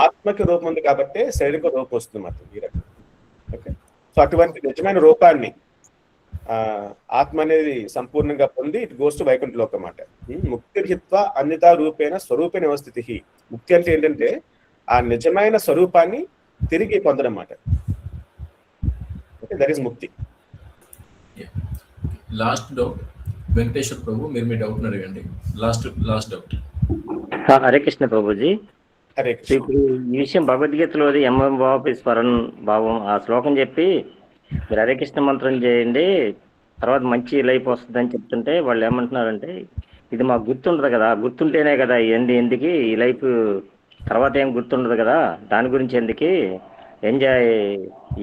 ఆత్మకి రూపం ఉంది కాబట్టి శరీరంలో రూపం వస్తుంది అన్నమాట. ఈ రకంగా. ఓకే, సో అటువంటి నిజమైన రూపాన్ని ఆత్మ అనేది సంపూర్ణంగా పొంది ఇట్ గోస్ టు వైకుంఠ లోకం అన్నమాట. ముక్తిర్హిత్వ అన్యతా రూపేణ స్వరూపేణ అవస్థితి. ముక్తి అంటే ఏంటంటే ఆ నిజమైన స్వరూపాన్ని తిరిగి పొందడం అన్నమాట. Okay, that is mukti. Last doubt Venkateswara Prabhu, మీరు మీ డౌట్ అడగండి. Last doubt. హరే కృష్ణ ప్రభుజీ. హరే కృష్ణ. ఇప్పుడు ఈ విషయం భగవద్గీతలోది ఎంఎం భావ స్మరణ భావం ఆ శ్లోకం చెప్పి మీరు హరే కృష్ణ మంత్రం చేయండి తర్వాత మంచి లైఫ్ వస్తుంది అని చెప్తుంటే వాళ్ళు ఏమంటున్నారంటే ఇది మాకు గుర్తుండదు కదా, గుర్తుంటేనే కదా ఎందుకు ఈ లైఫ్ తర్వాత ఏం గుర్తుండదు కదా, దాని గురించి ఎందుకు ఎంజాయ్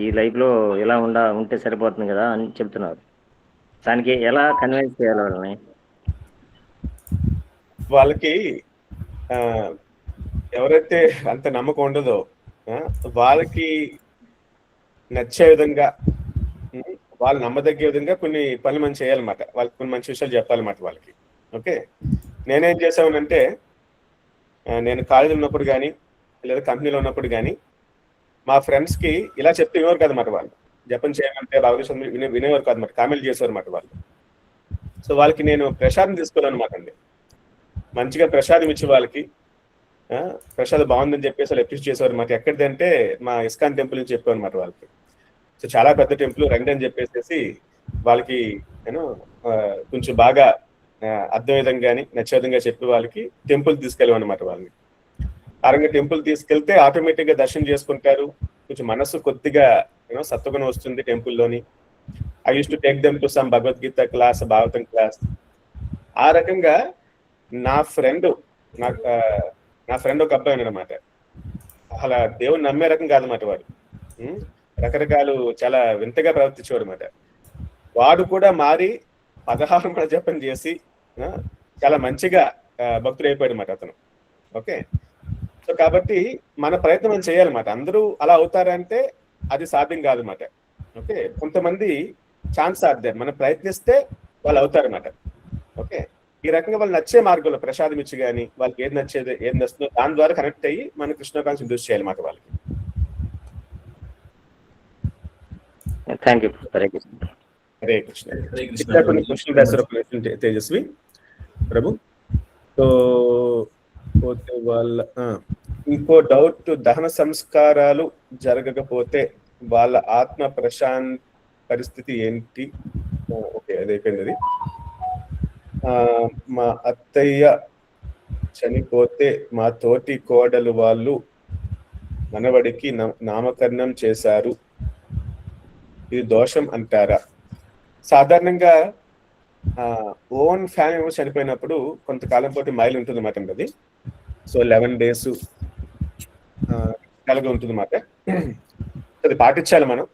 ఈ లైఫ్లో ఇలా ఉంటే సరిపోతుంది కదా అని చెప్తున్నారు. దానికి ఎలా కన్విన్స్ చేయాలి వాళ్ళని? వాళ్ళకి ఎవరైతే అంత నమ్మకం ఉండదో వాళ్ళకి నచ్చే విధంగా, వాళ్ళు నమ్మదగ్గే విధంగా కొన్ని పనులు మనం చేయాలన్నమాట. వాళ్ళకి కొన్ని మంచి విషయాలు చెప్పాలన్నమాట వాళ్ళకి. ఓకే, నేనేం చేసామనంటే నేను కాలేజీలో ఉన్నప్పుడు కానీ లేదా కంపెనీలో ఉన్నప్పుడు కానీ మా ఫ్రెండ్స్కి ఇలా చెప్తే వినేవారు కదన్నమాట. వాళ్ళు జపం చేయమంటే బాగా వినేవారు కాదన్నమాట, కామెంట్ చేసేవారు అన్నమాట వాళ్ళు. సో వాళ్ళకి నేను ప్రసాదం తీసుకోవాలన్నమాట అండి. మంచిగా ప్రసాదం ఇచ్చి వాళ్ళకి ప్రసాదం బాగుందని చెప్పేసి వాళ్ళు అప్రిషియేట్ చేసేవారు అన్నమాట. ఎక్కడిదంటే మా ఇస్కాన్ టెంపుల్ నుంచి చెప్పాను అనమాట వాళ్ళకి. సో చాలా పెద్ద టెంపుల్ రండి అని చెప్పేసి వాళ్ళకి నేను కొంచెం బాగా అర్థం విధంగా కానీ నచ్చే విధంగా చెప్పి వాళ్ళకి టెంపుల్ తీసుకెళ్ళమన్నమాట వాళ్ళని. ఆ రంగా టెంపుల్ తీసుకెళ్తే ఆటోమేటిక్గా దర్శనం చేసుకుంటారు, కొంచెం మనస్సు కొద్దిగా సత్వగుణం వస్తుంది టెంపుల్లోని. I use to take them to some Bhagavad Gita class, Bhagavatam class. ఆ రకంగా నా ఫ్రెండ్ ఒక అబ్బాయి ఉన్నాడనమాట. అలా దేవుని నమ్మే రకం కాదన్నమాట వాడు. రకరకాలు చాలా వింతగా ప్రవర్తించేవాడు అనమాట. వాడు కూడా మారి 16 మంది జపం చేసి చాలా మంచిగా భక్తుడు అయిపోయాడు అనమాట అతను. ఓకే, సో కాబట్టి మన ప్రయత్నం మనం చేయాలన్నమాట. అందరూ అలా అవుతారంటే అది సాధ్యం కాదన్నమాట. ఓకే, కొంతమంది ఛాన్స్ ఆర్, మనం ప్రయత్నిస్తే వాళ్ళు అవుతారన్నమాట. ఓకే, ఈ రకంగా వాళ్ళు నచ్చే మార్గంలో ప్రసాదం ఇచ్చి కానీ వాళ్ళకి ఏది నచ్చేది ఏది నచ్చుతుందో దాని ద్వారా కనెక్ట్ అయ్యి మన కృష్ణకాంక్ష ఇండ్యూస్ చేయాలన్నమాట వాళ్ళకి. Thank you. హరే కృష్ణ. హరే కృష్ణ. ఇక్కడ కొన్ని క్వశ్చన్ రాశారు తేజస్వి ప్రభు. సో పోతే వాళ్ళ ఇంకో డౌట్, దహన సంస్కారాలు జరగకపోతే వాళ్ళ ఆత్మ ప్రశాంత్ పరిస్థితి ఏంటి? ఓకే, అది అయిపోయింది. అది మా అత్తయ్య చనిపోతే మా తోటి కోడలు వాళ్ళు మనవడికి నామకరణం చేశారు. ఇది దోషం అంటారా? సాధారణంగా ఓన్ ఫ్యామిలీ మెంబర్స్ చనిపోయినప్పుడు కొంతకాలం పాటు మైలు ఉంటుంది అన్నమాట అది. సో 11 days కలిగి ఉంటుంది అన్నమాట. అది పాటించాలి మనం.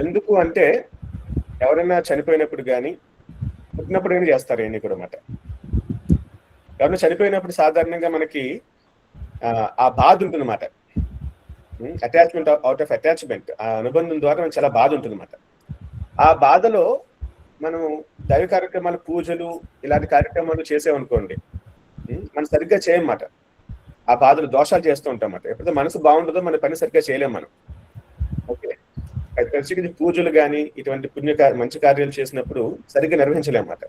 ఎందుకు అంటే ఎవరైనా చనిపోయినప్పుడు కానీ పుట్టినప్పుడు కానీ చేస్తారు ఇవన్నీ కూడా అన్నమాట. ఎవరైనా చనిపోయినప్పుడు సాధారణంగా మనకి ఆ బాధ ఉంటుంది అన్నమాట. అటాచ్మెంట్ అవుట్ ఆఫ్ అటాచ్మెంట్, ఆ అనుబంధం ద్వారా మనకి చాలా బాధ ఉంటుంది అన్నమాట. ఆ బాధలో మనం దైవ కార్యక్రమాలు, పూజలు ఇలాంటి కార్యక్రమాలు చేసామనుకోండి, మనం సరిగ్గా చేయమాట. ఆ బాధలు దోషాలు చేస్తూ ఉంటాం అన్నమాట. ఎప్పుడైతే మనసు బాగుంటుందో మన పని సరిగ్గా చేయలేం మనం. ఓకే, ప్రత్యేకించి పూజలు కానీ ఇటువంటి మంచి కార్యాలు చేసినప్పుడు సరిగ్గా నిర్వహించలేమన్నమాట.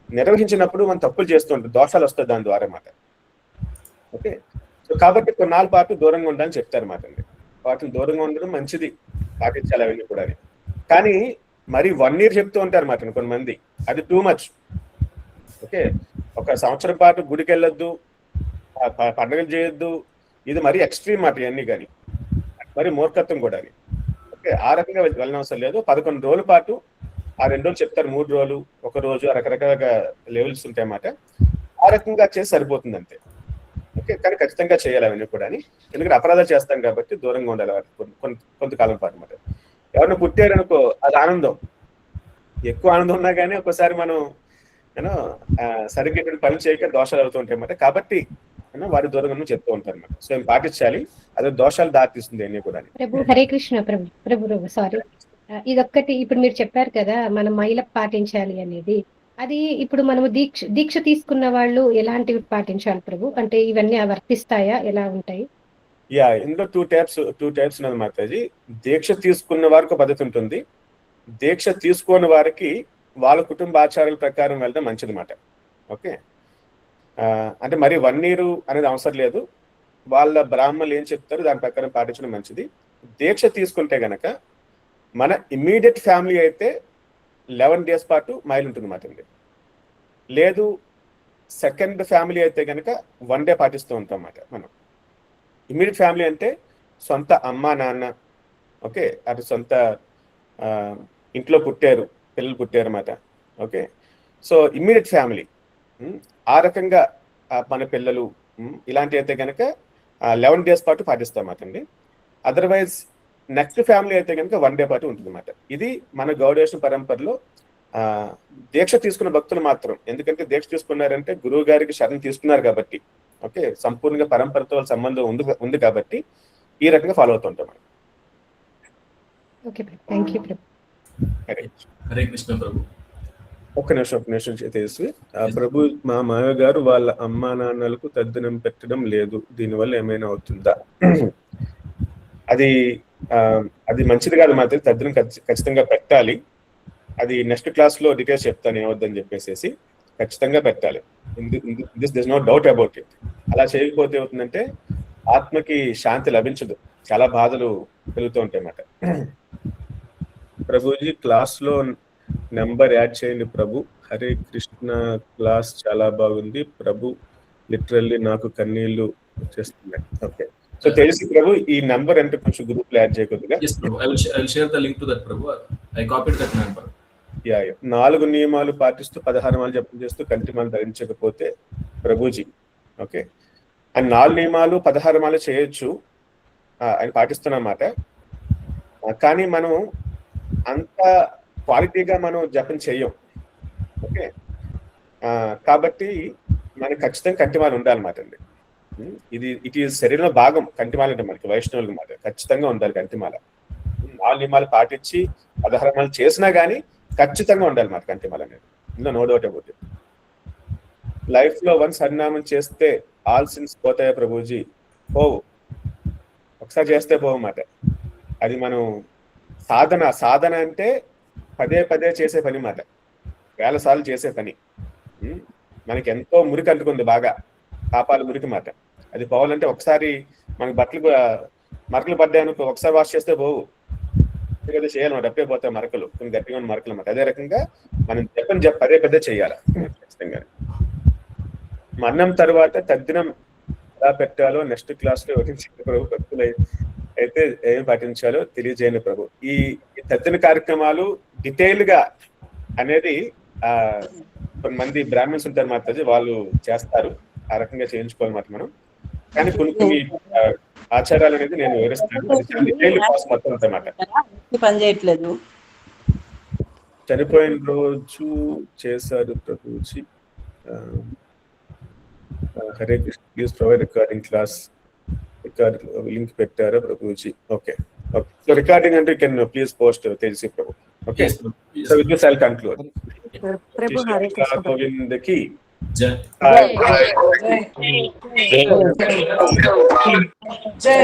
నిర్వహించినప్పుడు మనం తప్పులు చేస్తూ ఉంటాం, దోషాలు వస్తాయి దాని ద్వారా అన్నమాట. ఓకే, సో కాబట్టి కొన్నాళ్ళ పాటు దూరంగా ఉండాలని చెప్తారు అన్నమాట అండి. వాటిని దూరంగా ఉండడం మంచిది, పాటించాలి అవన్నీ కూడా. కానీ మరి 1 year చెప్తూ ఉంటారు అన్నమాట కొంతమంది, అది టూ మచ్. ఓకే, 1 సంవత్సరం పాటు గుడికి వెళ్ళొద్దు, పండుగలు చేయొద్దు, ఇది మరీ ఎక్స్ట్రీమ్ మాట ఇవన్నీ కానీ, మరి మూర్ఖత్వం కూడా. ఓకే, ఆ రకంగా వెళ్ళనవసరం లేదు. 11 రోజుల పాటు, ఆ 2 రోజులు చెప్తారు, 3 రోజులు, 1 రోజు, రకరకాల లెవెల్స్ ఉంటాయి అన్నమాట. ఆ రకంగా చేసి సరిపోతుంది అంతే. ఓకే, కానీ ఖచ్చితంగా చేయాలి అవన్నీ కూడా. ఎందుకంటే అపరాధాలు చేస్తాం కాబట్టి దూరంగా ఉండాలి కొంతకాలం పాటు అన్నమాట. ఎవరైనా పుట్టారనుకో అది ఆనందం, ఎక్కువ ఆనందం ఉన్నా కానీ ఒకసారి మనం సరిగ్గా పనులు చేయక దోషాలు అవుతూ ఉంటాయి అన్నమాట. కాబట్టి వారి దూరంగా చెప్తూ ఉంటారు అన్నమాట. సో ఏం పాటించాలి, అదే దోషాలు దారితీస్తుంది అన్ని కూడా. ప్రభు హరే కృష్ణ. ప్రభు సారీ, ఇదొక్కటి ఇప్పుడు మీరు చెప్పారు కదా, మనం మహిళ పాటించాలి అనేది. అది ఇప్పుడు మనము దీక్ష తీసుకున్న వాళ్ళు ఎలాంటివి పాటించాలి ప్రభు? అంటే ఇవన్నీ వర్తిస్తాయా, ఎలా ఉంటాయి? ఇందులో టూ టైప్స్ ఉన్నది మాతాజీ. దీక్ష తీసుకున్న వారికి పద్ధతి ఉంటుంది, దీక్ష తీసుకోని వారికి వాళ్ళ కుటుంబ ఆచారాల ప్రకారం వెళ్తే మంచిది మాట. ఓకే, అంటే మరి 1 year అనేది అవసరం లేదు, వాళ్ళ బ్రాహ్మణులు ఏం చెప్తారు దాని ప్రకారం పాటించడం మంచిది. దీక్ష తీసుకుంటే గనక మన ఇమ్మీడియట్ ఫ్యామిలీ అయితే 11 days పాటు మైలు ఉంటుంది మాట అండి. లేదు సెకండ్ ఫ్యామిలీ అయితే కనుక 1 day పాటిస్తూ ఉంటాం అన్నమాట. మనం ఇమ్మీడియట్ ఫ్యామిలీ అంటే సొంత అమ్మ నాన్న, ఓకే, అటు సొంత ఇంట్లో పుట్టారు, పిల్లలు పుట్టారు అన్నమాట. ఓకే, సో ఇమ్మీడియట్ ఫ్యామిలీ ఆ రకంగా మన పిల్లలు ఇలాంటి అయితే కనుక 11 days పాటు పాటిస్తాం అన్నమాట అండి. అదర్వైజ్ నెక్స్ట్ ఫ్యామిలీ అయితే కనుక 1 day పాటు ఉంటుంది అన్నమాట. ఇది మన గౌడేశ్వర పరంపరలో దీక్ష తీసుకున్న భక్తులు మాత్రం, ఎందుకంటే దీక్ష తీసుకున్నారంటే గురువు గారికి శరణం తీసుకున్నారు కాబట్టి, ఓకే, సంపూర్ణంగా పరంపరతో సంబంధం ఉంది కాబట్టి ఈ రకంగా ఫాలో అవుతుంటాం. హరే కృష్ణ ప్రభు. ఒక్క నిమిషం చేసి ప్రభు, మా మామగారు వాళ్ళ అమ్మా నాన్నలకు తద్దినం పెట్టడం లేదు, దీనివల్ల ఏమైనా అవుతుందా? అది మంచిది కాదు మాత్రం, తద్దినం ఖచ్చితంగా పెట్టాలి. అది నెక్స్ట్ క్లాస్ లో డీటెయిల్స్ చెప్తాను ఏమవుద్దని చెప్పేసి. ఖచ్చితంగా పెట్టాలి, this no doubt about it. అలా చేయకపోతే ఏమవుతుందంటే ఆత్మకి శాంతి లభించదు, చాలా బాధలు పెరుగుతూ ఉంటాయి అన్నమాట. ప్రభుజీ క్లాస్ లో నెంబర్ యాడ్ చేయండి ప్రభు. హరే కృష్ణ క్లాస్ చాలా బాగుంది ప్రభు, లిటరల్లీ నాకు కన్నీళ్లు వచ్చేస్తున్నాయి. ఓకే, సో తెలిసి ప్రభు ఈ నంబర్ అంటే కొంచెం గ్రూప్ లో యాడ్ చేయకొద్దిగా. 4 నియమాలు పాటిస్తూ 16 మాలు జపం చేస్తూ కంటిమాలు ధరించకపోతే ప్రభుజీ, ఓకే, అండ్ 4 నియమాలు 16 మాలు చేయొచ్చు అని పాటిస్తున్నమాట. కానీ మనం అంత క్వాలిటీగా మనం జపం చెయ్యం. ఓకే, కాబట్టి మనకి ఖచ్చితంగా కంటిమాలు ఉండాలన్నమాట అండి. ఇట్ ఈజ్ శరీరంలో భాగం కంటిమాల అంటే మనకి వైష్ణవులకు మాట ఖచ్చితంగా ఉండాలి కంటిమాల. 4 నియమాలు పాటించి 16 మాలు చేసినా కానీ ఖచ్చితంగా ఉండాలి మాట కంటిమాల అనేది, ఇందులో no doubt about it. Life లో వన్స్ హరినామం చేస్తే ఆల్ సిన్స్ పోతాయా ప్రభుజీ? పోవు, ఒకసారి చేస్తే పోవు మాట. అది మనం సాధన అంటే పదే చేసే పని మాట, వేల సార్లు చేసే పని. మనకి ఎంతో మురికి అంటుకుంది, బాగా పాపాలు మురికి మాట. అది పోవాలంటే ఒకసారి మనకి మరకలు పడ్డాయనుకో, ఒకసారి వాష్ చేస్తే పోవు, చేయాలన్నమాట. అప్పుడే పోతాయి మరకలు, కొన్ని గట్టిగా ఉన్న మరకలు అన్నమాట. అదే రకంగా మనం పదే చేయాలి ఖచ్చితంగా. మరణం తర్వాత తద్దినం ఎలా పెట్టాలో నెక్స్ట్ క్లాస్ లో భక్తులు అయితే ఏం పాటించాలో తెలియజేయండి ప్రభు. ఈ తద్దిన కార్యక్రమాలు డీటెయిల్ గా అనేది కొంతమంది బ్రాహ్మణ్స్ ఉంటారు మాతాజీ, వాళ్ళు చేస్తారు, ఆ రకంగా చేయించుకోవాలి మాట మనం. కానీ కొన్ని ఆచారాలు అనేది నేను వివరిస్తాను, అది చాలా డీటెయిల్ ప్రాసెస్ మొత్తం అన్నమాట. పని చేయట్లేదు. చనిపోయిన రోజు చేశారు ప్రభుజీ. Hare Krishna, please provide recording class. Record link పెట్టారా ప్రభుజీ? ఓకే, సో రికార్డింగ్ అంటే కెన్ ప్లీజ్ పోస్ట్ తెలిసి ప్రభు. Okay, so with this I will conclude. ప్రభు హరే కృష్ణ గోవిందకి జై. జై.